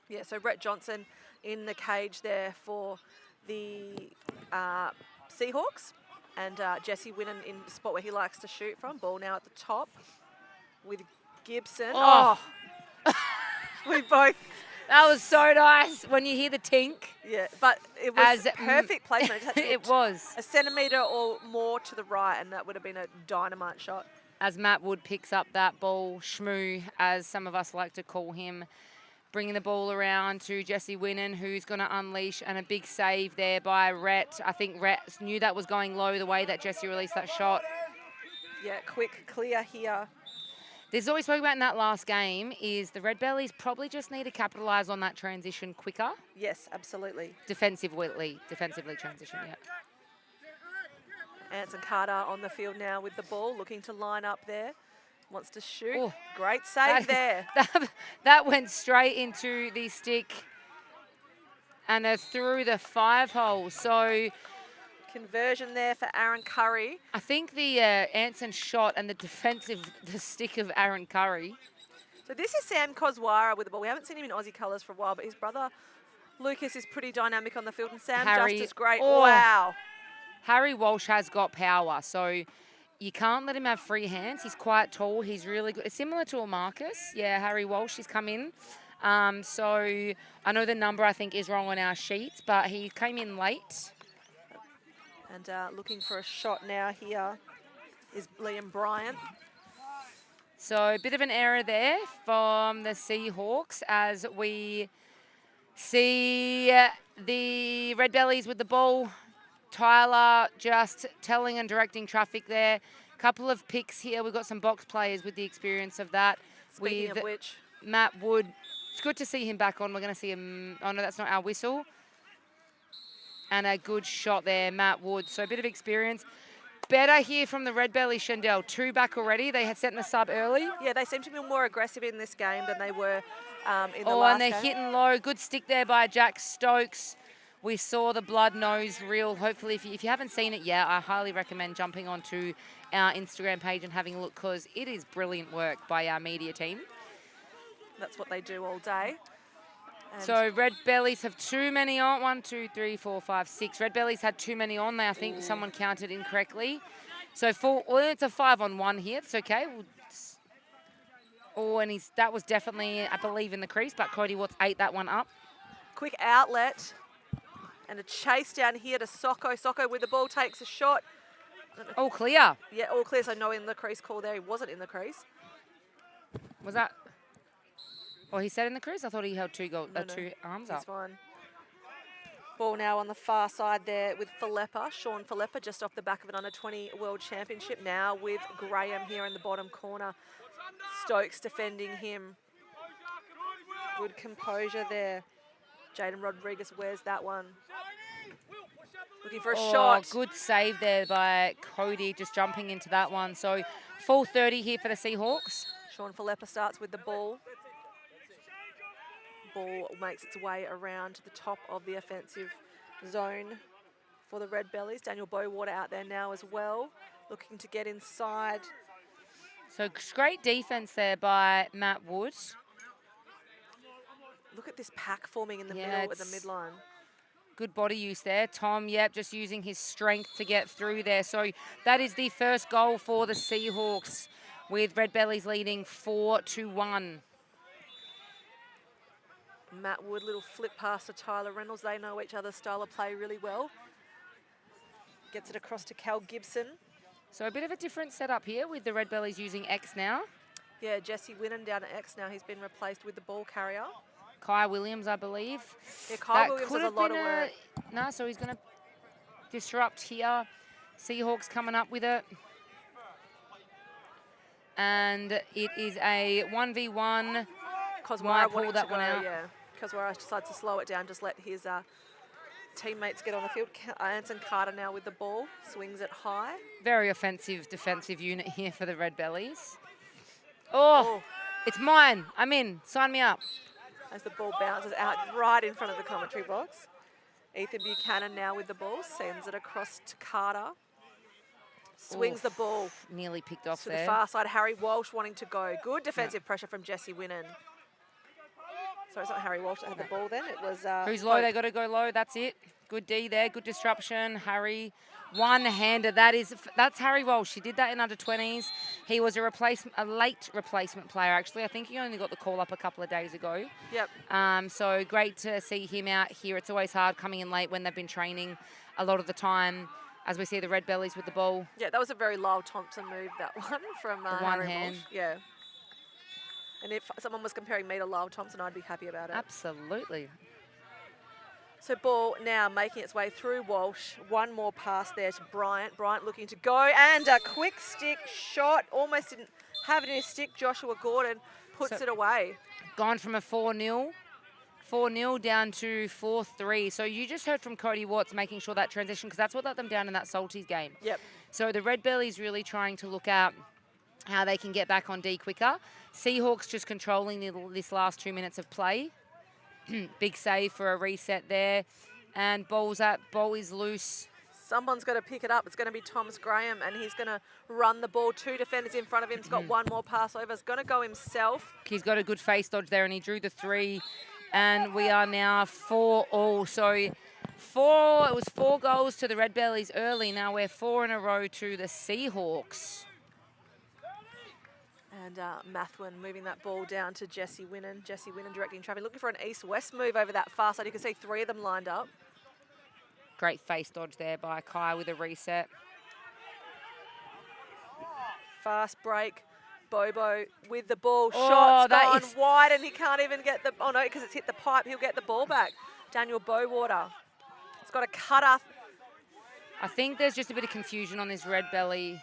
Speaker 1: Yeah, so Brett Johnson in the cage there for the Seahawks. And Jesse Winnan in the spot where he likes to shoot from. Ball now at the top with Gibson. Oh. We both.
Speaker 2: That was so nice when you hear the tink.
Speaker 1: Yeah, but it was perfect placement.
Speaker 2: It was.
Speaker 1: A centimetre or more to the right, and that would have been a dynamite shot.
Speaker 2: As Matt Wood picks up that ball, Shmoo, as some of us like to call him, bringing the ball around to Jesse Winnan, who's going to unleash, and a big save there by Rhett. I think Rhett knew that was going low the way that Jesse released that shot.
Speaker 1: Yeah, quick clear here.
Speaker 2: There's always spoke about in that last game is the Red Bellies probably just need to capitalise on that transition quicker.
Speaker 1: Yes, absolutely.
Speaker 2: Defensively transition, yeah.
Speaker 1: Anson Carter on the field now with the ball, looking to line up there. Wants to shoot.
Speaker 2: Oh,
Speaker 1: great save there.
Speaker 2: That went straight into the stick and through the 5-hole. So
Speaker 1: conversion there for Aaron Curry.
Speaker 2: I think the Anson shot and the stick of Aaron Curry.
Speaker 1: So this is Sam Koswara with the ball. We haven't seen him in Aussie colours for a while, but his brother Lucas is pretty dynamic on the field, and Sam just as great.
Speaker 2: Oh.
Speaker 1: Wow.
Speaker 2: Harry Walsh has got power, so you can't let him have free hands. He's quite tall. He's really good. It's similar to a Marcus. Yeah, Harry Walsh has come in. So I know the number, I think, is wrong on our sheets, but he came in late.
Speaker 1: And looking for a shot now here is Liam Bryant.
Speaker 2: So a bit of an error there from the Seahawks as we see the Red Bellies with the ball. Tyler just telling and directing traffic there. Couple of picks here. We've got some box players with the experience of that.
Speaker 1: Speaking of which,
Speaker 2: Matt Wood. It's good to see him back on. We're going to see him. Oh, no, that's not our whistle. And a good shot there, Matt Wood. So a bit of experience. Better here from the Red Belly, Shandell. 2 back already. They had set in the sub early.
Speaker 1: Yeah, they seem to be more aggressive in this game than they were in the last
Speaker 2: and they're
Speaker 1: game.
Speaker 2: hitting low. Good stick there by Jack Stokes. We saw the blood nose reel. Hopefully, if you haven't seen it yet, I highly recommend jumping onto our Instagram page and having a look, because it is brilliant work by our media team.
Speaker 1: That's what they do all day. And
Speaker 2: so Red Bellies have too many on. 1, 2, 3, 4, 5, 6. Red Bellies had too many on there. I think someone counted incorrectly. So it's a 5-on-1 here. It's okay. And that was definitely, I believe, in the crease, but Cody Watts ate that one up.
Speaker 1: Quick outlet. And a chase down here to Socko. Socko with the ball takes a shot.
Speaker 2: All clear.
Speaker 1: Yeah, all clear, so no in the crease call there. He wasn't in the crease.
Speaker 2: Was that? Oh, he said in the crease? I thought he held two arms up.
Speaker 1: He's fine. Ball now on the far side there with Falepa, Sean Falepa, just off the back of an under-20 World Championship. Now with Graham here in the bottom corner. Stokes defending him. Good composure there. Jaden Rodriguez wears that one. Looking for a shot.
Speaker 2: Good save there by Cody, just jumping into that one. So full 30 here for the Seahawks.
Speaker 1: Sean Falepa starts with the ball. Ball makes its way around the top of the offensive zone for the Red Bellies. Daniel Bowater out there now as well, looking to get inside.
Speaker 2: So great defense there by Matt Wood.
Speaker 1: Look at this pack forming in the middle at the midline.
Speaker 2: Good body use there. Tom, just using his strength to get through there. So that is the first goal for the Seahawks, with Red Bellies leading 4-1.
Speaker 1: Matt Wood, little flip pass to Tyler Reynolds. They know each other's style of play really well. Gets it across to Cal Gibson.
Speaker 2: So a bit of a different setup here with the Red Bellies using X now.
Speaker 1: Yeah, Jesse Winnan down at X now. He's been replaced with the ball carrier.
Speaker 2: Kai Williams, I believe.
Speaker 1: Yeah, Kai Williams has a lot of work.
Speaker 2: No, so he's going to disrupt here. Seahawks coming up with it. And it is a 1v1.
Speaker 1: Koswara
Speaker 2: pull that one out.
Speaker 1: Yeah, Koswara decides to slow it down, just let his teammates get on the field. Anson Carter now with the ball, swings it high.
Speaker 2: Very offensive defensive unit here for the Red Bellies. Oh, it's mine. I'm in. Sign me up.
Speaker 1: As the ball bounces out right in front of the commentary box. Ethan Buchanan now with the ball, sends it across to Carter. Swings the ball.
Speaker 2: Nearly picked off
Speaker 1: to
Speaker 2: there.
Speaker 1: the far side. Harry Walsh wanting to go. Good defensive pressure from Jesse Winnan. Sorry, it's not Harry Walsh that had the ball then. It was...
Speaker 2: Who's low? They got to go low. That's it. Good D there. Good disruption. Harry, one-hander. That's Harry Walsh. He did that in under-20s. He was a late replacement player, actually. I think he only got the call up a couple of days ago.
Speaker 1: Yep.
Speaker 2: So great to see him out here. It's always hard coming in late when they've been training a lot of the time, as we see the Red Bellies with the ball.
Speaker 1: Yeah, that was a very Lyle Thompson move, that one, from
Speaker 2: one
Speaker 1: Harry
Speaker 2: hand.
Speaker 1: Walsh. Yeah. And if someone was comparing me to Lyle Thompson, I'd be happy about it.
Speaker 2: Absolutely.
Speaker 1: So ball now making its way through Walsh. One more pass there to Bryant. Bryant looking to go, and a quick stick shot. Almost didn't have it in his stick. Joshua Gordon puts it away.
Speaker 2: Gone from a 4-0 down to 4-3. So you just heard from Cody Watts making sure that transition, because that's what let them down in that Salties game.
Speaker 1: Yep.
Speaker 2: So the Red Bellies really trying to look at how they can get back on D quicker. Seahawks just controlling this last 2 minutes of play. Big save for a reset there. And ball is loose.
Speaker 1: Someone's got to pick it up. It's going to be Thomas Graham, and he's going to run the ball. Two defenders in front of him. He's got one more pass over. He's going to go himself.
Speaker 2: He's got a good face dodge there, and he drew the 3. And we are now 4-4. So it was 4 goals to the Red Bellies early. Now we're 4 in a row to the Seahawks.
Speaker 1: And Mathwin moving that ball down to Jesse Winnan. Jesse Winnan directing traffic, looking for an east-west move over that far side. You can see 3 of them lined up.
Speaker 2: Great face dodge there by Kai with a reset.
Speaker 1: Fast break. Bobo with the ball. Shot's gone wide, and he can't even get the... Oh, no, because it's hit the pipe. He'll get the ball back. Daniel Bowater. He's got a cutter.
Speaker 2: I think there's just a bit of confusion on this Red Belly.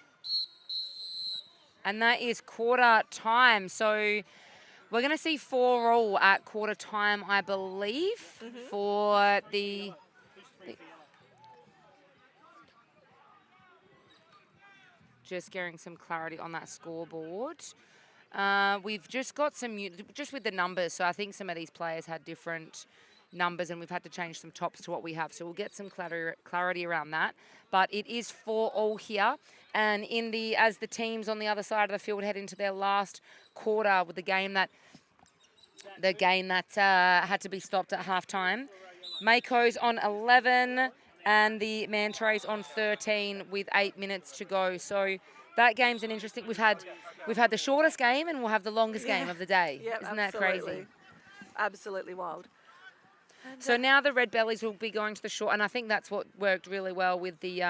Speaker 2: And that is quarter time. So we're going to see 4 all at quarter time, I believe, for the... Just getting some clarity on that scoreboard. We've just got just with the numbers. So I think some of these players had different numbers, and we've had to change some tops to what we have. So we'll get some clarity around that. But it is 4 all here. And as the teams on the other side of the field head into their last quarter with the game that had to be stopped at halftime. Makos on 11, and the Mantrays on 13 with 8 minutes to go. So that game's an interesting. We've had the shortest game and we'll have the longest game of the day.
Speaker 1: Yeah,
Speaker 2: Isn't that
Speaker 1: absolutely.
Speaker 2: crazy?
Speaker 1: Absolutely wild. And,
Speaker 2: So now the Red Bellies will be going to the short, and I think that's what worked really well with the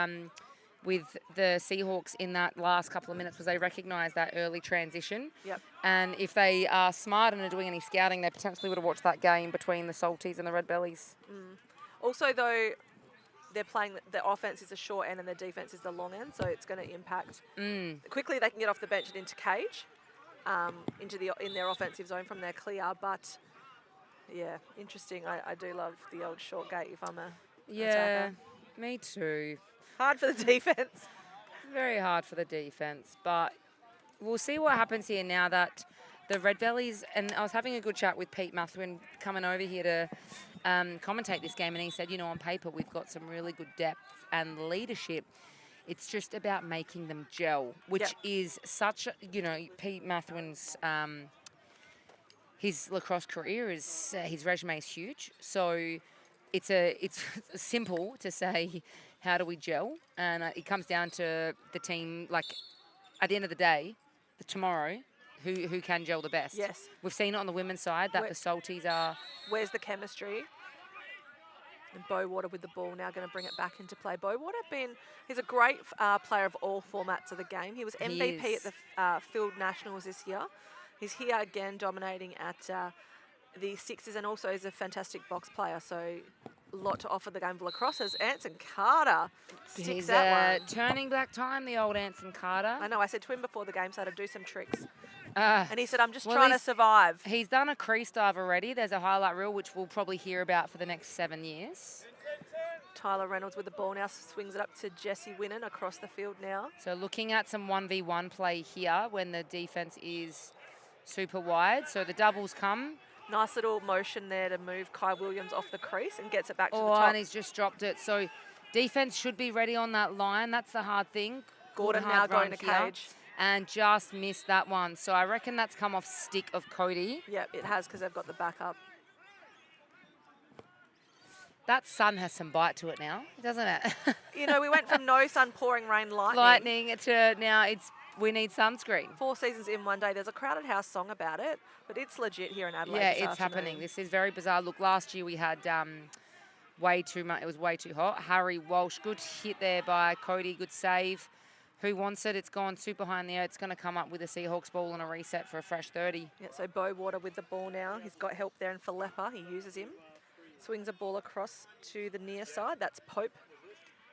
Speaker 2: Seahawks in that last couple of minutes was they recognised that early transition.
Speaker 1: Yep.
Speaker 2: And if they are smart and are doing any scouting, they potentially would have watched that game between the Salties and the Red Bellies.
Speaker 1: Also, though, they're playing the offense is the short end and the defense is the long end, so it's going to impact. Quickly, they can get off the bench and into cage, in their offensive zone from their clear. But yeah, interesting. I do love the old short gate if I'm a attacker.
Speaker 2: Me too.
Speaker 1: Hard for the defense.
Speaker 2: Very hard for the defense, but we'll see what happens here now that the Red Bellies, and I was having a good chat with Pete Mathwin coming over here to commentate this game, and he said, on paper we've got some really good depth and leadership. It's just about making them gel, which is such, Pete Mathwin's, his lacrosse career is, his resume is huge. So it's simple to say, how do we gel? And it comes down to the team, like, at the end of the day, tomorrow, who can gel the best.
Speaker 1: Yes.
Speaker 2: We've seen it on the women's side that the Salties are...
Speaker 1: Where's the chemistry? And Bowater with the ball now going to bring it back into play. Bowater he's a great player of all formats of the game. He was MVP at the Field Nationals this year. He's here again dominating at the Sixers and also is a fantastic box player. So a lot to offer the game of lacrosse as Anson Carter sticks that one.
Speaker 2: Turning back time, the old Anson Carter.
Speaker 1: I know, I said to him before the game started, do some tricks.
Speaker 2: And
Speaker 1: he said, I'm just trying to survive.
Speaker 2: He's done a crease dive already. There's a highlight reel, which we'll probably hear about for the next 7 years.
Speaker 1: Tyler Reynolds with the ball now, swings it up to Jesse Winnan across the field now.
Speaker 2: So looking at some 1v1 play here when the defense is super wide. So the doubles come.
Speaker 1: Nice little motion there to move Kai Williams off the crease and gets it back to the
Speaker 2: Oh,
Speaker 1: top.
Speaker 2: and he's just dropped it. So defense should be ready on that line. That's the hard thing.
Speaker 1: Gordon now going to cage.
Speaker 2: And just missed that one. So I reckon that's come off stick of Cody.
Speaker 1: Yep, it has because they've got the backup.
Speaker 2: That sun has some bite to it now, doesn't it?
Speaker 1: We went from no sun, pouring rain,
Speaker 2: lightning to now we need sunscreen.
Speaker 1: 4 seasons in one day. There's a Crowded House song about it, but it's legit here in Adelaide.
Speaker 2: Yeah,
Speaker 1: this
Speaker 2: it's
Speaker 1: afternoon.
Speaker 2: happening. This is very bizarre. Look, last year we had way too much. It was way too hot. Harry Walsh, good hit there by Cody. Good save. Who wants it? It's gone super high in the air. It's going to come up with a Seahawks ball and a reset for a fresh 30.
Speaker 1: Yeah, so Bowater with the ball now. He's got help there, and Falepa, he uses him. Swings a ball across to the near side. That's Pope.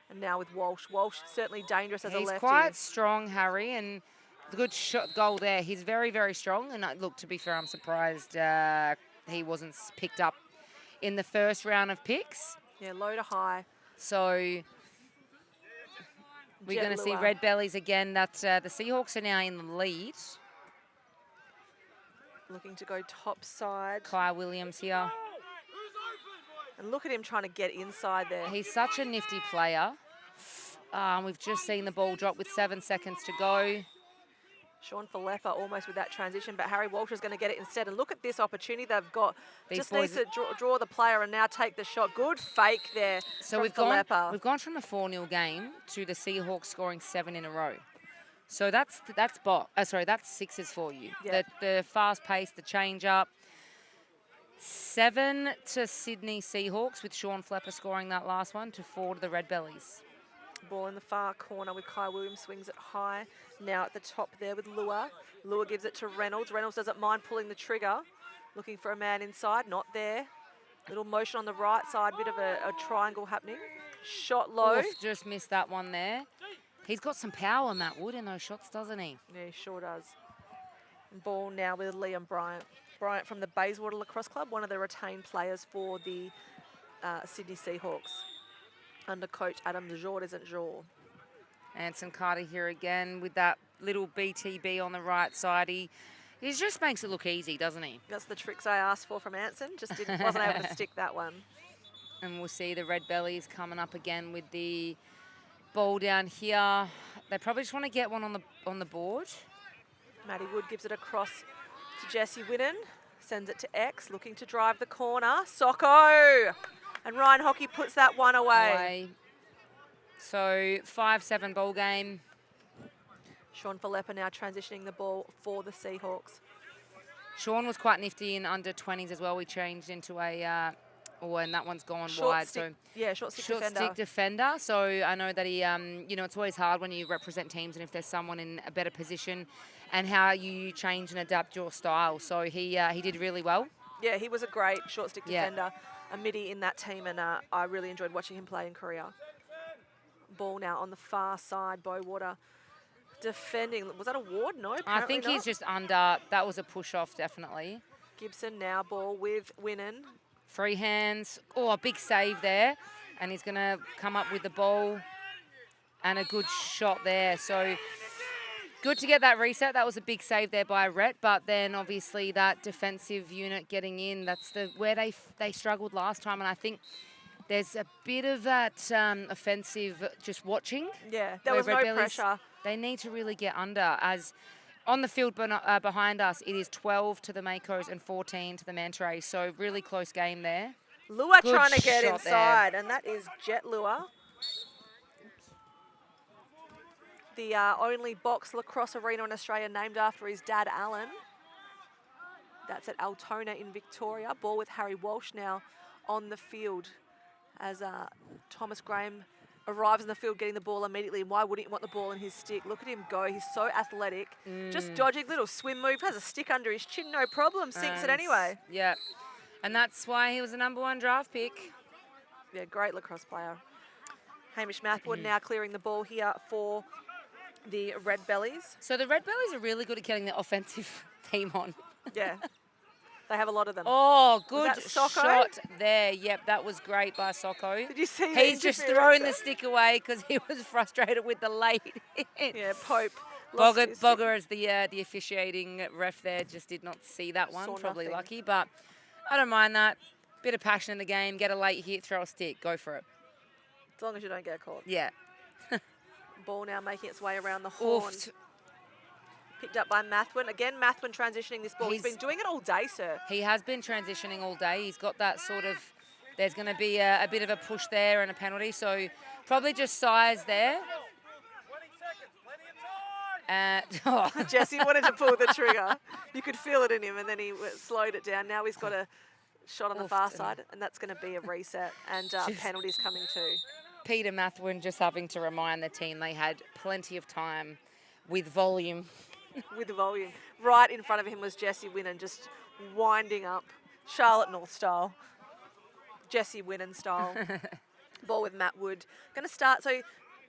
Speaker 1: And now with Walsh. Walsh certainly dangerous as a lefty.
Speaker 2: He's quite strong, Harry, and the good shot goal there. He's very, very strong. And look, to be fair, I'm surprised he wasn't picked up in the first round of picks.
Speaker 1: Yeah, low to high.
Speaker 2: So we're going to see Red Bellies again. That's the Seahawks are now in the lead.
Speaker 1: Looking to go top side.
Speaker 2: Kai Williams here.
Speaker 1: And look at him trying to get inside there.
Speaker 2: He's such a nifty player. We've just seen the ball drop with 7 seconds to go.
Speaker 1: Sean Falepa almost with that transition, but Harry Walsh is going to get it instead. And look at this opportunity they've got. Just needs to draw the player and now take the shot. Good fake there from Falepa.
Speaker 2: We've gone from a 4-0 game to the Seahawks scoring 7 in a row. So that's sixes for you.
Speaker 1: Yep.
Speaker 2: The fast pace, the change up. 7 to Sydney Seahawks with Sean Flepper scoring that last one to 4 to the Red Bellies.
Speaker 1: Ball in the far corner with Kai Williams, swings it high. Now at the top there with Lua. Lua gives it to Reynolds. Reynolds doesn't mind pulling the trigger. Looking for a man inside, not there. Little motion on the right side, bit of a triangle happening. Shot low.
Speaker 2: Oof, just missed that one there. He's got some power, Matt Wood, in those shots, doesn't he?
Speaker 1: Yeah, he sure does. And ball now with Liam Bryant. Bryant from the Bayswater Lacrosse Club, one of the retained players for the Sydney Seahawks. Under coach Adam Jour isn't Jour.
Speaker 2: Anson Carter here again with that little BTB on the right side. He just makes it look easy, doesn't he?
Speaker 1: That's the tricks I asked for from Anson. Just wasn't able to stick that one.
Speaker 2: And we'll see the Red Bellies coming up again with the ball down here. They probably just want to get one on the board.
Speaker 1: Matty Wood gives it across to Jesse Winnan. Sends it to X, looking to drive the corner. Socko! And Ryan Hockey puts that one away.
Speaker 2: So 5-7 ball game.
Speaker 1: Sean Philippa now transitioning the ball for the Seahawks.
Speaker 2: Sean was quite nifty in under 20s as well. We changed into a, and that one's gone
Speaker 1: Short
Speaker 2: wide.
Speaker 1: stick, short stick
Speaker 2: Short
Speaker 1: defender.
Speaker 2: stick defender. So I know that he, it's always hard when you represent teams and if there's someone in a better position and how you change and adapt your style. So he did really well.
Speaker 1: Yeah, he was a great short stick defender, a midi in that team, and I really enjoyed watching him play in Korea. Ball now on the far side, Bowater defending. Was that a Ward? No,
Speaker 2: I think
Speaker 1: not.
Speaker 2: he's just under. That was a push-off, definitely.
Speaker 1: Gibson now ball with Winnan.
Speaker 2: Free hands. Oh, a big save there. And he's going to come up with the ball and a good shot there. So good to get that reset. That was a big save there by Rhett. But then obviously that defensive unit getting in, that's where they struggled last time. And I think there's a bit of that offensive just watching.
Speaker 1: Yeah, there was no pressure.
Speaker 2: They need to really get under as on the field behind us, it is 12 to the Makos and 14 to the Manta Rays. So really close game there.
Speaker 1: Lua
Speaker 2: Good
Speaker 1: trying to get
Speaker 2: shot
Speaker 1: inside,
Speaker 2: there.
Speaker 1: and that is Jet Lua. The only box lacrosse arena in Australia named after his dad, Alan. That's at Altona in Victoria. Ball with Harry Walsh now on the field as Thomas Graham arrives in the field getting the ball immediately. And why wouldn't he want the ball in his stick? Look at him go. He's so athletic. Just dodging, little swim move. Has a stick under his chin, no problem. Sinks it anyway.
Speaker 2: Yeah. And that's why he was the #1 draft pick.
Speaker 1: Yeah, great lacrosse player. Hamish Mathwood now clearing the ball here for the Red Bellies.
Speaker 2: So the Red Bellies are really good at getting the offensive team on.
Speaker 1: Yeah. They have a lot of them.
Speaker 2: Oh, good
Speaker 1: that Socko?
Speaker 2: shot there. Yep, that was great by Socko.
Speaker 1: Did you see
Speaker 2: He's just throwing the stick away because he was frustrated with the late hit.
Speaker 1: Yeah, Pope.
Speaker 2: Bogger as the officiating ref there just did not see that one.
Speaker 1: Saw
Speaker 2: Probably
Speaker 1: nothing.
Speaker 2: lucky, but I don't mind that. Bit of passion in the game. Get a late hit, throw a stick, go for it.
Speaker 1: As long as you don't get caught.
Speaker 2: Yeah.
Speaker 1: Ball now making its way around the horn.
Speaker 2: Oofed.
Speaker 1: Picked up by Mathwin. Again, Mathwin transitioning this ball. He's been doing it all day, sir.
Speaker 2: He has been transitioning all day. He's got that sort of, there's going to be a bit of a push there and a penalty. So probably just size there.
Speaker 1: Jesse wanted to pull the trigger. You could feel it in him, and then he slowed it down. Now he's got a shot on the far side, and that's going to be a reset. And penalties coming too.
Speaker 2: Peter Mathwin just having to remind the team they had plenty of time with volume.
Speaker 1: With the volume. Right in front of him was Jesse Winnan, just winding up. Charlotte North style. Jesse Winnan style. Ball with Matt Wood. Going to start. So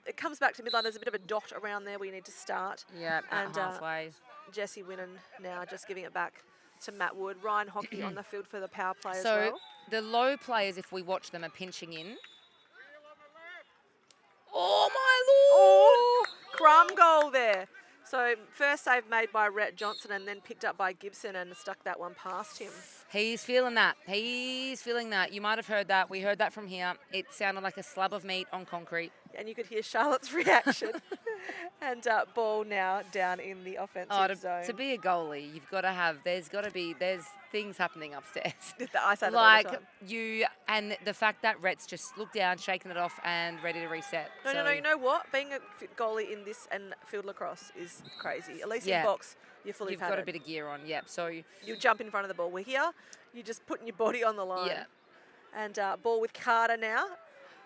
Speaker 1: it comes back to midline. There's a bit of a dot around there where you need to start.
Speaker 2: Yeah,
Speaker 1: and
Speaker 2: halfway.
Speaker 1: Jesse Winnan now just giving it back to Matt Wood. Ryan Hockey on the field for the power play as well.
Speaker 2: So the low players, if we watch them, are pinching in. Oh, my Lord!
Speaker 1: Oh, crumb goal there. So first save made by Rhett Johnson and then picked up by Gibson and stuck that one past him.
Speaker 2: He's feeling that. He's feeling that. You might have heard that. We heard that from here. It sounded like a slab of meat on concrete.
Speaker 1: And you could hear Charlotte's reaction. And ball now down in the offensive zone.
Speaker 2: To be a goalie, you've got to have, there's things happening upstairs.
Speaker 1: I say that all the
Speaker 2: Like
Speaker 1: time.
Speaker 2: and the fact that Rhett's just looked down, shaking it off and ready to reset.
Speaker 1: No, you know what? Being a goalie in this and field lacrosse is crazy. At least in box, you're fully
Speaker 2: You've got a bit of gear on, yep. So
Speaker 1: you jump in front of the ball. We're here, you're just putting your body on the line.
Speaker 2: Yeah.
Speaker 1: And ball with Carter now.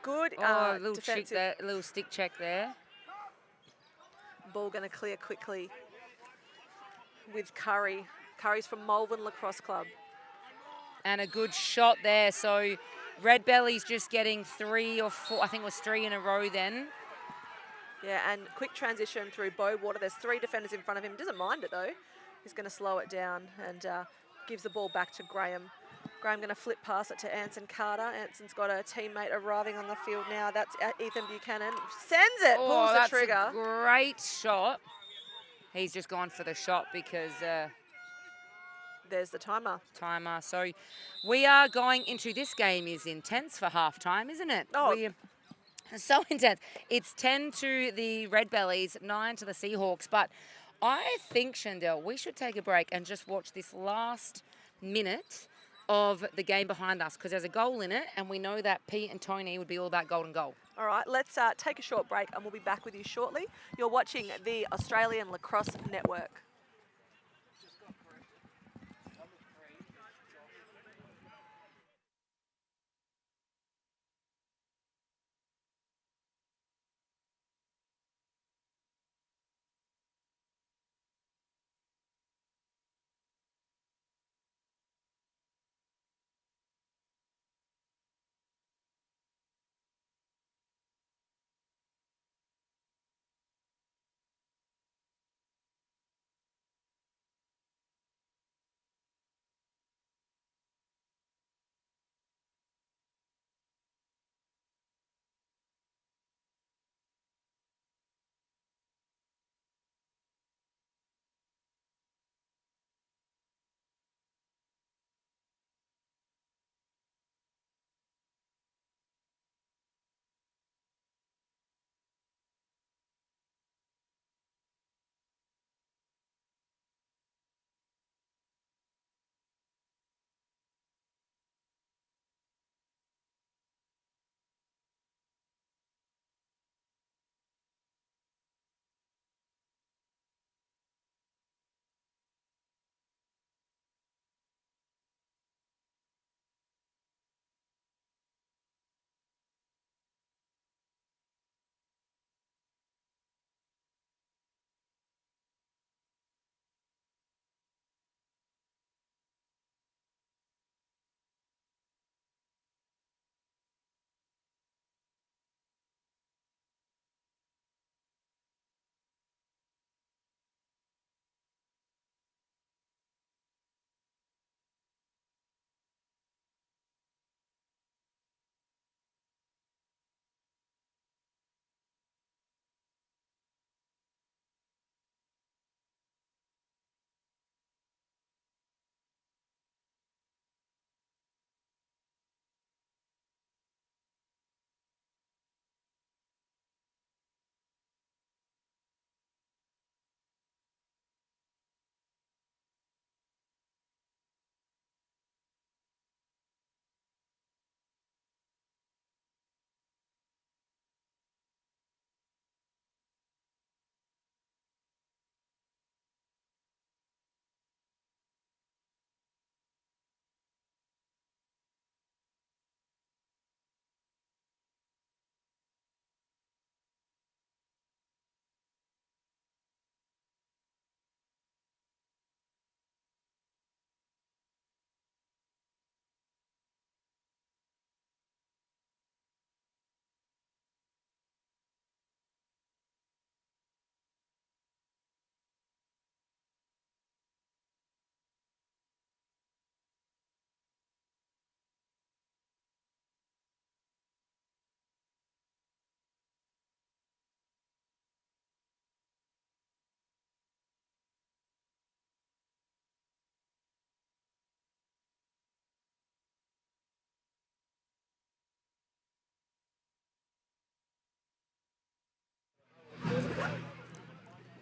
Speaker 1: Good
Speaker 2: little
Speaker 1: defensive.
Speaker 2: there, a little stick check there.
Speaker 1: Ball going to clear quickly with Curry. Curry's from Melbourne Lacrosse Club.
Speaker 2: And a good shot there. So Red Belly's just getting 3 or 4, I think it was 3 in a row then.
Speaker 1: Yeah, and quick transition through Bowater. There's 3 defenders in front of him. Doesn't mind it though. He's going to slow it down and gives the ball back to Graham. Graham going to flip past it to Anson Carter. Anson's got a teammate arriving on the field now. That's Ethan Buchanan. Sends it, pulls the trigger.
Speaker 2: That's a great shot. He's just gone for the shot because...
Speaker 1: there's the timer.
Speaker 2: So we are going into, this game is intense for halftime, isn't it?
Speaker 1: Oh.
Speaker 2: So intense. It's 10 to the Red Bellies, 9 to the Seahawks. But I think, Shandell, we should take a break and just watch this last minute of the game behind us because there's a goal in it, and we know that Pete and Tony would be all about golden goal.
Speaker 1: All right, let's take a short break and we'll be back with you shortly. You're watching the Australian Lacrosse Network.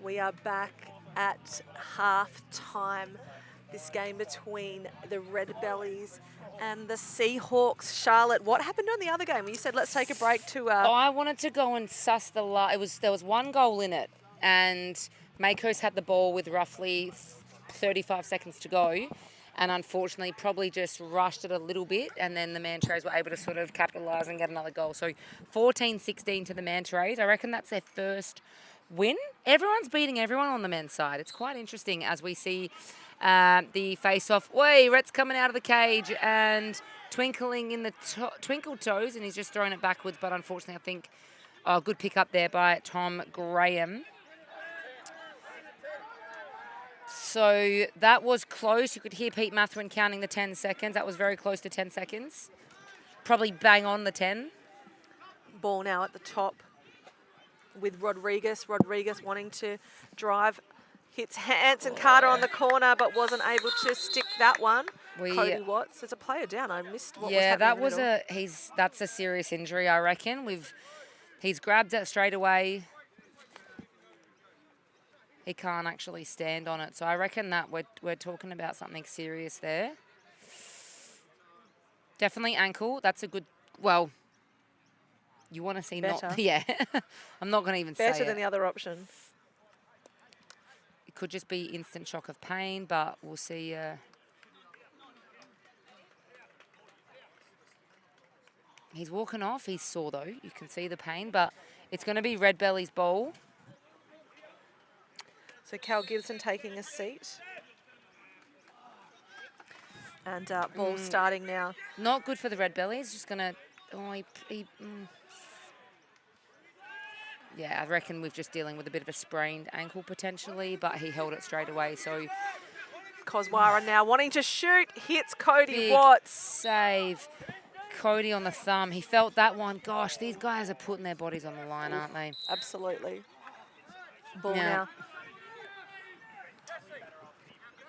Speaker 1: We are back at half time. This game between the Red Bellies and the Seahawks. Charlotte, what happened on the other game? You said let's take a break to.
Speaker 2: I wanted to go and suss there was one goal in it, and Makos had the ball with roughly 35 seconds to go, and unfortunately probably just rushed it a little bit, and then the Mantrays were able to sort of capitalise and get another goal. So 14-16 to the Mantrays. I reckon that's their first win. Everyone's beating everyone on the men's side. It's quite interesting as we see the face-off. Wait, Rhett's coming out of the cage and twinkling in the twinkle toes, and he's just throwing it backwards. But unfortunately, I think good pick up there by Tom Graham. So that was close. You could hear Pete Matherin counting the 10 seconds. That was very close to 10 seconds. Probably bang on the 10.
Speaker 1: Ball now at the top with Rodriguez. Rodriguez wanting to drive. Hits Hanson Carter on the corner, but wasn't able to stick that one. Cody Watts. There's a player down. I missed what was happening.
Speaker 2: Yeah, that's a serious injury, I reckon. He's grabbed it straight away. He can't actually stand on it. So I reckon that we're talking about something serious there. Definitely ankle. That's a good, well, you want to see
Speaker 1: Better.
Speaker 2: not, yeah. I'm not going to even say
Speaker 1: Better
Speaker 2: it.
Speaker 1: than the other option.
Speaker 2: It could just be instant shock of pain, but we'll see. He's walking off. He's sore, though. You can see the pain, but it's going to be Red Belly's ball.
Speaker 1: So Cal Gibson taking a seat. And ball starting now.
Speaker 2: Not good for the Red Bellies. Just going to, yeah, I reckon we're just dealing with a bit of a sprained ankle potentially, but he held it straight away. So
Speaker 1: Koswara now wanting to shoot, hits Cody
Speaker 2: big
Speaker 1: Watts.
Speaker 2: save. Cody on the thumb. He felt that one. Gosh, these guys are putting their bodies on the line, aren't they?
Speaker 1: Absolutely. Ball
Speaker 2: Yeah.
Speaker 1: now.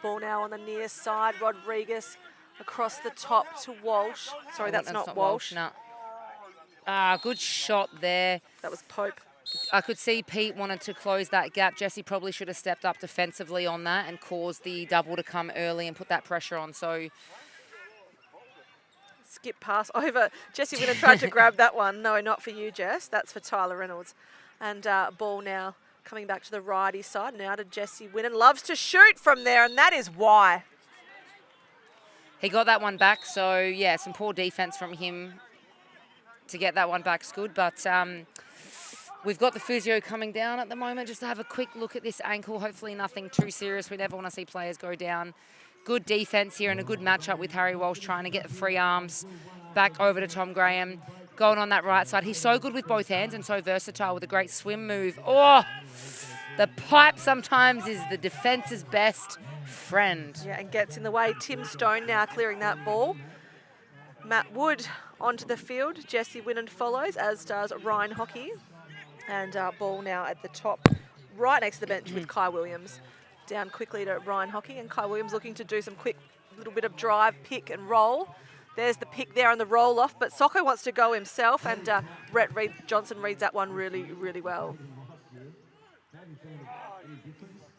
Speaker 1: Ball now on the near side. Rodriguez across the top to Walsh. Sorry, that's not Walsh.
Speaker 2: No. Good shot there.
Speaker 1: That was Pope.
Speaker 2: I could see Pete wanted to close that gap. Jesse probably should have stepped up defensively on that and caused the double to come early and put that pressure on. So
Speaker 1: Skip pass over. Jesse Winner tried to grab that one. No, not for you, Jess. That's for Tyler Reynolds. And ball now coming back to the righty side. Now to Jesse Winner. Loves to shoot from there, and that is why.
Speaker 2: he got that one back. So, yeah, some poor defense from him to get that one back is good. But we've got the physio coming down at the moment just to have a quick look at this ankle. Hopefully nothing too serious. We never want to see players go down. Good defense here and a good matchup with Harry Walsh trying to get the free arms back over to Tom Graham. Going on that right side. He's so good with both hands and so versatile with a great swim move. Oh, the pipe sometimes is the defence's best friend.
Speaker 1: Yeah, and gets in the way. Tim Stone now clearing that ball. Matt Wood onto the field. Jesse Winnan follows, as does Ryan Hockey. And ball now at the top, right next to the bench with Kai Williams. Down quickly to Ryan Hockey, and Kai Williams looking to do some quick little bit of drive, pick and roll. There's the pick there and the roll off, but Socko wants to go himself, and Rhett Johnson reads that one really, really well.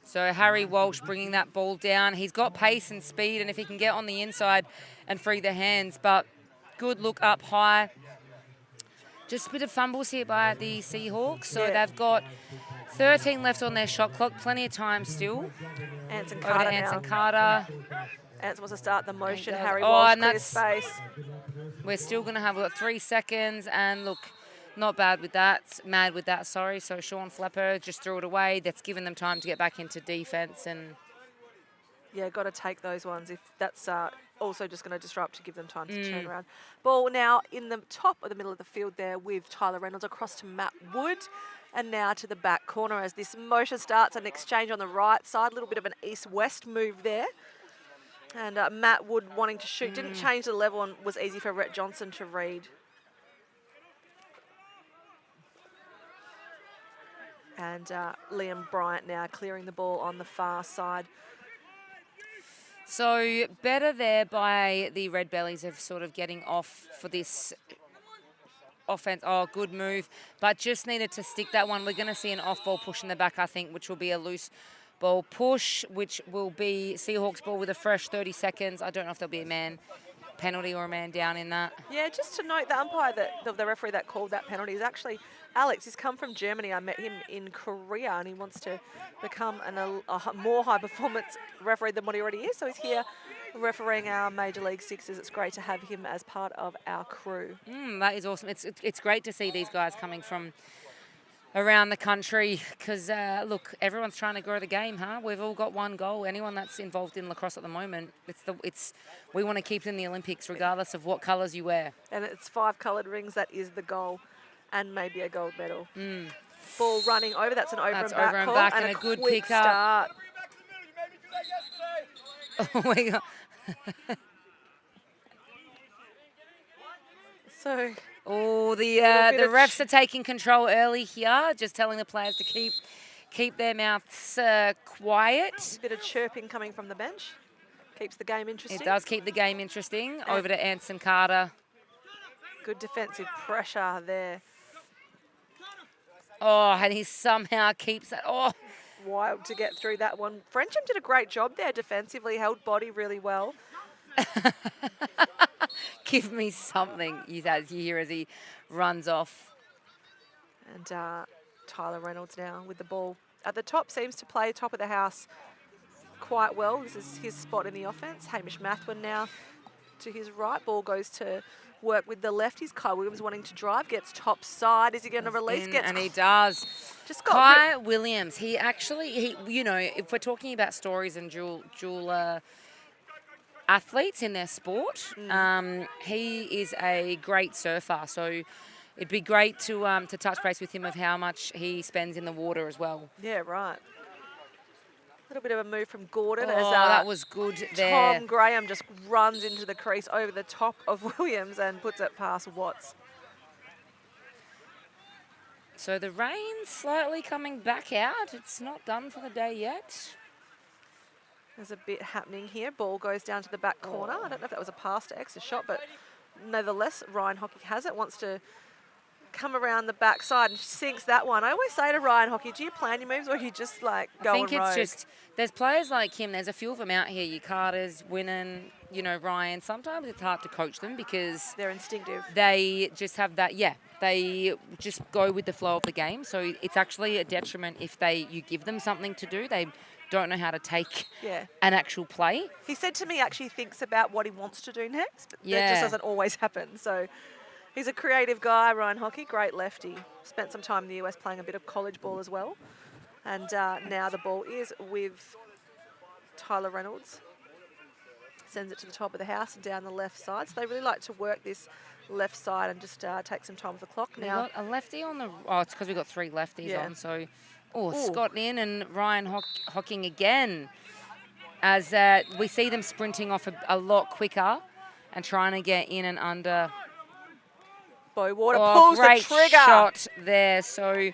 Speaker 2: So Harry Walsh bringing that ball down. He's got pace and speed, and if he can get on the inside and free the hands, but good look up high. Just a bit of fumbles here by the Seahawks. So they've got 13 left on their shot clock. Plenty of time still.
Speaker 1: Anson
Speaker 2: Over
Speaker 1: Carter
Speaker 2: to Anson
Speaker 1: now.
Speaker 2: Carter.
Speaker 1: Anson wants to start the motion.
Speaker 2: goes.
Speaker 1: Harry
Speaker 2: Oh,
Speaker 1: Walsh
Speaker 2: and
Speaker 1: clears
Speaker 2: that's-
Speaker 1: space.
Speaker 2: We're still going to have 3 seconds. And look, not bad with that. Mad with that, sorry. So Sean Flepper just threw it away. That's given them time to get back into defence. And
Speaker 1: Yeah, got to take those ones if that's also just going to disrupt to give them time to turn around. Ball now in the top of the middle of the field there with Tyler Reynolds across to Matt Wood. And now to the back corner as this motion starts, an exchange on the right side, a little bit of an east-west move there. And Matt Wood wanting to shoot, didn't change the level and was easy for Rhett Johnson to read. And Liam Bryant now clearing the ball on the far side.
Speaker 2: so better there by the Red Bellies of sort of getting off for this offense. Oh, good move, but just needed to stick that one. We're going to see an off-ball push in the back, I think, which will be a loose ball push, which will be Seahawks ball with a fresh 30 seconds. I don't know if there'll be a man penalty or a man down in that.
Speaker 1: Yeah, just to note, the umpire, the referee that called that penalty is actually Alex. He's come from Germany. I met him in Korea, and he wants to become a more high-performance referee than what he already is. So he's here refereeing our Major League Sixes. It's great to have him as part of our crew.
Speaker 2: That is awesome. It's great to see these guys coming from around the country because, look, everyone's trying to grow the game, huh? We've all got one goal. Anyone that's involved in lacrosse at the moment, we want to keep it in the Olympics regardless of what colours you wear.
Speaker 1: And it's 5 coloured rings. That is the goal, and maybe a gold medal. Ball running over. That's an over
Speaker 2: That's
Speaker 1: and back
Speaker 2: over and
Speaker 1: call,
Speaker 2: back
Speaker 1: and
Speaker 2: and
Speaker 1: a
Speaker 2: a good
Speaker 1: quick
Speaker 2: pick up.
Speaker 1: start.
Speaker 2: Oh my God.
Speaker 1: So
Speaker 2: Oh, the
Speaker 1: bit of
Speaker 2: refs are taking control early here, just telling the players to keep their mouths quiet.
Speaker 1: a bit of chirping coming from the bench. Keeps the game interesting.
Speaker 2: It does keep the game interesting. Over to Anson Carter.
Speaker 1: Good defensive pressure there.
Speaker 2: Oh, and he somehow keeps that. Oh,
Speaker 1: Wild to get through that one. Frencham did a great job there defensively, held body really well.
Speaker 2: Give me something, you hear as he runs off.
Speaker 1: And Tyler Reynolds now with the ball at the top, seems to play top of the house quite well. This is his spot in the offense. Hamish Mathwin now to his right. Ball goes to work with the lefties. Kai Williams wanting to drive, gets top side. Is he going to release?
Speaker 2: And he does.
Speaker 1: Just got
Speaker 2: Kai Williams, he you know, if we're talking about stories and dual athletes in their sport, he is a great surfer. So it'd be great to touch base with him of how much he spends in the water as well.
Speaker 1: Yeah, right. A little bit of a move from Gordon as
Speaker 2: that was good there.
Speaker 1: Tom Graham just runs into the crease over the top of Williams and puts it past Watts.
Speaker 2: So the rain's slightly coming back out. It's not done for the day yet.
Speaker 1: There's a bit happening here. Ball goes down to the back corner. I don't know if that was a pass to extra shot, but nevertheless, Ryan Hockey has it. Wants to come around the backside and sinks that one. I always say to Ryan Hockey, do you plan your moves or you just like go on road?
Speaker 2: I think it's just, there's players like him, there's a few of them out here, your Carters, Winnan, you know, Ryan. Sometimes it's hard to coach them because
Speaker 1: they're instinctive.
Speaker 2: They just have that, they just go with the flow of the game. So it's actually a detriment if you give them something to do. They don't know how to take an actual play.
Speaker 1: He said to me actually thinks about what he wants to do next, but that just doesn't always happen. So he's a creative guy, Ryan Hockey, great lefty. Spent some time in the US playing a bit of college ball as well. And now the ball is with Tyler Reynolds. Sends it to the top of the house and down the left side. So they really like to work this left side and just take some time off the clock. Now
Speaker 2: we've got a lefty on the... Oh, it's because we've got 3 lefties on, so... Oh, Scott in and Ryan Hocking again. As we see them sprinting off a lot quicker and trying to get in and under...
Speaker 1: Bowater pulls the trigger.
Speaker 2: Great shot there. So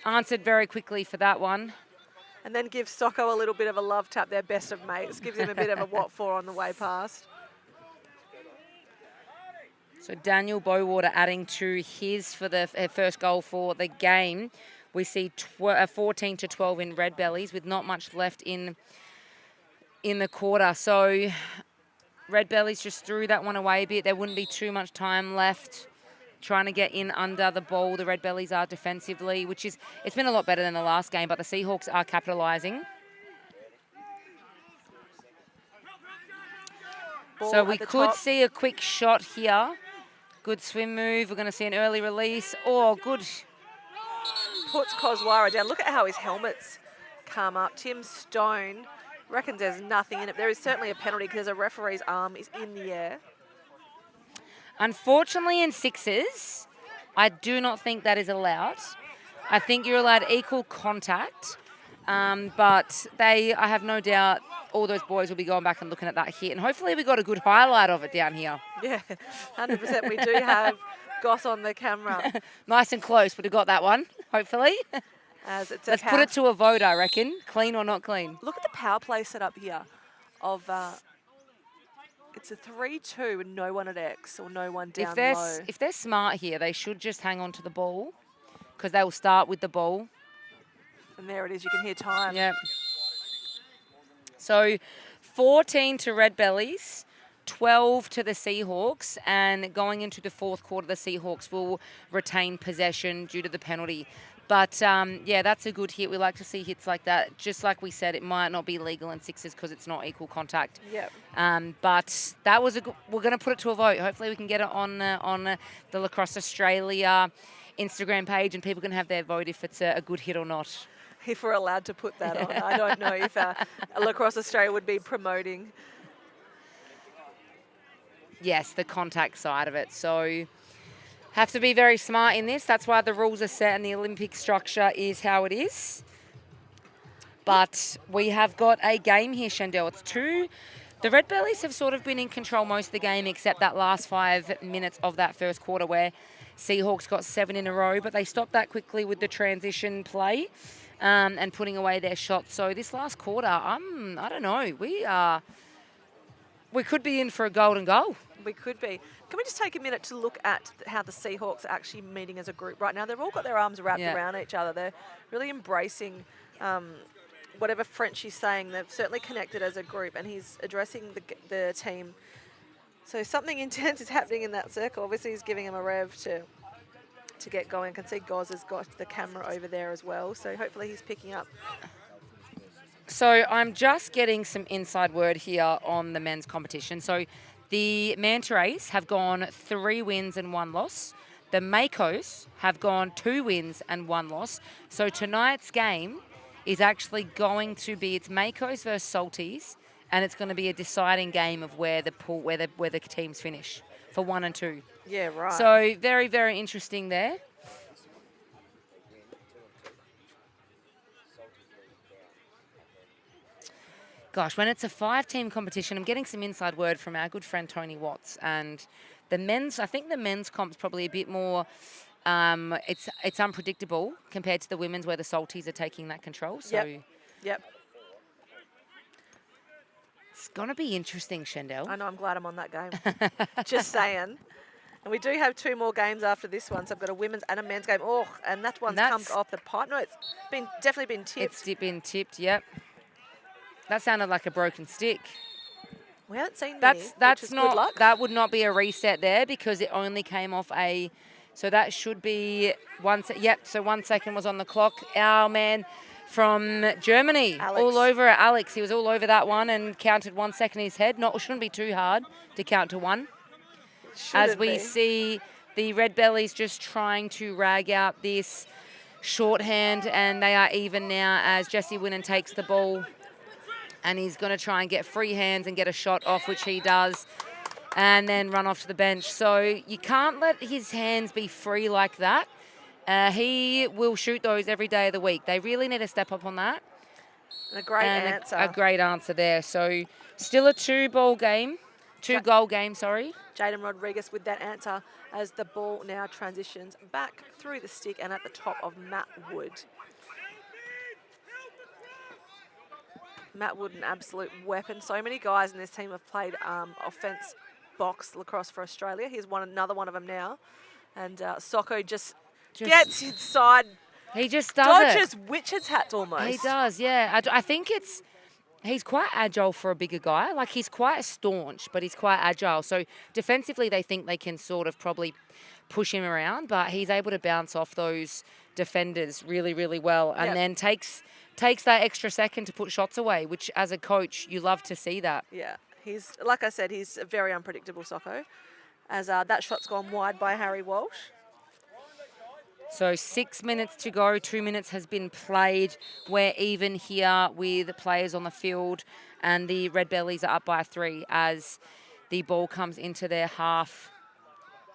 Speaker 2: answered very quickly for that one.
Speaker 1: And then gives Socko a little bit of a love tap, their best of mates. Gives him a bit of a what for on the way past.
Speaker 2: So Daniel Bowater adding to his for the first goal for the game. We see 14 to 12 in Red Bellies with not much left in the quarter. So Red Bellies just threw that one away a bit. There wouldn't be too much time left trying to get in under the ball. The Red Bellies are defensively, it's been a lot better than the last game, but the Seahawks are capitalising. So we could see a quick shot here. Good swim move. We're going to see an early release. Oh, good.
Speaker 1: Puts Koswara down. Look at how his helmets come up. Tim Stone reckons there's nothing in it. There is certainly a penalty because a referee's arm is in the air.
Speaker 2: Unfortunately, in sixes, I do not think that is allowed. I think you're allowed equal contact, but I have no doubt all those boys will be going back and looking at that hit, and hopefully we got a good highlight of it down here.
Speaker 1: Yeah, 100% we do have Goss on the camera.
Speaker 2: Nice and close, would have got that one, hopefully.
Speaker 1: As it
Speaker 2: Let's put it to a vote, I reckon. Clean or not clean?
Speaker 1: Look at the power play set up here of... it's a 3-2 and no one at X or no one down low.
Speaker 2: If they're smart here, they should just hang on to the ball because they will start with the ball.
Speaker 1: And there it is. You can hear time.
Speaker 2: Yep. So 14 to Red Bellies, 12 to the Seahawks, and going into the fourth quarter, the Seahawks will retain possession due to the penalty. But, that's a good hit. We like to see hits like that. Just like we said, it might not be legal in sixes because it's not equal contact.
Speaker 1: Yep.
Speaker 2: But that was we're going to put it to a vote. Hopefully we can get it on the Lacrosse Australia Instagram page and people can have their vote if it's a good hit or not.
Speaker 1: If we're allowed to put that on. I don't know if Lacrosse Australia would be promoting.
Speaker 2: Yes, the contact side of it. So... have to be very smart in this. That's why the rules are set and the Olympic structure is how it is. But we have got a game here, Shandell. It's 2. The Red Bellies have sort of been in control most of the game except that last 5 minutes of that first quarter where Seahawks got 7 in a row. But they stopped that quickly with the transition play and putting away their shots. So this last quarter, I don't know. We could be in for a golden goal.
Speaker 1: We could be. Can we just take a minute to look at how the Seahawks are actually meeting as a group right now? They've all got their arms wrapped around each other. They're really embracing whatever French he's saying. They've certainly connected as a group, and he's addressing the team So something intense is happening in that circle. Obviously, he's giving him a rev to get going. I can see Goz has got the camera over there as well. So hopefully he's picking up.
Speaker 2: So I'm just getting some inside word here on the men's competition. So the Manta Rays have gone 3 wins and 1 loss. The Makos have gone 2 wins and 1 loss. So tonight's game is actually going to be, it's Makos versus Salties, and it's going to be a deciding game of where the teams finish for 1 and 2.
Speaker 1: Yeah, right.
Speaker 2: So very, very interesting there. Gosh, when it's a 5-team competition, I'm getting some inside word from our good friend Tony Watts, and the men's. I think the men's comp's probably a bit more. It's unpredictable compared to the women's, where the Salties are taking that control. So
Speaker 1: Yep.
Speaker 2: It's gonna be interesting, Shendell.
Speaker 1: I know. I'm glad I'm on that game. Just saying. And we do have 2 more games after this one. So I've got a women's and a men's game. Oh, and that one's come off the pipe. No, it's definitely been tipped.
Speaker 2: It's been tipped. Yep. That sounded like a broken stick.
Speaker 1: We haven't seen many,
Speaker 2: That's
Speaker 1: which is
Speaker 2: not.
Speaker 1: good luck.
Speaker 2: That would not be a reset there because it only came off a. So that should be 1 second. Yep. So 1 second was on the clock. Our man from Germany,
Speaker 1: Alex.
Speaker 2: all over it. Alex, he was all over that one and counted 1 second in his head. Shouldn't be too hard to count to 1. As we see the Red Bellies just trying to rag out this shorthand, and they are even now as Jesse Winnan takes the ball. And he's going to try and get free hands and get a shot off, which he does, and then run off to the bench. So you can't let his hands be free like that. He will shoot those every day of the week. They really need to step up on that.
Speaker 1: And a great answer.
Speaker 2: A great answer there. So still a 2-goal game.
Speaker 1: Jaden Rodriguez with that answer as the ball now transitions back through the stick and at the top of Matt Wood. Matt Wood, an absolute weapon. So many guys in this team have played offence box lacrosse for Australia. He's another one of them now. And Socko just gets inside.
Speaker 2: He just does
Speaker 1: dodges witches hats almost.
Speaker 2: He does, yeah. I think he's quite agile for a bigger guy. Like, he's quite staunch, but he's quite agile. So defensively, they think they can sort of probably push him around, but he's able to bounce off those defenders really, really well, and then takes that extra second to put shots away, which as a coach, you love to see that.
Speaker 1: Yeah, he's, like I said, he's a very unpredictable Socko, as that shot's gone wide by Harry Walsh.
Speaker 2: So 6 minutes to go, 2 minutes has been played. We're even here with players on the field, and the Red Bellies are up by 3 as the ball comes into their half.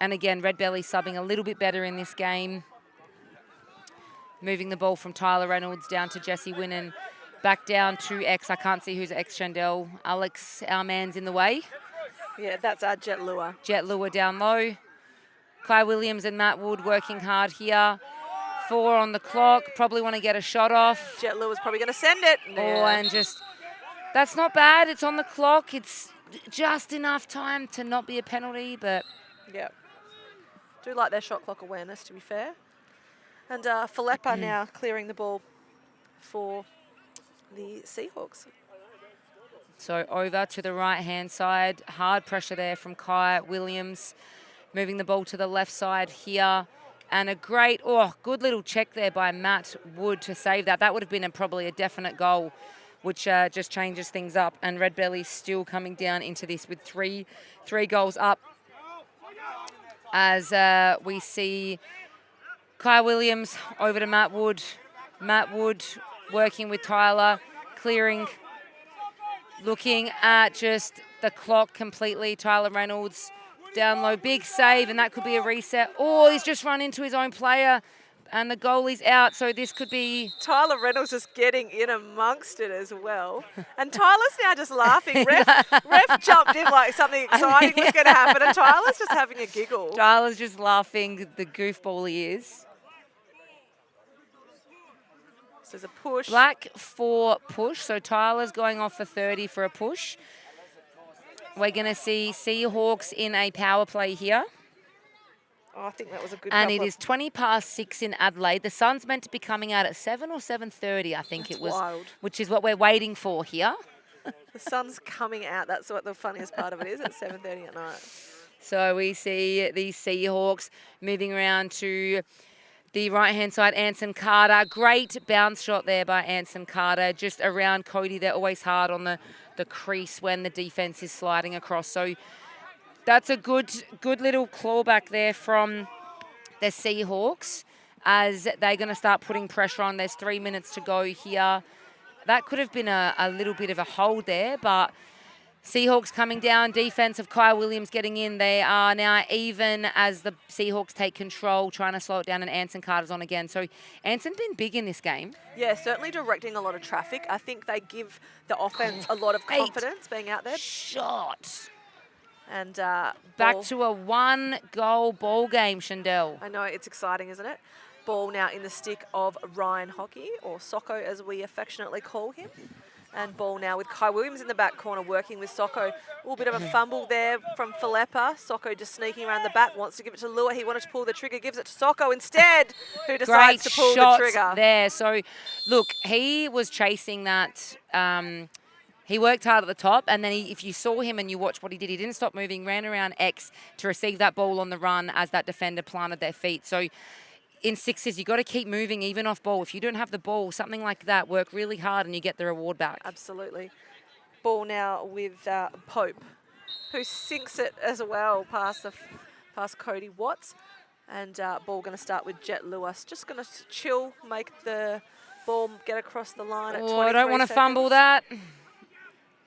Speaker 2: And again, Red Belly subbing a little bit better in this game. Moving the ball from Tyler Reynolds down to Jesse Winnan, back down to X. I can't see who's X Shandell. Alex, our man's in the way.
Speaker 1: Yeah, that's Jet Lua.
Speaker 2: Jet Lua down low. Kai Williams and Matt Wood working hard here. 4 on the clock. Probably want to get a shot off.
Speaker 1: Jet Lua's probably going to send it.
Speaker 2: Oh, and just, that's not bad. It's on the clock. It's just enough time to not be a penalty, but.
Speaker 1: Yeah. Do like their shot clock awareness, to be fair. And Falepa now clearing the ball for the Seahawks.
Speaker 2: So over to the right-hand side. Hard pressure there from Kai Williams. Moving the ball to the left side here. And a great, good little check there by Matt Wood to save that. That would have been probably a definite goal, which just changes things up. And Red Belly still coming down into this with three goals up. As we see Kai Williams over to Matt Wood. Matt Wood working with Tyler, clearing, looking at just the clock completely. Tyler Reynolds down low, big save, and that could be a reset. Oh, he's just run into his own player, and the goalie's out, so this could be...
Speaker 1: Tyler Reynolds just getting in amongst it as well. And Tyler's now just laughing. Ref jumped in like something exciting was going to happen, and Tyler's just having a giggle.
Speaker 2: Tyler's just laughing, the goofball he is.
Speaker 1: So there's a push.
Speaker 2: Black for push, so Tyler's going off for 30 for a push. We're going to see Seahawks in a power play here.
Speaker 1: Oh, I think that was a good
Speaker 2: And it is 20 past 6 in Adelaide. The sun's meant to be coming out at 7 or 7:30, I think it was.
Speaker 1: Wild.
Speaker 2: Which is what we're waiting for here.
Speaker 1: The sun's coming out. That's what the funniest part of it is at 7:30 at night.
Speaker 2: So we see the Seahawks moving around to the right-hand side. Anson Carter, great bounce shot there by Anson Carter, just around Cody. They're always hard on the crease when the defense is sliding across. So that's a good little clawback there from the Seahawks as they're going to start putting pressure on. There's 3 minutes to go here. That could have been a little bit of a hold there, but Seahawks coming down. Defense of Kai Williams getting in. They are now even as the Seahawks take control, trying to slow it down, and Anson Carter's on again. So Anson's been big in this game.
Speaker 1: Yeah, certainly directing a lot of traffic. I think they give the offense a lot of confidence being out there.
Speaker 2: Shot.
Speaker 1: And
Speaker 2: back to a 1-goal ball game, Shandell.
Speaker 1: I know, it's exciting, isn't it? Ball now in the stick of Ryan Hockey, or Socko as we affectionately call him. And ball now with Kai Williams in the back corner working with Socko. A little bit of a fumble there from Falepa. Socko just sneaking around the back, wants to give it to Lua. He wanted to pull the trigger, gives it to Socko instead, who decides to pull the trigger.
Speaker 2: There. So, look, he was chasing that. He worked hard at the top, and then if you saw him and you watched what he did, he didn't stop moving, ran around X to receive that ball on the run as that defender planted their feet. So in sixes, you got to keep moving even off ball. If you don't have the ball, something like that, work really hard and you get the reward back.
Speaker 1: Absolutely. Ball now with Pope, who sinks it as well past Cody Watts. And ball going to start with Jet Lewis. Just going to chill, make the ball get across the line at 23
Speaker 2: I don't want to fumble that.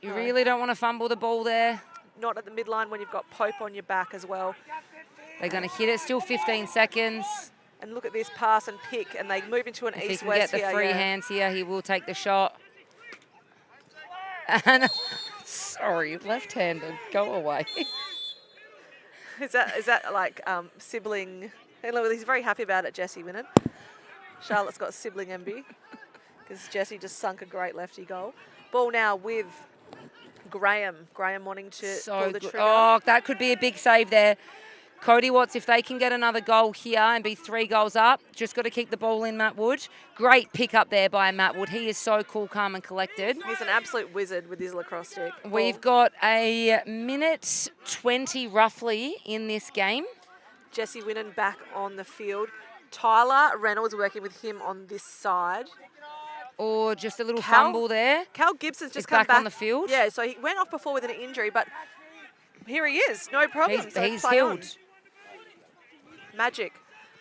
Speaker 2: You really don't want to fumble the ball there.
Speaker 1: Not at the midline when you've got Pope on your back as well.
Speaker 2: They're going to hit it. Still 15 seconds.
Speaker 1: And look at this pass and pick, and they move into an east-west here.
Speaker 2: If he can get the free hands here, he will take the shot. And sorry, left-handed. Go away.
Speaker 1: Is that like sibling? He's very happy about it, Jessie winning. Charlotte's got sibling envy because Jessie just sunk a great lefty goal. Ball now with Graham. Graham wanting to pull the trigger.
Speaker 2: Oh, that could be a big save there. Cody Watts, if they can get another goal here and be 3 goals up, just got to keep the ball in, Matt Wood. Great pick up there by Matt Wood. He is so cool, calm and collected.
Speaker 1: He's an absolute wizard with his lacrosse stick.
Speaker 2: We've got a minute 20 roughly in this game.
Speaker 1: Jesse Winnan back on the field. Tyler Reynolds working with him on this side.
Speaker 2: Or just a little fumble there.
Speaker 1: Cal Gibson's just come
Speaker 2: back on the field.
Speaker 1: Yeah, so he went off before with an injury, but here he is. No problem.
Speaker 2: He's healed.
Speaker 1: Magic.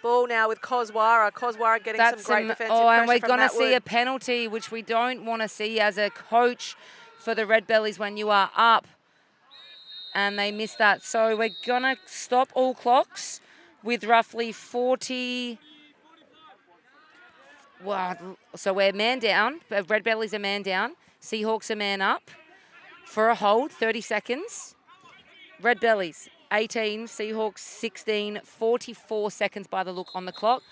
Speaker 1: Ball now with Koswara. Koswara getting some great defensive pressure.
Speaker 2: And we're going to see a penalty, which we don't want to see as a coach for the Red Bellies when you are up. And they missed that. So we're going to stop all clocks with roughly 40. Wow. So we're man down. Red Bellies are man down. Seahawks are man up for a hold, 30 seconds. Red Bellies 18, Seahawks 16, 44 seconds by the look on the clock.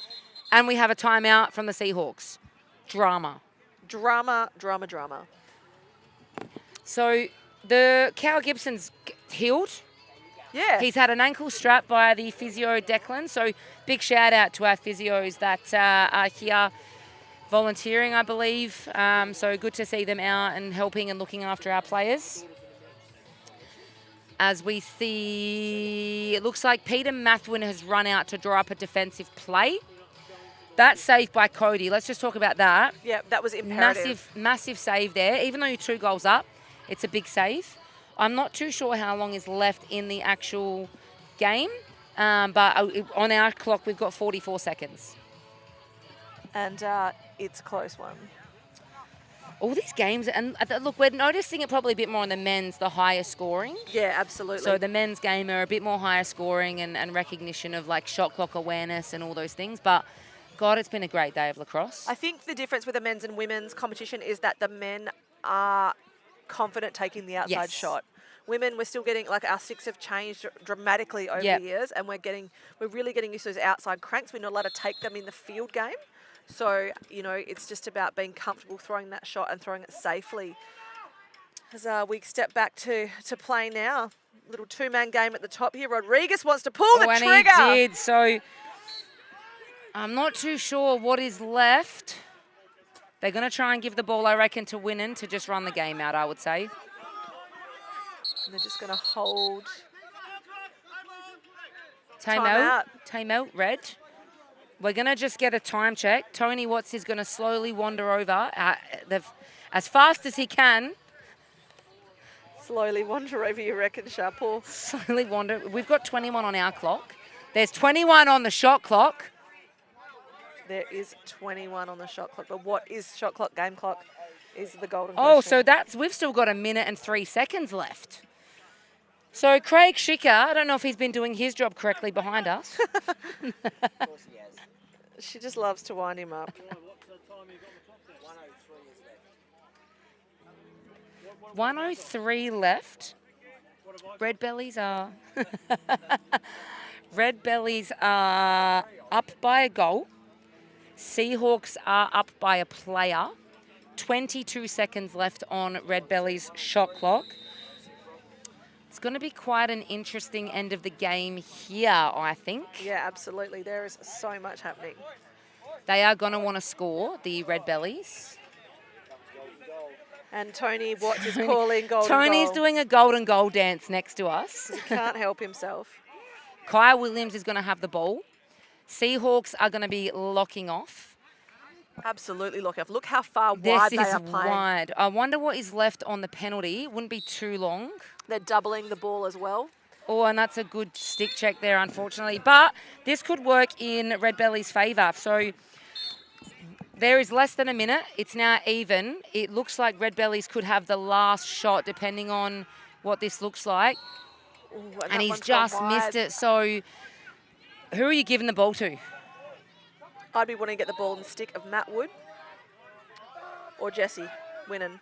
Speaker 2: And we have a timeout from the Seahawks. Drama.
Speaker 1: Drama, drama, drama.
Speaker 2: So the Cal Gibson's healed.
Speaker 1: Yeah.
Speaker 2: He's had an ankle strap by the physio Declan. So big shout out to our physios that are here volunteering, I believe. So good to see them out and helping and looking after our players. As we see, it looks like Peter Mathwin has run out to draw up a defensive play. That save by Cody. Let's just talk about that.
Speaker 1: Yeah, that was imperative.
Speaker 2: Massive save there. Even though you're 2 goals up, it's a big save. I'm not too sure how long is left in the actual game, but on our clock, we've got 44 seconds.
Speaker 1: And it's a close one.
Speaker 2: All these games, and look, we're noticing it probably a bit more on the men's, the higher scoring.
Speaker 1: Yeah, absolutely.
Speaker 2: So the men's game are a bit more higher scoring and recognition of like shot clock awareness and all those things. But God, it's been a great day of lacrosse.
Speaker 1: I think the difference with the men's and women's competition is that the men are confident taking the outside shot. Women, we're still getting, like, our sticks have changed dramatically over the years, and we're really getting used to those outside cranks. We're not allowed to take them in the field game. So, you know, it's just about being comfortable throwing that shot and throwing it safely. As we step back to play now. Little 2-man game at the top here. Rodriguez wants to pull the trigger.
Speaker 2: And he did. So I'm not too sure what is left. They're going to try and give the ball, I reckon, to Winnan to just run the game out, I would say.
Speaker 1: And they're just going to hold.
Speaker 2: Timeout, red. We're going to just get a time check. Tony Watts is going to slowly wander over as fast as he can.
Speaker 1: Slowly wander over, you reckon, Sharpore?
Speaker 2: Slowly wander. We've got 21 on our clock. There's 21 on the shot clock.
Speaker 1: There is 21 on the shot clock. But what is shot clock, game clock, is the golden
Speaker 2: Oh,
Speaker 1: question.
Speaker 2: so we've still got 1 minute and 3 seconds left. So Craig Schicker, I don't know if he's been doing his job correctly behind us.
Speaker 1: She just loves to wind him up.
Speaker 2: 103 left. Red Bellies are up by a goal. Seahawks are up by a player. 22 seconds left on Red Bellies' shot clock. It's going to be quite an interesting end of the game here, I think.
Speaker 1: Yeah, absolutely. There is so much happening.
Speaker 2: They are going to want to score, the Red Bellies.
Speaker 1: And Tony Watts is calling golden
Speaker 2: Tony's
Speaker 1: goal.
Speaker 2: doing a golden goal dance next to us.
Speaker 1: He can't help himself.
Speaker 2: Kai Williams is going to have the ball. Seahawks are going to be locking off.
Speaker 1: Absolutely lock off. Look how far
Speaker 2: This
Speaker 1: wide
Speaker 2: is
Speaker 1: they are playing.
Speaker 2: wide. I wonder what is left on the penalty. Wouldn't be too long.
Speaker 1: They're doubling the ball as well.
Speaker 2: Oh, and that's a good stick check there, unfortunately. But this could work in Red Belly's favour. So there is less than a minute. It's now even. It looks like Red Bellies could have the last shot, depending on what this looks like.
Speaker 1: Ooh,
Speaker 2: And he's just missed it. So who are you giving the ball to?
Speaker 1: I'd be wanting to get the ball in the stick of Matt Wood or Jesse Winnan.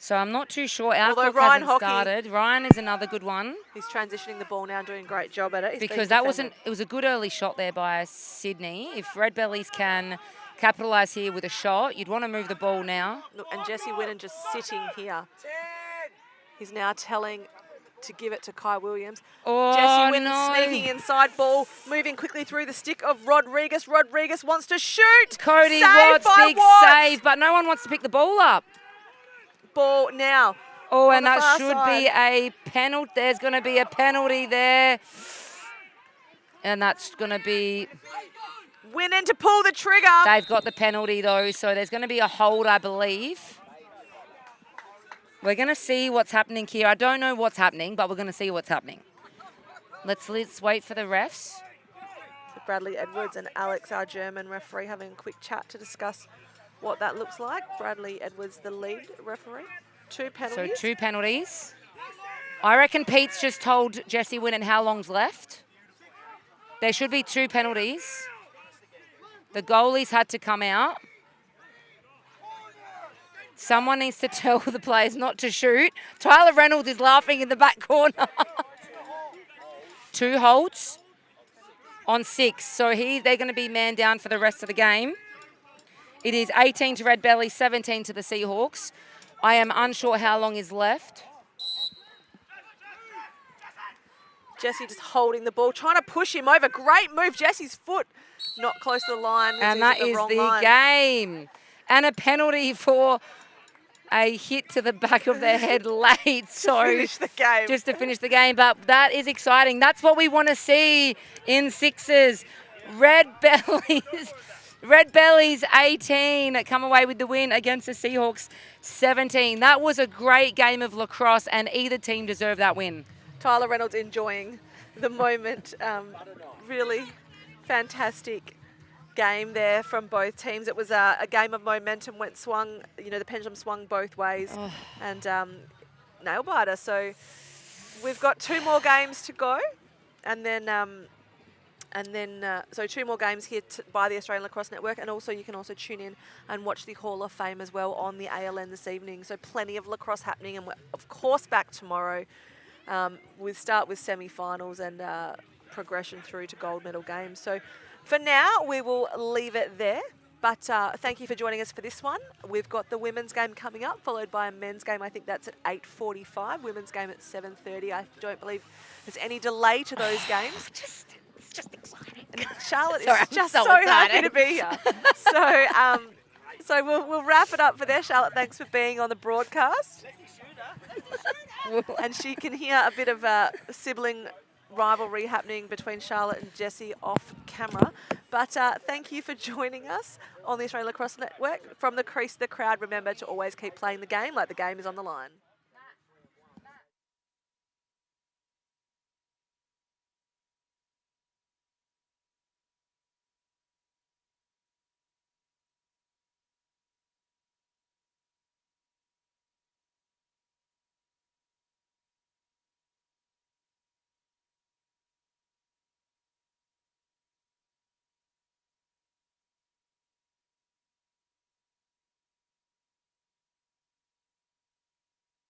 Speaker 2: So I'm not too sure. Our
Speaker 1: Although
Speaker 2: clock
Speaker 1: Ryan
Speaker 2: hasn't
Speaker 1: Hockey-
Speaker 2: started. Ryan is another good one.
Speaker 1: He's transitioning the ball now, doing a great job at it. He's
Speaker 2: Because
Speaker 1: being
Speaker 2: that
Speaker 1: defended.
Speaker 2: it was a good early shot there by Sydney. If Red Bellies can capitalise here with a shot, you'd want to move the ball now.
Speaker 1: Look, and Jesse Winnan just sitting here. He's now telling to give it to Kai Williams.
Speaker 2: Oh,
Speaker 1: Jesse Winnan
Speaker 2: no.
Speaker 1: sneaking inside ball, moving quickly through the stick of Rodriguez. Rodriguez wants to shoot.
Speaker 2: Cody
Speaker 1: Saved
Speaker 2: Watts,
Speaker 1: by
Speaker 2: big
Speaker 1: Watts.
Speaker 2: save, but no one wants to pick the ball up.
Speaker 1: Ball now.
Speaker 2: Oh,
Speaker 1: On
Speaker 2: and
Speaker 1: the
Speaker 2: that
Speaker 1: far
Speaker 2: should
Speaker 1: side.
Speaker 2: be a penalty. There's going to be a penalty there. And that's going to be...
Speaker 1: Winnan to pull the trigger.
Speaker 2: They've got the penalty, though, so there's going to be a hold, I believe. We're going to see what's happening here. I don't know what's happening, but we're going to see what's happening. Let's wait for the refs.
Speaker 1: Bradley Edwards and Alex, our German referee, having a quick chat to discuss what that looks like. Bradley Edwards, the lead referee. 2
Speaker 2: So
Speaker 1: penalties.
Speaker 2: 2 penalties. I reckon Pete's just told Jesse Winnan how long's left. There should be 2 penalties. The goalies had to come out. Someone needs to tell the players not to shoot. Tyler Reynolds is laughing in the back corner. 2 holds on 6. So they're going to be man down for the rest of the game. It is 18 to Red Belly, 17 to the Seahawks. I am unsure how long is left.
Speaker 1: Jesse just holding the ball, trying to push him over. Great move. Jesse's foot not close to the line.
Speaker 2: And that is the game. And a penalty for a hit to the back of their head late. So
Speaker 1: Finish the game.
Speaker 2: just to finish the game. But that is exciting. That's what we want to see in sixes. Red Bellies 18 come away with the win against the Seahawks 17. That was a great game of lacrosse, and either team deserved that win.
Speaker 1: Tyler Reynolds enjoying the moment. Really fantastic game there from both teams. It was a game of momentum, the pendulum swung both ways, and nail biter. So we've got 2 more games to go, and then so 2 more games here by the Australian Lacrosse Network, and also you can also tune in and watch the Hall of Fame as well on the ALN this evening. So plenty of lacrosse happening, and we're of course back tomorrow. We start with semi-finals and progression through to gold medal games. So for now, we will leave it there. But thank you for joining us for this one. We've got the women's game coming up, followed by a men's game. I think that's at 8:45. Women's game at 7:30. I don't believe there's any delay to those games.
Speaker 2: It's just exciting.
Speaker 1: And Charlotte
Speaker 2: Sorry,
Speaker 1: is
Speaker 2: I'm
Speaker 1: just
Speaker 2: so
Speaker 1: so happy
Speaker 2: excited.
Speaker 1: to be here. So we'll wrap it up for there. Charlotte, thanks for being on the broadcast. And she can hear a bit of sibling rivalry happening between Charlotte and Jessie off camera. But thank you for joining us on the Australian Lacrosse Network. From the crease to the crowd, remember to always keep playing the game like the game is on the line.